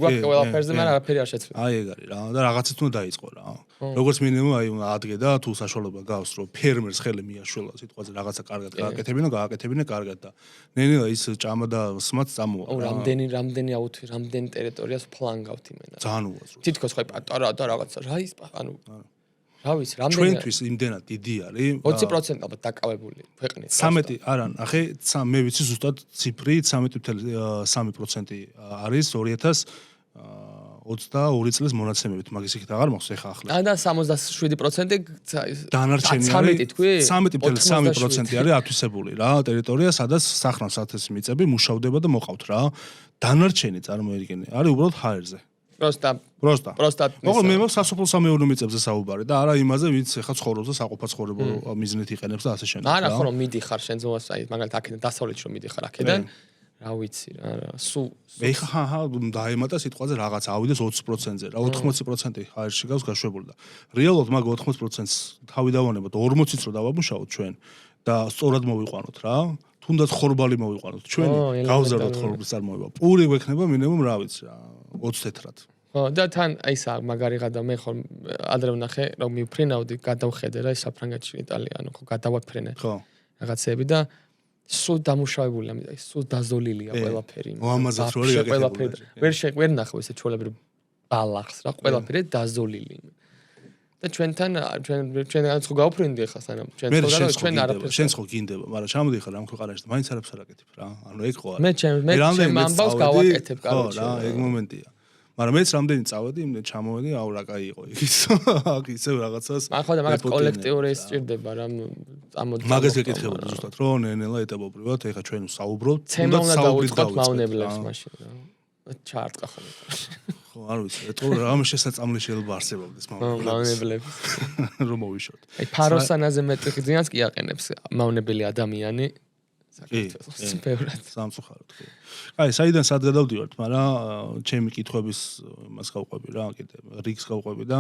გვაქვს ყველაფერზე, მაგრამ არაფერი არ შეცვლა. აი ეგ არის რა და რაღაცით უნდა დაიწყო რა. როგორც მინიმუმ აი უნდა ადგე და თუ საშუალება გავს რომ ფერმერს ხელი მიაშველა სიტყვაზე რაღაცა კარგად გააკეთებინა, გააკეთებინა კარგად და ნენელა ის ჭამა და სმაც წამოვა. ო რამდენი აუთი, რამდენი ტერიტორიას ფლანგავთ იმენა. ძალიან უაზრო. თითქოს ხай პატარა და რაღაცა რა ის ანუ რა ვიცი, რამდენი ჩვენთვის იმდენად დიდი არის 20% ალბათ დაკავებული ქვეყნის 13 არა ნახე მე ვიცი ზუსტად ციფრი 13.3% არის 2022 წლის მონაცემებით მაგის იქით აღარ მახსოვს ეხა ახლა და 77% დანარჩენი არის 13.3% არის ათვისებული რა ტერიტორია სადაც სახნავ-სათეს მიწები მუშავდება და მოყავთ რა დანარჩენი წარმოიდგინე არის უბრალოდ ჰაერზე Просто. ოღონდ მე მაქვს სასოფლო სამეურნეო მიწებზე საუბარი და არა იმაზე, ვინც ეხა ცხოვრობს და საყოფაცხოვრებო მიზნით იყენებს და ასე შემდეგ. არა, ხო რომ მიდიხარ შენ ზოას, აი მაგალითად აქედან დასავლეთში რომ მიდიხარ აქედან, რა ვიცი რა, სულ ეხა დაემატა სიტყვაზე რაღაც ავიდეს 20%-ზე, რა 80% ჰაერში გავს გაშვებული და რეალურად მაგ 80%-ს თავი დავანებოთ 40-იც რო დავამუშავოთ ჩვენ და სწორად მოვიყვანოთ რა. თუნდაც ხორბალი მოვიყვანოთ ჩვენ გავზარდოთ ხორბლის წარმოება. პური გვექნება მინიმუმ რა ვიცი რა 20 თეთრად. ხო და თან აი სა მაგარი გადა მე ხო ადრე ვნახე რომ მიფრინავდი გადავხედე რა საფრანგეთში იტალიანო ხო გადავაფრენე. ხო. რაღაცები და სულ დამუშავებული ამიტომ სულ დაზოლილია ყველაფერი. ამაზაც რო არის გაკეთებული. ვერ ნახავ ესე ჩვეულებრივ ბალახს რა ყველაფერი დაზოლილი. და ჩვენთან ჩვენ ხო გავფრინდი ახლა სანამ ჩვენ არაფერს შენს ხო გინდება მაგრამ ჩამოდი ხარ ამ ქვეყანაში და მაინც არაფერს არ აკეთებ რა ანუ ეგ ხო არის მე ჩემ ამბავს გავაკეთებ კაროჩე რა ეგ მომენტია მაგრამ მეც რამდენი წავედი იმდენ ჩამოვედი აუ რა კაი იყო ის აქ ისევ რაღაცას ხო და მაგას კოლექტიური ეს სჭირდება რა წამოდი მაგას გეკითხებოდი ზუსტად რო ნენელა ეტაპობრივად ეხა ჩვენ საუბრობთ თუნდაც საუბრობთ მავნებლებს მაშინ რა ჩარტყა ხოლმე ხო არ ვიცი ეტყობა რამე შესაძლებელი შეიძლება არსებობდეს მავნებლებს რომ მოვიშოთ აი ფაროსანაზე მეტი ხძინას კი აყენებს მავნებელი ადამიანი საქართველოს ბევრად სამწუხაროდ კი აი საიდან სად გადავდივართ მაგრამ ჩემი კითხვების იმას გავყვები რა კიდე რიგს გავყვები და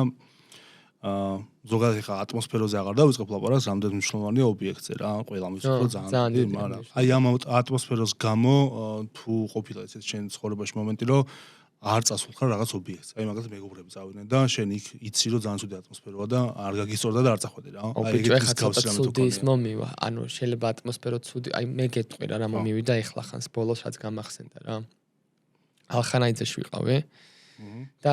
ზოგადად ხა ატმოსფეროზე აღარ დავიწყებ ლაპარაკს რამდენი მნიშვნელოვანია ობიექტზე რა ყველა მისურო ძალიან დიდი მაგრამ აი ამ ატმოსფეროს გამო თუ ყოფილა ესეთ შენ ცხოვრებაში მომენტი რომ არ წასულხარ რაღაც ობიექტს. აი მაგალითად მეგობრები წავიდნენ და შენ იქ იცი რომ ძალიან ცუდი ატმოსფეროა და არ გაგისწორდა და არ წახვედი რა. აი ეგეთი გავსი რამე თუ ის მომივა. ანუ შეიძლება ატმოსფერო ცუდი, აი მე გეტყვი რა მომივიდა ეხლა ხანს ბოლოს რაც გამახსენდა რა. ალხანაიძეში ვიყავი. და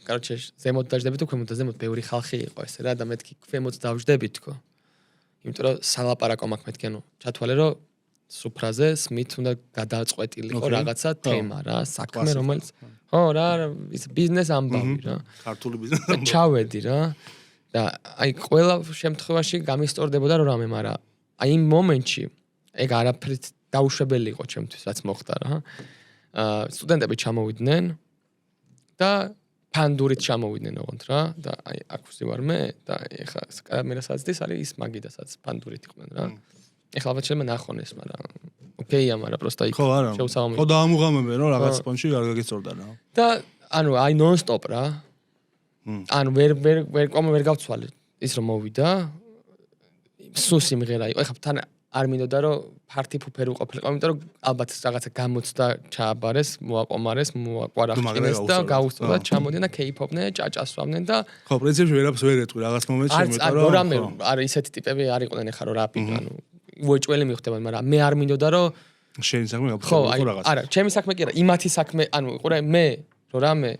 კაროჩე ზემოთ დაждები თუ ქვემოთ და ზემოთ ბევრი ხალხი იყო ესე რა და მეთქი ქვემოთ დავждები თქო. იმიტომ რომ სალაპარაკო მაქვს მეთქი ანუ ჩათვალე რომ სუფრაზე სმით უნდა გადაწყვეტილიყო რაღაცა თემა რა საქმე რომელიც ხო რა ის ბიზნეს ამბავი რა ქართული ბიზნეს ამბავი ჩავედი რა და აი ყველა შემთხვევაში გამისტორდებოდა რომ რამე მაგრამ აი იმ მომენტში ეგ არაფრით დაუშვებელი იყო ჩემთვის რაც მოხდა რა სტუდენტები ჩამოვიდნენ და ფანდურით ჩამოვიდნენ ოღონდ რა და აი აქ ვარ მე და ეხლა კამერასაც დის არის ის მაგიდასაც ფანდურით იყვნენ რა ეხლა ალბათ შეიძლება ნახონ ეს, მაგრამ ოკეია, მაგრამ პროსტა იქ შეუსაბამო. ხო დაამუღამებენ რომ რაღაც პონჩი არ გაგეწორდა რა. და ანუ აი ნონ-სტოპ რა. ანუ ვერ გავცვალე ის რომ მოვიდა. სულ სიმღერა იყო. ეხლა თან არ მინდოდა რომ ფარტი ფუფერი უყოფილიყო, იმიტომ რომ ალბათ რაღაცა გამოცდა ჩააბარეს, მოაყომარეს, მოაყვარახინეს და გაუსწორდა ჩამოდიან და კეიპოპდნენ, ჭაჭასვამდნენ და ხო, პრინციპში ვერაფერს ვერ ეტყვი რაღაც მომენტში იმიტომ რომ რამე არ ისეთი ტიპები არ იყვნენ ეხლა რომ რაპი ანუ უეჭველი მიხდება, მაგრამ მე არ მინდოდა რომ შენი საქმე გაფრთხილდება რაღაც. არა, ჩემი საქმე კი არა, იმათი საქმე, ანუ ყურე მე რომ რამე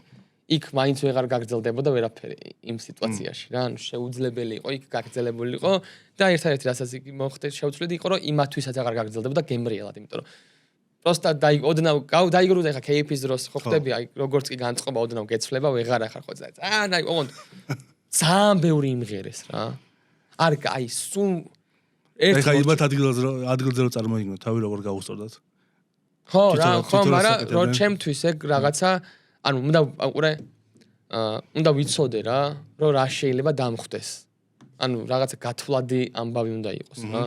იქ მაინც ვეღარ გაგრძელდებოდა ვერაფერი იმ სიტუაციაში რა, ანუ შეუძლებელი იყო იქ გაგრძელებული იყო და ერთადერთი რასაც იგი მოხდა შეუძლებელი იყო რომ იმათვისაც აღარ გაგრძელდებოდა გემრიელად, იმიტომ რომ პროსტა ოდნავ დაიგრუდა ეხა KP-ის დროს ხო ხდები, აი როგორც კი განწყობა ოდნავ გეცვლება, ვეღარ ახარ ხო ძა. აი ოღონდ ძალიან ბევრი იმღერეს რა. არ აი სულ ეხა იმათ ადგილზე რომ წარმოიგნო თავი როგორ გაუსწორდათ. ხო რა, ხო, მაგრამ რო ჩემთვის ეგ რაღაცა ანუ უნდა ვიცოდე რა, რომ რა შეიძლება დამხვდეს. ანუ რაღაცა გათვლადი ამბავი უნდა იყოს რა.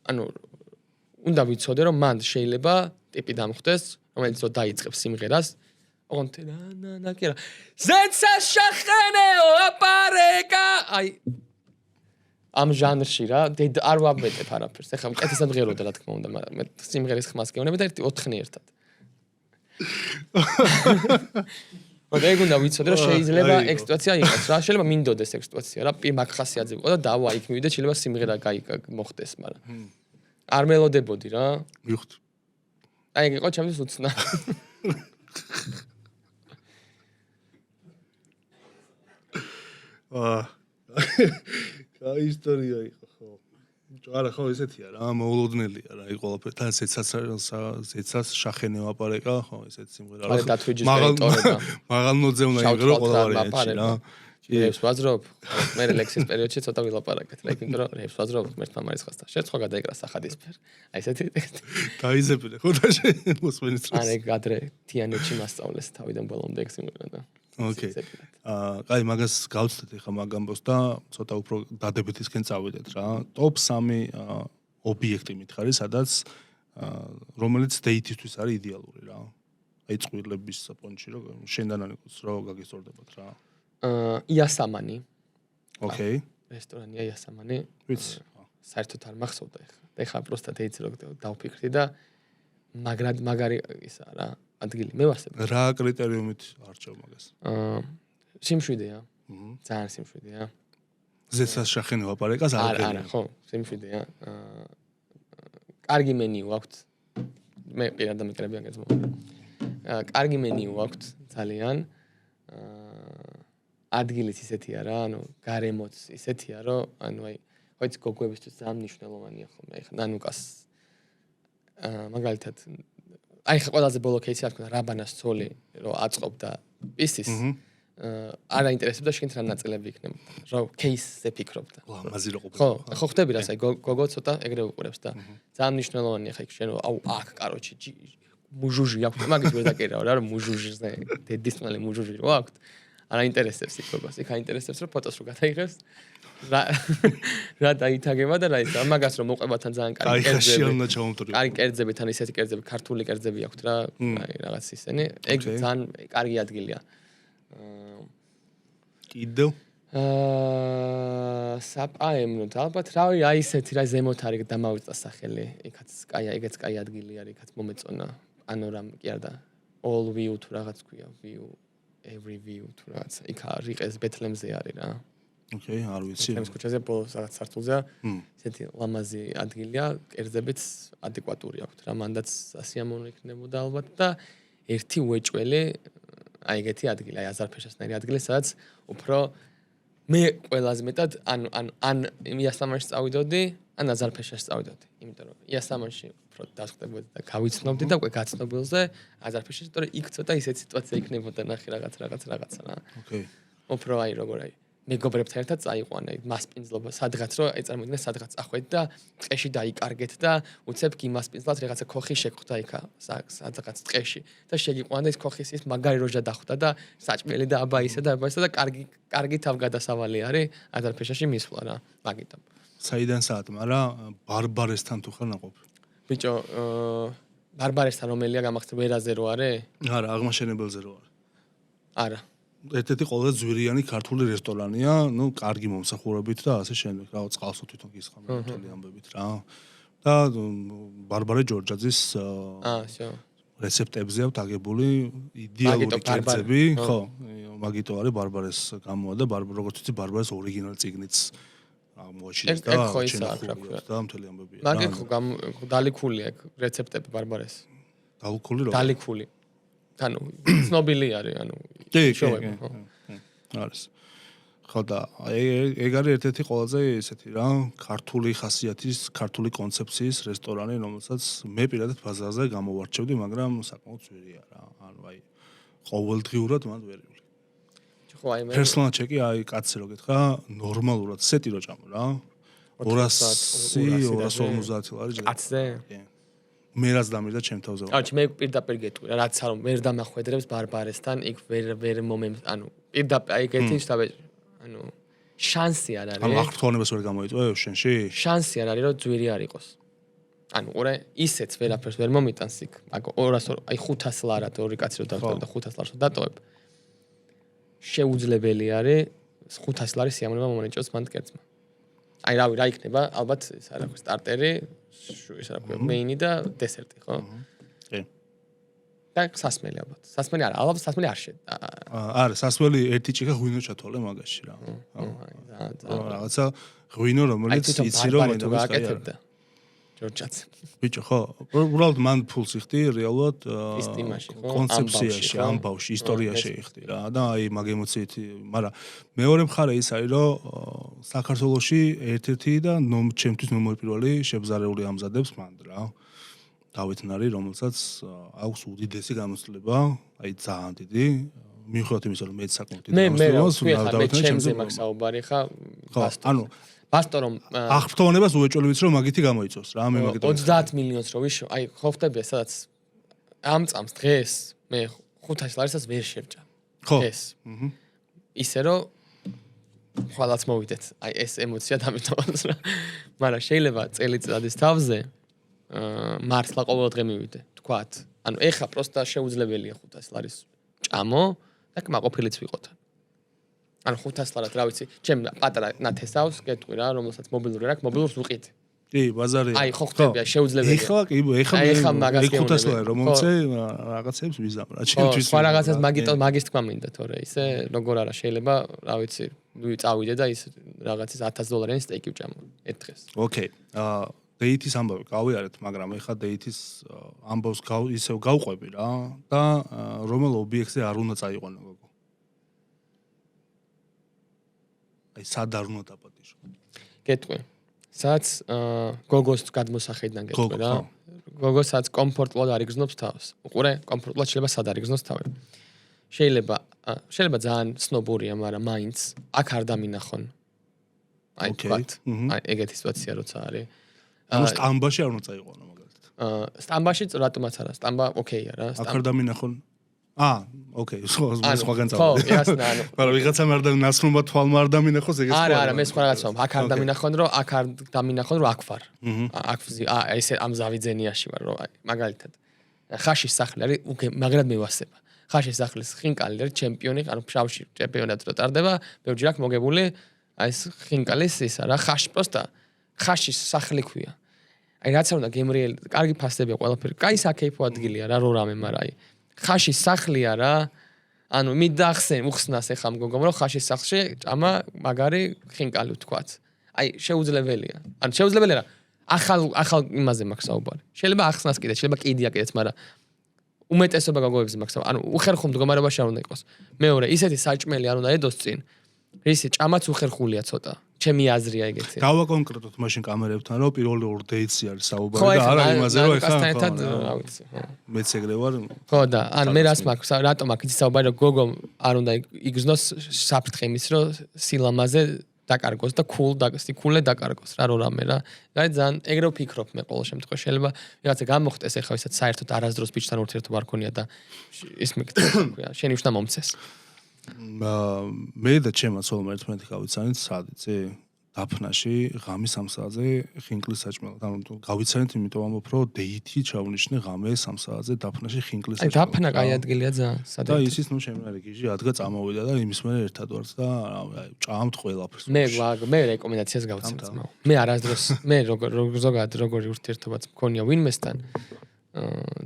ანუ უნდა ვიცოდე რომ მან შეიძლება ტიპი დამხვდეს რომელიც რო დაიწყებს სიმღერას ოღონდ და კი არა ზეცა შახენეო აპარეკა აი ამ ჟანრში რა არ ვაბეტებ არაფერს ეხლა მკეთესად ღეროდა რა თქმა უნდა მაგრამ მე სიმღერის ხმას გეუბნები და 4 ერთად მაგრამ ეგ უნდა ვიცოდე რომ შეიძლება ეგ სიტუაცია იყოს რა შეიძლება მინდოდეს ეგ სიტუაცია რა მაგ ხასიათზე იყო და დავა იქ მივიდე შეიძლება სიმღერა მოხდეს მაგრამ არ მელოდებოდი რა მივხვდი აი ეგ იყო ჩემთვის უცნა აი ისტორია იყო ხო არა ხო ესეთია რა მოულოდნელია რა აი ყველაფერი თან ზეცას შახენეო აპარეკა ხო ესეთ სიმღერა რა დათვიჯის ტერიტორია მაღალმოძე უნდა იღრო ყველაფერი რა რებს ვაძრობ მე ლექსის პერიოდში ცოტა ვილაპარაკეთ რა იმიტომ რომ რებს ვაძრობ მერტმა მარისხასთან შეწყო გადაიგრა სახადისფერ აი ესეთი დაიზებინე ხო და მოსმენის დროს არა ეგ ადრე თიანეთში მასწავლეს თავიდან ბოლომდე ეგ სიმღერა და ოკეი აი მაგას გავცდეთ ახლა მაგ ამბოს და ცოტა უფრო დადებითისკენ წავიდეთ რა ტოპ 3 ობიექტი მითხარი სადაც რომელიც დეითისთვის არის იდეალური რა აი წყვილების პონჩი რო შენდანან იყოს რა გაგისწორდებათ რა იასამანი ოკეი რესტორანია იასამანი ვიცი საერთოდ არ მახსოვდა ეხლა პროსტა დეიცი რო დავფიქრდი და მაგარი ისა რა ადგილი მე ვასწავლე რა კრიტერიუმით არჩევ მაგას სიმშვიდეა ძალიან სიმშვიდეა ზეცას შახენეო აპარეკას არა ხო სიმშვიდეა კარგი მენიუ აქვთ მე პირადად მეკრები აგეც კარგი მენიუ აქვთ ძალიან ადგილიც ისეთია რა ანუ გარემოც ისეთია რომ ანუ აი ხო იცი გოგოებისთვის ძალიან მნიშვნელოვანია ხოლმე ეხლა ნანუკას მაგალითად აი ხა ყველაზე ბოლო кейსი თქვა რაბანას ცოლი რომ აწყობდა პისის არ აინტერესებდა შენ რა ნაწილები იქნება რა кейსზე ფიქრობდა ლამაზი რო ყოფილი ხო ხო ხდები რა აი გოგო ცოტა ეგრე უყურებს და ძალიან მნიშვნელოვანია ხა იქ შენ რომ აუ აქ კაროჩი მუჟუჟი აქვს მაგის ვერ დაკერავ რა რომ მუჟუჟზე დედისმალი მუჟუჟი რო აქვს არ აინტერესებს იქ გოგოს იქ აინტერესებს რომ ფოტოს რო გადაიღებს რა დაითაგება და რა ის მაგას რომ მოყვებათან ძალიან კარგი კერძები კარგი კერძები თან ისეთი კერძები ქართული კერძები აქვს რა აი რაღაც ისენი ეგ ძალიან კარგი ადგილია კიდევ საპაემნოთ ალბათ რავი აი ისეთი რა ზემოთ არის დამავიწა სახელი იქაც კაი ეგეც კაი ადგილი არის იქაც მომეწონა პანორამ კი არა და all view თუ რაღაც ქვია view every view თუ რაღაც იქ რიყეს ბეთლემზე არის რა ოკეი არ ვიცი ბეთლემის ქუჩაზე ბოლოს რაღაც სართულზეა ისეთი ლამაზი ადგილია კერძებიც ადეკვატური აქვს რა მანდაც სასიამოვნო იქნებოდა ალბათ და ერთი უეჭველი აი ეგეთი ადგილი აი აზარფეშასნაირი ადგილი სადაც უფრო მე ყველაზე მეტად ან იასამანში წავიდოდი ან აზარფეშაში წავიდოდი იმიტომ რომ იასამანში უფრო დასხდებოდი და გავიცნობდი და უკვე გაცნობილზე აზარფეშაში თორე იქ ცოტა ისეთი სიტუაცია იქნებოდა ნახე რაღაცა რა ოკეი უფრო აი როგორ აი მეგობრებთან ერთად წაიყვანე მასპინძლობა სადღაც რომ აი წარმოგიდგენთ სადღაც წახვედი და ტყეში დაიკარგეთ და უცებ გიმასპინძლად რაღაცა ქოხი შეგხვდა იქა სადღაც ტყეში და შეგიყვანდა ის ქოხის ის მაგარი როჟა დახვდა და საჭმელი და აბაისა და კარგი თავგადასავალი არის აზარფეშაში მისვლა რა მაგიტომ საიდან საათ მაგრამ ბარბარესთან თუ ხარ ნაყოფი ბიჭო ბარბარესთან რომელია გამახსენე ვერაზე რო არის არა აღმაშენებელზე რო არის არა ერთ-ერთი ყველაზე ძვირიანი ქართული რესტორანია, ნუ კარგი მომსახურებით და ასე შემდეგ, რა წყალსო თვითონ გისხამე მთელი ამბებით რა. და ბარბარე ჯორჯაძის всё. რეცეპტებზე აქვს აგებული იდეალური კერძები, ხო, მაგიტო არის ბარბარეს გამოა და როგორც ვიცი ბარბარეს ორიგინალ წიგნიც აღმოაჩინეს და და მთელი ამბებია. მაგ ხო დალიქულია ეგ რეცეპტები ბარბარეს. დალიქული რა? დალიქული. ანუ ცნობილი არის, ანუ შოვები, ხო. არის. ხო და ეგ არის ერთ-ერთი ყველაზე ესეთი რა, ქართული ხასიათის, ქართული კონცეფციის რესტორანი, რომელსაც მე პირადად ბაზარზე გამოვარჩევდი, მაგრამ საკმაოდ ძვირია რა. ანუ აი ყოველდღიურად მანდ ვერიული. ხო აი მე პერსონალ ჩეკი აი კაცი რო გითხრა, ნორმალურად სეტი რო ჭამო რა. 200-250 არის. კაცზე? მე რაც დამირდა ჩემ თავზე. აჩ მე პირდაპირ გეტყვი რა, რაც არ ვერ დამახვედრებს ბარბარესთან, იქ ვერ მომემ, ანუ პირდაპირ აი ეგეთი შტაბე, ანუ შანსი არ არის. ანუ აღრთვანებას ვერ გამოიწვევ შენში? შანსი არ არის რომ ძვირი არ იყოს. ანუ ყურე ისეც ვერაფერს ვერ მომიტანს იქ, მაგ 200 აი 500 ლარად ორი კაცი რო დავტოვებ და 500 ლარს დავტოვებ. შეუძლებელი არის 500 ლარის სიამოვნება მომენიჭოს მან კერძმა. აი რავი, რა იქნება? ალბათ ეს რა ქვია, სტარტერი, ეს რა ქვია, მეინი და დესერტი, ხო? კი. და სასმელი ალბათ. სასმელი არა, ალბათ სასმელი არ შედ. არა, სასმელი ერთი ჭიქა ღვინო ჩათვალე მაგაში რა. რაღაცა ღვინო რომელიც იცი რომ გააკეთებდა. ჯორჯაც. ბიჭო, ხო, უბრალოდ მან ფულს იხდი რეალურად კონცეფციაში, ამბავში, ისტორიაში იხდი რა და აი მაგ ემოციით, მაგრამ მეორე მხარე ის არის რომ საქართველოში ერთ-ერთი და ჩემთვის ნომერ პირველი შებზარეული ამზადებს მან რა. დავით ნარი, რომელსაც აქვს უდიდესი გამოცდილება, აი ძალიან დიდი, მიუხედავად იმისა, რომ მეც საკმაოდ დიდი გამოცდილებას დავით ნარი ჩემზე მაქვს საუბარი ხა ანუ ბასტო რომ აღფრთოვანებას უეჭველივით რომ მაგითი გამოიწოს რა მე მაგითი 30 მილიონს რო ვიშო აი ხო ხტები სადაც ამ წამს დღეს მე 500 ლარისას ვერ შევჭა ეს ისე რომ ხვალაც მოვიდეთ აი ეს ემოცია დამიტოვოს რა მაგრამ შეიძლება წელიწადის თავზე მართლა ყოველ დღე მივიდე თქვათ ანუ ეხა პროსტა შეუძლებელია 500 ლარის ჭამო და კმაყოფილიც ვიყოთ ანუ 500 ლარად რა ვიცი, ჩემ პატარა ნათესავს გეტყვი რა, რომელსაც მობილური აქვს, მობილურს ვყიდე. კი, ბაზარია. აი, ხო ხდებია, შეუძლებელია. ეხლა კი, ეხლა მაგას 500 ლარი რომ მომწე რაღაცებს ვიზამ რა, ჩემთვის. სხვა რაღაცას მაგის თქვა მინდა, თორე ისე როგორ არა შეიძლება, რა ვიცი, წავიდე და ის რაღაცის $1000 სტეიკი ვჭამო ერთ დღეს. ოკეი. დეითის ამბავი გავიარეთ, მაგრამ ეხლა დეითის ამბავს ისევ გავყვები რა და რომელ ობიექტზე არ უნდა წაიყვანო გოგო. აი სად არ უნდა დაპატიჟო. გეტყვი. სადაც გოგოს გადმოსახედიდან გეტყვი რა. გოგო სადაც კომფორტულად არ იგრძნობს თავს. უყურე, კომფორტულად შეიძლება სად არ იგრძნობს თავი. შეიძლება ძალიან ცნობურია, მაგრამ მაინც აქ არ დამინახონ. აი თქვათ. აი ეგეთი სიტუაცია როცა არის. ანუ სტამბაში არ უნდა წაიყვანო მაგალითად. სტამბაში რატომაც არა, სტამბა ოკეია რა. აქ არ დამინახონ. ოკეი, სხვაგან წავედი. ხო, იასნა, ანუ. მაგრამ ვიღაცამ არ ნაცნობა თვალმა არ დამინახოს ეგეც. არა, მე სხვა რაღაცა, აქ არ დამინახონ, რომ აქ არ დამინახონ, რომ აქ ვარ. აქ ესე ამ ზავიძენიაში ვარ, რომ მაგალითად. ხაშის სახლი არის, მაგრად მევასება. ხაშის სახლის ხინკალი არის ჩემპიონი, ანუ ფშავში ჩემპიონატი რო ტარდება, ბევრჯერ აქ მოგებული, აი ეს ხინკალის ისა რა, ხაში პროსტა ხაშის სახლი ქვია. აი რაც არ უნდა გემრიელი, კარგი ფასებია ყველაფერი. კაი საკეიფო ადგილია რა, რო რამე, მაგრამ აი ხაშის სახლია რა. ანუ მიდახსენ უხსნას ეხა მგონგომ რომ ხაშის სახლში ჭამა მაგარი ხინკალი ვთქვათ. აი შეუძლებელია. ანუ შეუძლებელია რა. ახალ იმაზე მაქვს საუბარი. შეიძლება ახსნას კიდე, შეიძლება კიდია კიდეც, მაგრამ უმეტესობა გაგოებზე მაქვს. ანუ უხერხულ მდგომარეობაში არ უნდა იყოს. მეორე, ისეთი საჭმელი არ უნდა ედოს წინ. ისი ჭამაც უხერხულია ცოტა. ჩემი აზრია ეგეთი. დავაკონკრეტოთ მაშინ კამერებთან, რომ პირველი ორ დეიტსი არის საუბარი და არა იმაზე, რომ ეხლა რა ვიცი. მეც ეგრე ვარ. ხო და ანუ მე რას მაქვს, რატომ აქ იცი საუბარი, რომ გოგო არ უნდა იგრძნოს საფრთხემის, რომ სილამაზე დაკარგოს და სიკულე დაკარგოს რა რო რამე რა. აი ძალიან ეგრე ვფიქრობ მე ყოველ შემთხვევაში. შეიძლება ვიღაცა გამოხდეს ეხლა ვისაც საერთოდ არასდროს ბიჭთან ურთიერთობა არ ქონია და ის მეკითხა, შენი უშნა მომცეს. მე და ჩემმა ცოლმა ერთმანეთი გავიცანით სად იცი დაფნაში ღამის 3 საათზე ხინკლის საჭმელად. ანუ გავიცანით იმიტომ ამბობ რომ დეითი ჩავნიშნე ღამე 3 საათზე დაფნაში ხინკლის საჭმელად. აი დაფნა კაი ადგილია ძალიან. და ისიც ნუ შემი არის გიჟი ადგა წამოვიდა და იმის მერე ერთად ვართ და აი ჭამთ ყველაფერს. მე რეკომენდაციას გავცემ. მე არასდროს მე ზოგადად როგორი ურთიერთობაც მქონია ვინმესთან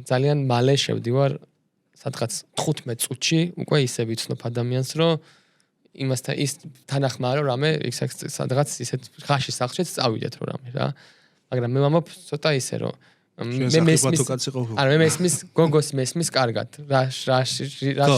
ძალიან მალე შევდივარ სადღაც 15 წუთში უკვე ისე ვიცნობ ადამიანს რომ იმასთან ის თანახმაა რომ რამე სადღაც ისეთ ხაშის სახლშიც წავიდეთ რომ რამე რა მაგრამ მე ვამბობ ცოტა ისე რომ მე მესმის გოგოს მესმის კარგად რა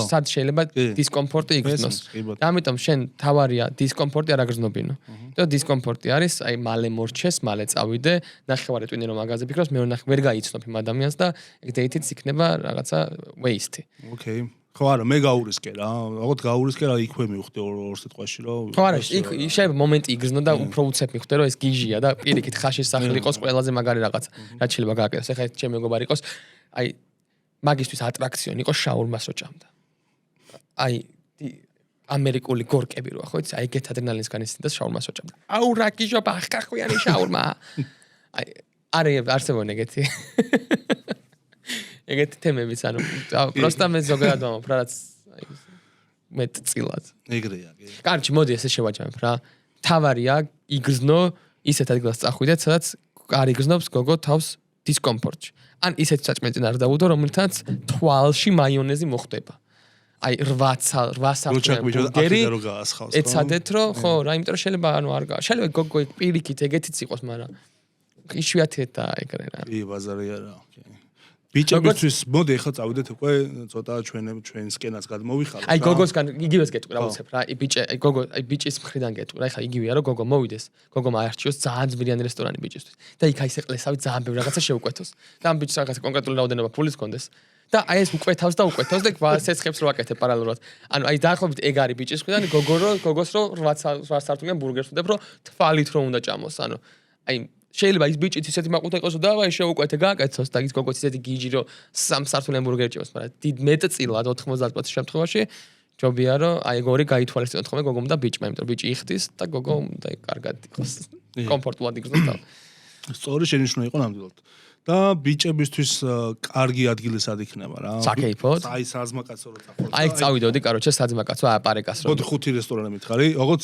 სად შეიძლება დისკომფორტი იგრძნოს და ამიტომ შენ თავარია დისკომფორტი არ აგრძნობინო და დისკომფორტი არის აი მალე მორჩეს მალე წავიდე ნახევარი ტვინე რომ მაგაზე ფიქრობს მე ვერ გაიცნობ იმ ადამიანს და ეგ დეითიც იქნება რაღაცა waste-ი ოკეი ხო არა მე გაურისკე რა აღოთ გაურისკე რა იქვე მივხვდი ორ სიტყვაში რომ ხო არა იქ შეიძლება მომენტი იგრძნო და უფრო უცებ მივხვდი რომ ეს გიჟია და პირიქით ხაშის სახლი იყოს ყველაზე მაგარი რაღაცა რაც შეიძლება გააკეთოს ეხლა ჩემი მეგობარი იყოს აი მაგისტვის ატრაქციონი იყოს შაურმას რო ჭამდა აი ამერიკული გორკები რო ხო იცი აი ეგეთ ადრენალინს განიცდიდა შაურმას რო ჭამდა აუ რა გიჟობა ხახვიანი შაურმა აი არსებობენ ეგეთი. ეგეთი თემებიც, ანუ პროსტა მე ზოგადად ვამბობ რა რაც მეტწილად. ეგრეა, კი. კარჩი, მოდი ესე შევაჯამებ რა. თავარია იგრძნო ისეთ ადგილას წახვიდეთ, სადაც არ იგრძნობს გოგო თავს დისკომფორტში. ან ისეთ საჭმელთან არ დავუდო, რომელთაც თვალში მაიონეზი მოხდება. აი 8 საფრთხე ბურგერი ეცადეთ რომ ხო რა იმიტომ რომ შეიძლება ანუ არ შეიძლება გოგო პირიქით ეგეთიც იყოს მაგრამ იშვიათია ეგრე რა კი ბაზარია რა ბიჭებისთვის მოდი ახლა წავიდეთ უკვე ცოტა ჩვენსკენაც გადმოვიხალოთ აი გოგოსგან იგივეს გეტყვი რა უცებ რა გოგო აი ბიჭის მხრიდან გეტყვი რა ახლა იგივეა რომ გოგო მოვიდეს გოგომ აერჩიოს ძალიან ძვირიანი რესტორანი ბიჭისთვის და იქ აი სეყლესავი ძალიან ბევრი რაღაცა შეუკვეთოს და ამ ბიჭს რაღაცა კონკრეტული რაოდენობა ფულის კონდეს და აი ეს უკვეთავს და სეცხებს რო აკეთებ პარალელურად. ანუ აი დაახლოებით ეგ არის ბიჭის მხრიდან გოგოს რო 8 სართულიან ბურგერს ვდებ რომ თვალით რო უნდა ჭამოს. ანუ აი შეიძლება ის ბიჭიც ისეთი მაყუთა იყოს რომ დავაი შეუკვეთე გააკეთოს და ის გოგოც ისეთი გიჯი რომ 3 სართულიან ბურგერი ჭამოს, მაგრამ დიდ მეტწილად 90% შემთხვევაში ჯობია რომ აი გორი გაითვალისწინოთ ხოლმე გოგომ და ბიჭმა, იმიტომ რომ ბიჭი იხდის და გოგო უნდა კარგად იყოს. კომფორტულად იგრძნოს და სწორი შენიშვნა იყო ნამდვილად. და ბიჭებისთვის კარგი ადგილი სად იქნება რა? საკეიფოდ. აი საზმაკაცო რო წახვიდე. აი წავიდოდი, კაროჩე საძმაკაცო აპარეკას რო. მოდი 5 რესტორანი მითხარი, როგორც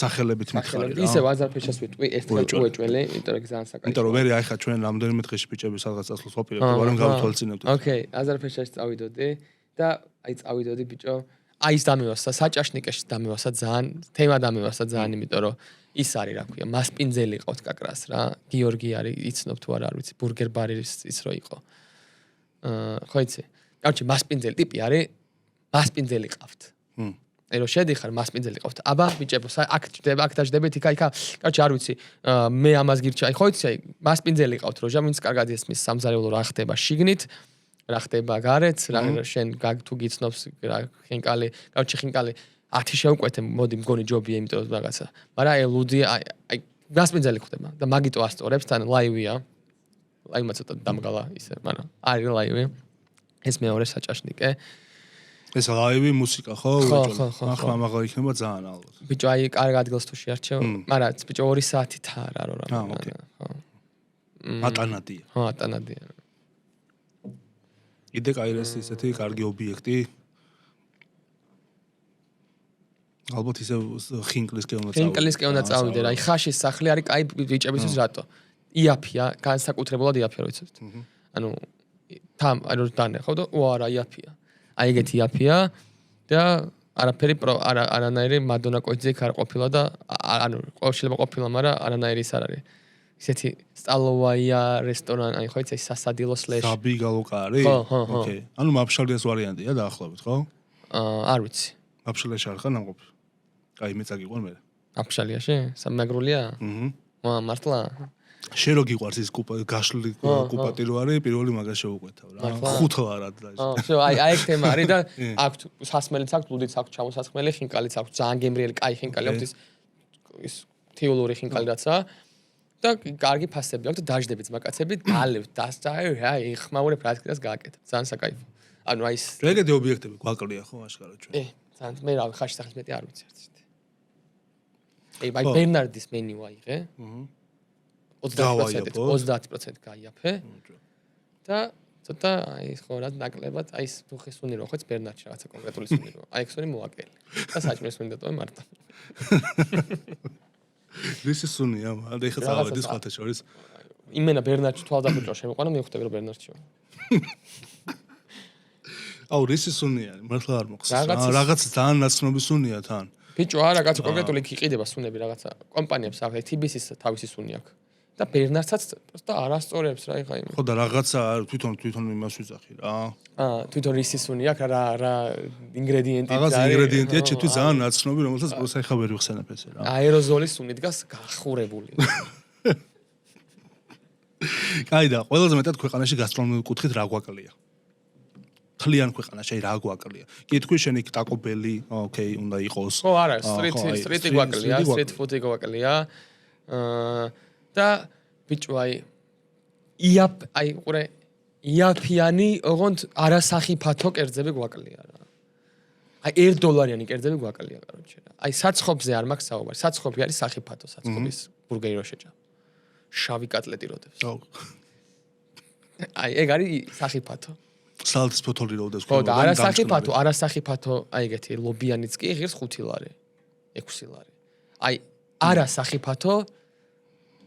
სახელებით მითხარი რა. ისე ვაზარფეშას ვიტყვი, ეს უეჭველი, იმიტომ რომ ძალიან საკაიფო. იმიტომ რომ მე ახლა ჩვენ რამდენიმე დღეში ბიჭები სადღაც წასვლას ვაპირებთ, ვარემ გავთვალისწინებთ. ოკეი, აზარფეშაში წავიდოდი და აი წავიდოდი ბიჭო. აი ის დამივასა, საჭაშნიკეში დამივასა ძალიან, თემა დამივასა ძალიან, იმიტომ რომ ის არის რა ქვია, მასპინძელი ყავთ კაკრას რა. გიორგი არის, იცნობ თუ არა, არ ვიცი, ბურგერ ბარის ის რო იყო. ხო იცი. კაროჩე მასპინძელი ტიპი არის, მასპინძელი ყავთ. აი რო შედიხარ მასპინძელი ყავთ. აბა ბიჭებო, აქ დაждებით იქა. კაროჩე არ ვიცი, მე ამას გირჩა. აი ხო იცი, აი მასპინძელი ყავთ როჟა, ვინც კარგად ესმის სამზარეულო რა ხდება შიგნით. რა ხდება გარეთ, რა შენ თუ გიცნობს რა ხინკალი, კაროჩე ხინკალი 10 შეუკვეთე მოდი მგონი ჯობია იმიტომ რომ რაღაცა. მაგრამ აი ლუდი აი გასპინძელი ხდება და მაგიტო ასწორებს თან ლაივია. ლაივა ცოტა დამგალა ისე, მაგრამ არის ლაივი. ეს მეორე საჭაშნიკე. ეს ლაივი მუსიკა ხო? ხო. ახლა მაგალ იქნება ძალიან ალბათ. ბიჭო აი კარგ ადგილს თუ შეარჩევ, მაგრამ ბიჭო 2 საათით არა რა. ხო. ატანადია. ხო, ატანადია. იდე კაირეს ისეთი კარგი ობიექტი ალბათ ისე ხინკლისკენ უნდა წავიდე რა. ხაშის სახლი არის კაი ბიჭებისთვის რატო? იაფია, განსაკუთრებულად იაფია რო იცით. ანუ თამ ანუ დანახავ და არა იაფია. აი ეგეთი იაფია და არაფერი არანაირი მადონა კოიძე არ ყოფილა და ანუ შეიძლება ყოფილა, მაგრამ არანაირი ის არ არის. ისეთი სტალოვაია რესტორანი, აი ხო იცი სასადილო სლეშ. საბი გალოკა არის? ოკეი. ანუ მაფშალიას ვარიანტია დაახლოებით, ხო? არ ვიცი. მაფშალიაში არ ხარ ნამყოფი? აი მე წაგიყვან მე. აფშალიაში? სამეგრულია? მართლა? შენ რო გიყვარს ის გაშლილი კუპატი რო არის, პირველი მაგას შევუკვეთავ რა. ხუთლარად და ისე. ხო, აი ეგ თემა არის და აქვთ სასმელიც აქვთ, ლუდიც აქვთ, ჩამოსასხმელი ხინკალიც აქვთ, ძალიან გემრიელი კაი ხინკალი აქვთ ის თეოლოგი ხინკალი რაცა და კარგი ფასები აქვთ და დაждებით მაგაცები დალევთ აი ხმაურებ რა თქმა უნდა გააკეთებ. ძალიან საკაიფო. ანუ აი ეს ეგეთი ობიექტები გვაკლია ხო აშკარად ჩვენ. ძალიან მე რა ხაში სახის მეტი არ ვიცი არც. აი ბერნარდის მენიუ აიღე. 30% გაიაფე. და ცოტა აი ხო რა ნაკლებად აი ეს თუხის სუნი რო ხოც ბერნარდში რაღაცა კონკრეტული სუნი რო. აი ეს სუნი მოაკელი. და საჭმლის სუნი დატოვე მარტო. რის სუნია, მაგრამ ეხლა წავედი სხვათა შორის. იმენა ბერნარდში თვალდახვიჭრა შემოყვანა მივხვდები რომ ბერნარდში ვარ. აუ რის სუნია, მართლა არ მოხსნა. რაღაც ძალიან ნაცნობი სუნია თან. ბიჭო არა, კაცო კონკრეტული იქ იყიდება სუნები რაღაცა კომპანიებს აქვს, TBS-ის თავისი სუნი აქვს. და ბერნარდსაც просто არასწორებს რა ეხა იმე. ხო და რაღაცა თვითონ იმას ვიზახი რა. თვითონ ისი სუნი აქვს რა ინგრედიენტი არის. რაღაც ინგრედიენტია ჩემთვის ძალიან ნაცნობი, რომელსაც პროსა ეხა ვერ ვიხსენებ ესე რა. აეროზოლის სუნი დგას გახურებული. კაი და ყველაზე მეტად ქვეყანაში გასტრონომიკურ კუთხით რა გვაკლია? თლიან ქვეყანაში რა გვაკლია? კი თქვი შენ იქ ტაკობელი, ოკეი, უნდა იყოს. ხო არა, სტრიტი გვაკლია, სტრიტ ფუდი გვაკლია. და ბიჭო აი ყურე იაფიანი ოღონდ არასახიფათო კერძები გვაკლია რა. აი $1 კერძები გვაკლია კაროჩე რა. აი საცხობზე არ მაქვს საუბარი. საცხობი არის სახიფათო საცხობის ბურგერი რო შეჭამ. შავი კატლეტი როდებს. ხო. აი, ეგ არის სახიფათო. სალდის ფოთოლი როდეს ხო, და არასახიფათო, აი ეგეთი ლობიანიც კი ღირს 5 ლარი, 6 ლარი. აი, არასახიფათო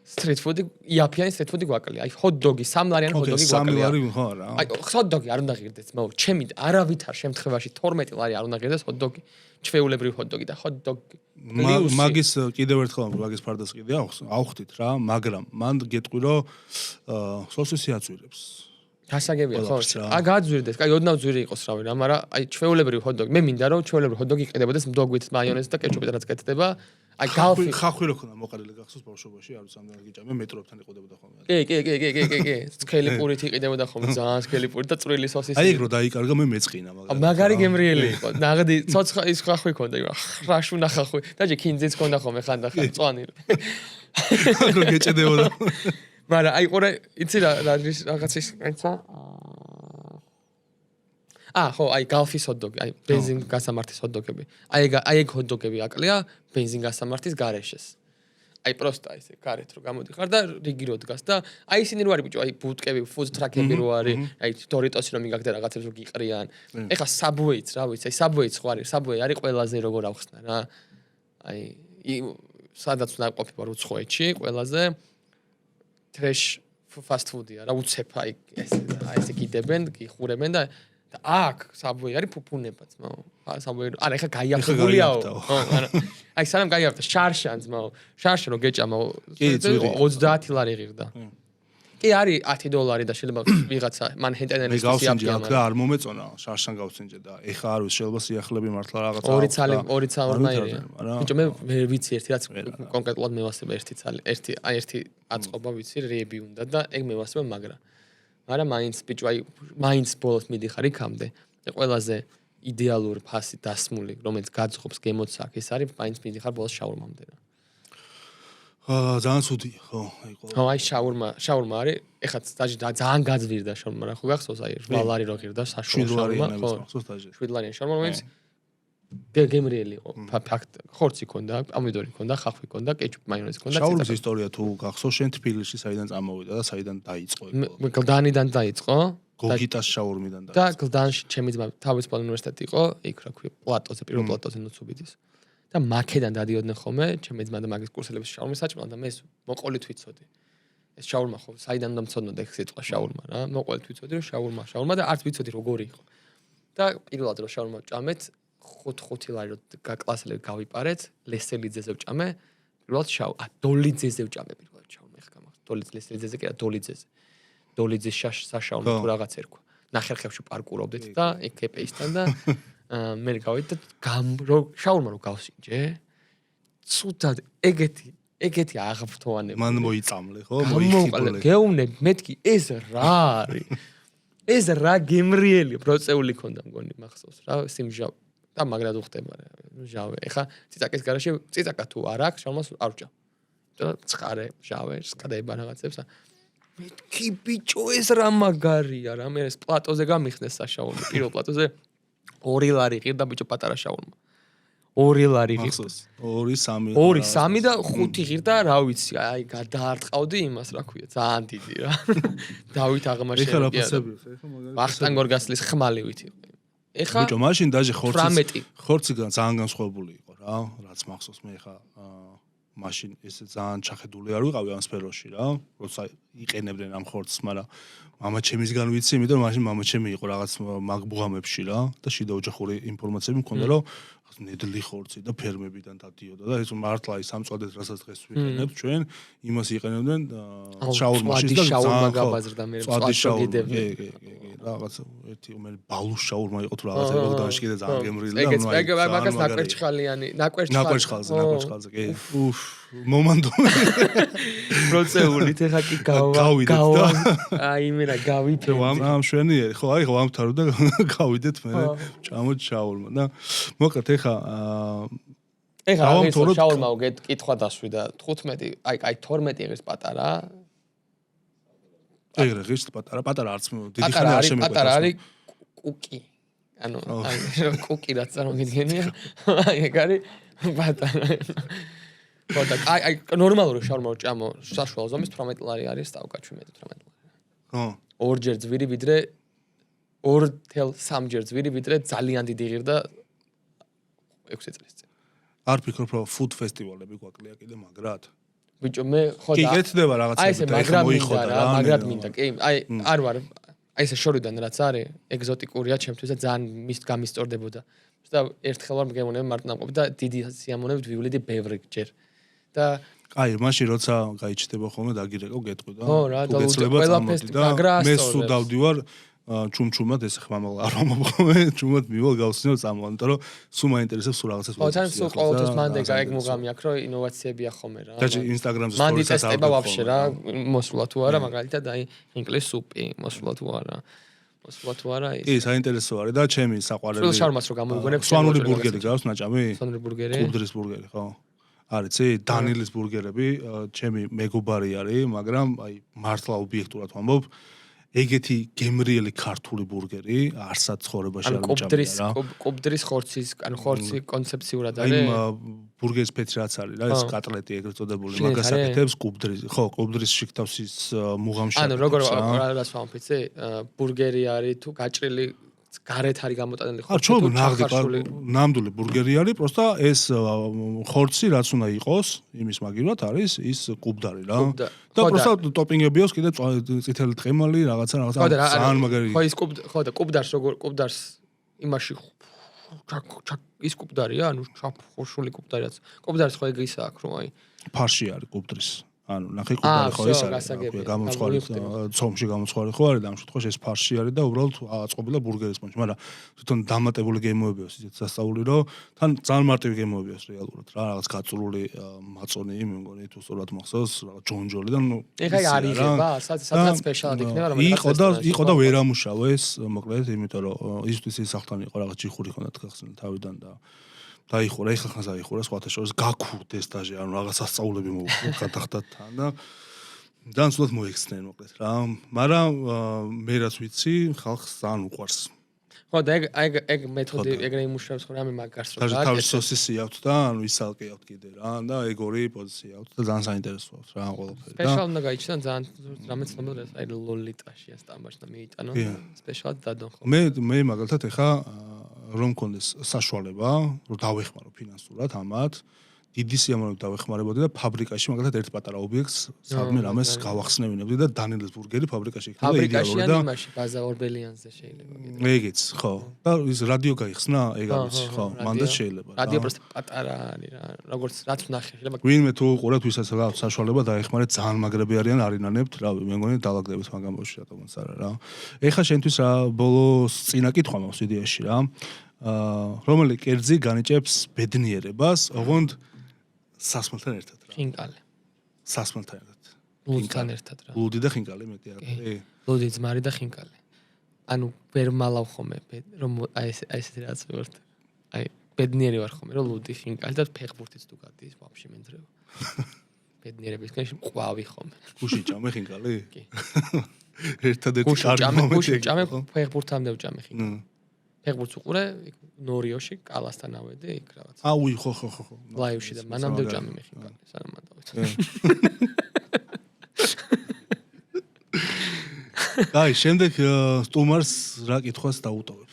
street food, იაფიანი street food გვაკლია. აი, hot dog-ი, 3 ლარიანი hot dog-ი3 გვაკლია. ლარი ხო არა. აი, hot dog-ი არ უნდა ღირდეს, მაო, ჩემი არავითარ შემთხვევაში 12 ლარი არ უნდა ღირდეს hot dog-ი. ჩვეულებრივი hot dog-ი და hot dog მაგის კიდევ ერთხელ მაგის ფარდას კიდე ავხდით რა, მაგრამ მან გეტყვი რომ სოსისი აწვირებს. გასაგებია ხო? გააძვირდეს, კაი, ოდნავ ძვირი იყოს რავი რა, მაგრამ აი ჩვეულებრივი hot dog. მე მინდა რომ ჩვეულებრივი hot dog-ი იყიდებოდეს მდოგვით, მაიონეზით და კეჩუპით რაც კეთდება. აი გავხი ხახვი რო ქონა მოყარილი გახსოვს ბავშვობაში, არ ვიცი ამდენ გიჭამე მეტროებთან იყოდებოდა ხოლმე. კი. სქელი პურით იყიდებოდა ხოლმე, ძალიან სქელი პურით და წვრილი სოსისი. აი ეგ რო დაიკარგა მე მეწყინა მაგრამ. მაგარი გემრიელი იყო. ნაღდი ცოცხა ის ხახვი ქონდა, რაშუნა ხახვი. დაჟე ქინძიც ქონდა ხოლმე ხანდახან წვანი. რო გეჭედებოდა. მაგრამ აი ყურე, იცი რა რაღაცის აიცა? ხო, აი გალფის hot dog-ი, აი ბენზინ გასამართის hot dog-ები. აი ეგ hot dog-ები აკლია ბენზინ გასამართის გარეშეს. აი პროსტა ესე გარეთ რო გამოდიხარ და რიგი რო დგას და აი ისინი რო არის ბიჭო, აი ბუტკები, food truck-ები რო არის, აი დორიტოსი რო მიგაგდა რაღაცებს რო გიყრიან. ეხა Subway-ც რა ვიცი, აი Subway-ც ხო არის, Subway არის ყველაზე როგორ ავხსნა რა. აი სადაც უნდა ყოფილიყო რუცხოეთში, ყველაზე trash fast food-ია რა, უცებ აი ესე კიდებენ, გიხურებენ და აქ Subway არის ფუფუნებაც, მაო. Subway არა, ეხა გაიაფებულია. ხო, არა. აი სანამ გაიაფთა შარშანს, მაო. შარშა რო გეჭამაო 30 ლარი ღირდა. კი არის $10 და შეიძლება ვიღაცა მანჰეტენის სიაფია და არ მომეწონა შარშან გავცინჯე და ეხა არ ვიცი შეიძლება სიახლები მართლა რაღაცა 2 ცალი 2 ცალორნაირია. ბიჭო მე ვერ ვიცი ერთი რაც კონკრეტულად მევასება 1 ცალი, ერთი აწყობა ვიცი რეები უნდა და ეგ მევასება მაგრამ მაინც ბიჭო აი მაინც ბოლოს მიდიხარ იქამდე და ყველაზე იდეალური ფასი დასმული რომელიც გაძღობს გემოც აქ ეს არის მაინც მიდიხარ ბოლოს შაურმამდე რა. ძალიან ცუდია ხო აი ყველა. ხო აი შაურმა არის ეხლა დაჟე ძალიან გაძვირდა შაურმა რა ხო გახსოვს აი 8 ლარი რო ღირდა საშუალო შაურმა ხო 7 ლარიანი შაურმა რომელიც გემრიელი იყო ფაქტ ხორცი ქონდა პომიდორი ქონდა ხახვი ქონდა კეჩუპი მაიონეზი ქონდა შაურმის ისტორია თუ გახსოვს შენ თბილისში საიდან წამოვიდა და საიდან დაიწყო მე გლდანიდან დაიწყო გოგიტას შაურმიდან და გლდანში ჩემი ძმა თავისუფალ უნივერსიტეტი იყო იქ რა ქვია პლატოზე პირველ პლატოზე ნუცუბიდის და მაქედან დადიოდნენ ხოლმე ჩემი ძმა და მაგის კურსელების შაურმის საჭმელად და მე მოყოლით ვიცოდი ეს შაურმა ხო საიდან უნდა მცოდნოდა ეს სიტყვა შაურმა რა მოყოლით ვიცოდი რომ შაურმა და არც ვიცოდი როგორი იყო და პირველად რომ შაურმა ვჭამეთ 5 ლარი რო გაკლასელები გავიპარეთ ლესელიძეზე ვჭამე პირველად დოლიძეზე ვჭამე პირველად შაურმა ეხა გამახსოვს ლესელიძეზე კი არა დოლიძის საშაურმა თუ რაღაც ერქვა ნახერხებში პარკურობდით და იქ ეპეისთან და მე გავიდე და შაურმა რო გავსინჯე ცუდად ეგეთი აღფრთოვანება მან მოიწამლე ხო მოიხიბოლე გეუბნე მეთქი ეს რა არის ეს რა გემრიელი პროცეული ქონდა მგონი მახსოვს რა სიმჟავ და მაგრად უხდება ჟავე ეხა ციცაკის გარშე ციცაკა თუ არ აქვს შაურმას არ ვჭამ და ცხარე ჟავე სკადება რაღაცებს მეთქი ბიჭო ეს რა მაგარია რა მე ეს პლატოზე გამიხსნეს საშაურმა პირველ პლატოზე 2 ლარი ღირდა ბიჭო პატარა შაურმა 2 ლარი ღირდა 2-3 და 5 ღირდა რა ვიცი აი გადაარტყავდი იმას რა ქვია ძალიან დიდი რა დავით აღმაშენებია ვახტანგ გორგასლის ხმალივით იყო ეხა ბიჭო მაშინ დაჟე ხორცი ძალიან განსხვავებული იყო რა რაც მახსოვს მე ეხა მაშინ ეს ძალიან ჩახედული არ ვიყავი ამ სფეროში რა როცა იყენებდნენ ამ ხორცს მაგრამ მამა ჩემისგან ვიცი იმიტომ რომ მაშინ მამა ჩემი იყო რაღაც მაგბუღამებში რა და შიდა ოჯახური ინფორმაციები მქონდა რომ ნედლი ხორცი და ფერმებიდან დადიოდა და ეს მართლა ის სამწვადეთ რასაც დღეს ვიყენებთ ჩვენ იმას იყენებდნენ შაურმაში და შაურმა გაბაზრდა მე წვადი რაღაც ერთი მე ბალუს შაურმა იყო თუ რაღაცა იყო და შეიძლება ძალიან გემრიელი და ეგ მაგას ნაკვერჩხალიანი ნაკვერჩხალზე კი უფ მომანდო პროცეულით ეხა კი გავა აი მე რა გავიფრე ამ შვენიერი ხო აი ხო ამთავრ და გავიდეთ მე ჭამოთ შაურმა და მოკლედ ეხა შაურმაო კითხვა დასვიდა 15 აი 12 ღირს პატარა ეგრე ღირს პატარა არც დიდი ხანი არ შემეგვეცა პატარა არის კუკი ანუ აი კუკი რაც წარმოგიდგენია აი ეგ არის პატარა ხო და აი ნორმალური შაურმა ჭამო საშუალო ზომის 18 ლარი არის სტავკაჩვი მე 18 ლარი. ხო. ორჯერ ძვირი ვიდრე 2.3 ჯერ ძვირი ვიდრე ძალიან დიდი ღირდა 6 წლის წინ. არ ფიქრობ რომ food festival-ები გვაკლია კიდე მაგრად? ბიჭო მე ხო კი და გეცდება რაღაცები და ეხა მოიხოდა რა. მაგრად მინდა კი აი არ ვარ აი ესე შორიდან რაც არის ეგზოტიკურია ჩემთვის და ძალიან გამისტორდებოდა. და ერთხელ ვარ მგემონები მარტნამყოფი და დიდი სიამოვნებით ვივლიდი ბევრი ჯერ. და აი მაშინ როცა გაიჩნდება ხოლმე დაგირეკო გეტყვი და თუ გეცლება წამოდი და მე სულ დავდივარ ჩუმჩუმად ეს ხმამალ არ მომხმე ჩუმად მივალ გავსინო წამოვა იმიტომ რომ სულ მაინტერესებს სულ რაღაცას ხო თან სულ ყოველთვის მანდ ეგ მოგამი აქ რომ ინოვაციებია ხოლმე რა და ინსტაგრამზე სტორისაც არ ვაფშე რა მოსულა თუ არა მაგალითად აი ინგლისური სუპი მოსულა თუ არა მოსულა თუ არა ის კი საინტერესო არის და ჩემი საყვარელი სულ შარმას რო გამოვიგონებ სვანური ბურგერი გავს ნაჭამი სვანური ბურგერი კუბდრის ბურგერი ხო არიცი დანილის ბურგერები ჩემი მეგობარი არის მაგრამ აი მართლა ობიექტურად ვამბობ ეგეთი გემრიელი ქართული ბურგერი არსად ცხოვრებაში არ მიჭამია რა. კუბდრის ხორცის, ანუ ხორცი კონცეფციურად არის. აი ბურგერის ფეთი რაც არის რა, ეს კატლეტი ეგრეთ წოდებული, მაგას აკეთებს კუბდრის, ხო, კუბდრის შიგთავსის მუღამში. ანუ როგორ რას ვამფიცე, ბურგერი არის თუ გაჭრილი გარეთ არის გამოტანილი ხორცი. ხო, ნამდვილი ბურგერი არის, პროსტა ეს ხორცი რაც უნდა იყოს, იმის მაგივრად არის ის კუბდარი რა. და პროსტა ტოპინგები აქვს კიდე წითელი ტყემალი, რაღაცა ძალიან მაგარი. ხო ის ხო და კუბდარს როგორ კუბდარს იმაში ის კუბდარია, ანუ ჩაფხოშული კუბდარიაც. კუბდარს ხო ეგ ისა აქვს რომ აი ფარში არის კუბდრის. ანუ ნახე კუბდარი ხო ის არის გამოცხარი ცომში გამოცხარი ხო არის და ამ შემთხვევაში ეს ფარში არის და უბრალოდ აწყობილა ბურგერის პონჩი მაგრამ თვითონ დამატებული გემოები აქვს ისეთ სასწაული რომ თან ძალიან მარტივი გემოები აქვს რეალურად რა რაღაც გაწურული მაწონი მე მგონი თუ სწორად მახსოვს რაღაც ჯონჯოლი და ნუ ეხა არიღება სადღაც სპეციალად იქნება რომ იყო და ვერ ამუშავა ეს მოკლედ იმიტომ რომ ისთვის ის ახთან იყო რაღაც ჯიხური ხონდა გახსნა თავიდან და დაიხურა, ეხლა ხანს დაიხურა, სხვათა შორის გაქურდეს დაჟე, ანუ რაღაც სასწაულები მოგატახდათ თან და ძალიან სულად მოექცნენ მოკლედ რა. მაგრამ მე რაც ვიცი, ხალხს ძალიან უყვარს. ხო და ეგ მეთოდი ეგრე იმუშავებს ხო რამე მაგარს რო გააკეთე. თავის სოსისი აქვს და ანუ ისალკე აქვს კიდე რა და ეგ ორი პოზიცია აქვს და ძალიან საინტერესო აქვს რა ყველაფერი. სპეციალ უნდა გაიჩნდა ძალიან რამე ცნობილი აი ლოლიტაშია სტამბაში და მიიტანო სპეციალად დადონ ხო. მე მაგალითად ეხა რომ მქონდეს საშუალება, რომ დავეხმარო ფინანსურად ამათ, დიდი სიამოვნებით დავეხმარებოდი და ფაბრიკაში მაგალითად ერთ პატარა ობიექტს სადმე რამეს გავახსნევინებდი და დანილის ბურგერი ფაბრიკაში იქნება იდეალური და ფაბრიკაში იმაში ბაზა ორბელიანზე შეიძლება კიდე. ეგეც, ხო. და ის რადიო გაიხსნა, ეგ არის, ხო, მანდაც შეიძლება. რადიო პროსტა პატარა არის რა, როგორც რაც ნახე შეიძლება. ვინმე თუ უყურებთ, ვისაც აქვს საშუალება დაეხმარეთ, ძალიან მაგრები არიან, არინანებთ, რავი, მე მგონი დაალაგდებით მაგამ ბავშვი რატომაც არა რა. ეხა შენთვის რა ბოლოს წინა კითხვა მაქვს იდეაში რა. რომელი კერძი განიჭებს ბედნიერებას, ოღონდ სასმელთან ერთად რა. ხინკალი. სასმელთან ერთად. ლუდთან ერთად რა. ლუდი და ხინკალი მეტი არის. ლუდი ძმარი და ხინკალი. ანუ ვერ მალავ ხომე რომ აი ესეთი რაღაც ვარ. აი ბედნიერი ვარ ხომე რომ ლუდი ხინკალი და ფეხბურთიც თუ გადის ვაფშე მენძრევა. ბედნიერებისგან ყვავი ხომე. გუში ჭამე ხინკალი? კი. ერთადერთი კარგი მომენტი. გუში ჭამე ფეხბურთამდე ვჭამე ხინკალი. ფეხბურთს უყურე ნორიოში კალასთან ავედი იქ რაღაც. აუი ხო. ლაივში და მანამდე ვჭამე მე ხინკალი სანამ დავით. აი, შემდეგ სტუმარს რა კითხვას დაუტოვებ?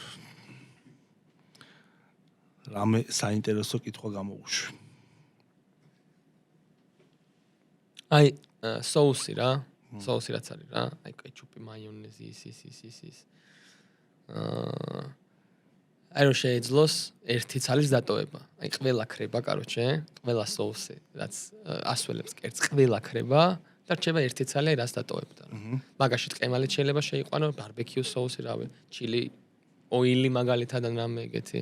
რამე საინტერესო კითხვა გამოვუშვი. აი, соуსი რა. соуსი რაც არის რა. აი, კეჩუპი, მაიონეზი, ის. აი რომ შეეძლოს ერთი ცალის დატოვება. აი ყველა ქრება, კაროჩე, ყველა соуსი, რაც ასველებს კერძს, ყველა ქრება და რჩება ერთი ცალი რაც დატოვებდა. მაგაში ტყემალით შეიძლება შეიყვანო, ბარბეკიუ соуსი, რავი, ჩილი, ოილი მაგალითად ან რამე ეგეთი,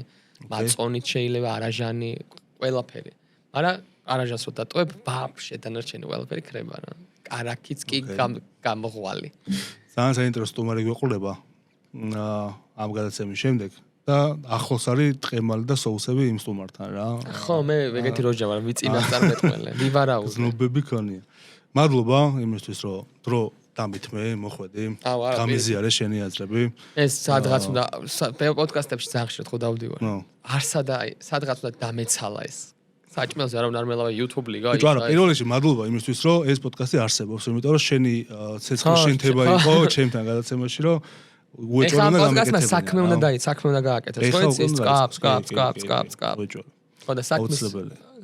მაწონით შეიძლება, არაჟანი, ყველაფერი. მაგრამ არაჟანს რო დატოვებ, ბაბშე დანარჩენი ყველაფერი ქრება რა. კარაქიც კი გამოღვალი. ძალიან საინტერესო სტუმარი გვეყოლება. ამ გადაცემის შემდეგ და ახლოს არის ტყემალი და соуსები იმ სტუმართან რა. ხო, მე ეგეთი როჯა ვარ, ვიწინას წარმეთმელე. ვივარაუდე. ზნობები ქონია. მადლობა იმისთვის, რომ დრო დამითმე, მოხვედი. გამიზიარე შენი აზრები. ეს სადღაც უნდა პოდკასტებში ძალიან ხშირად ხო დავდივარ. არ სადღაც უნდა დამეცალა ეს. საჭმელზე არავინ არ მელავა YouTube ლიგა ბიჭო არა პირველ რიგში მადლობა იმისთვის რომ ეს პოდკასტი არსებობს იმიტომ რომ შენი ცეცხლის შენთება იყო ჩემთან გადაცემაში რომ უეჭველი და გამეკეთებული საქმე უნდა გააკეთოს ხო იცი სკაპ ხო და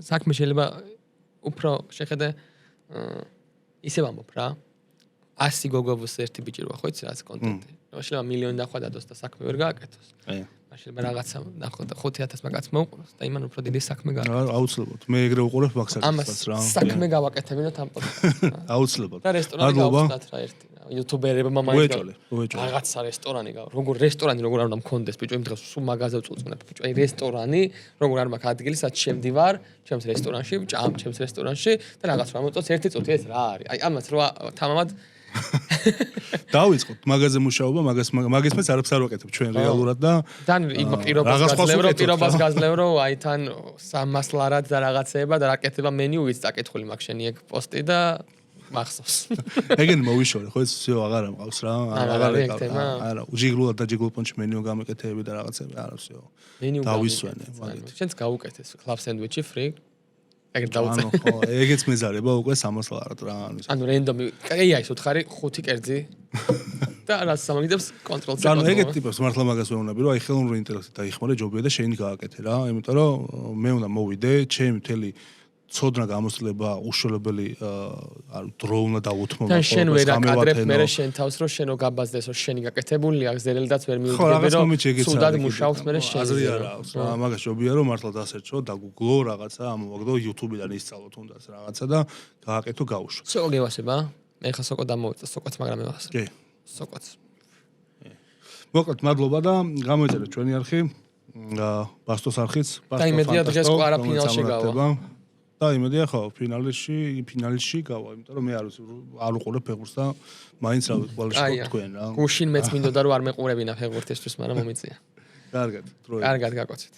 საქმე შეიძლება უფრო შეხედე ისე ვამბობ რა 100 გოგოვოს ერთი ბიჭი როა ხო იცი რაც კონტენტი შეიძლება მილიონი დახვა დადოს და საქმე ვერ გააკეთოს შეიძლება რაღაცა ნახო და 5000 მაგაც მოუყუროს და იმან უფრო დიდი საქმე გააკეთოს აუცილებლად მე ეგრე უყურებ მაგსაკეთებს რა საქმე გავაკეთებინოთ ამ პოდკასტს აუცილებლად და რესტორანი გავხსნათ რა ერთი იუთუბერებმა უეჭველი რაღაცა რესტორანი როგორ რესტორანი როგორ არ უნდა მქონდეს ბიჭო იმ დღეს სულ მაგაზე ვწუწუნებ ბიჭო აი რესტორანი როგორ არ მაქვს ადგილი სადაც შემდივარ ჩემს რესტორანში ჭამ ჩემს რესტორანში და რაღაც რა მოწონს ერთი წუთი ეს რა არის აი ამას რა თამამად დავიწყოთ მაგაზე მუშაობა მაგას მეც არაფერს არ ვაკეთებ ჩვენ რეალურად და თან იმ პირობას გაძლევრო აი თან 300 ლარად და რაღაცეება და რაკეთება მენიუიც დაკითხული მაქვს შენი ეგ პოსტი და მახსოვს ეგენ მოვიშორე ხო ეს всё აღარ ამყავს რა არა უჯიგრულად და ჯიგულპონჩი მენიუ გამეკეთები და რაღაცები არა всё დავისვენე მაგით შენც გაუკეთეს კლაბ სენდვიჩი ფრი ეგრე დავუწე ხო ეგეც მეზარება უკვე 300 ლარად რა ანუ რენდომი AI ის უთხარი 5 კერძი და რა სამაგიდებს კონტროლ C ანუ ეგეთ ტიპებს მართლა მაგას ვეუბნები რომ აი ხელოვნური ინტელექტი დაიხმარე ჯობია და შენი გააკეთე რა იმიტომ რომ მე უნდა მოვიდე ჩემი მთელი ცოდნა გამოსწლება უშუალებელი დრო უნდა დავუთმო და შენ ვერ აკადრებ მე შენ თავს რომ შენო გაბაზდეს რომ შენი გაკეთებულია გზელელდაც ვერ მიუდგები რომ სუდად მუშაობს მე შენ აზრი არ აქვს რა მაგას ჯობია რომ მართლა დასერჩო და Google რაღაცა ამოვაგდო YouTube-დან ისწავლო თუნდაც რაღაცა და გააკეთო გაუშვო სოკო გევასება მე ხა სოკო დამოვიწა სოკოც მაგრამ მე ვასწრე კი სოკოც მოკლედ მადლობა და გამოიწერეთ ჩვენი არხი ბასტოს არხიც და იმედია დღეს ყვარა ფინალში გავა და იმედია ხო ფინალში გავა იმიტომ რომ მე არ უყურებ ფეხბურთს და მაინც რა გვალში თქვენ რა გუშინ მეც მინდოდა რომ არ მეყურებინა ფეხბურთისთვის მაგრამ მომიწია კარგად დროებით კარგად გაკოცეთ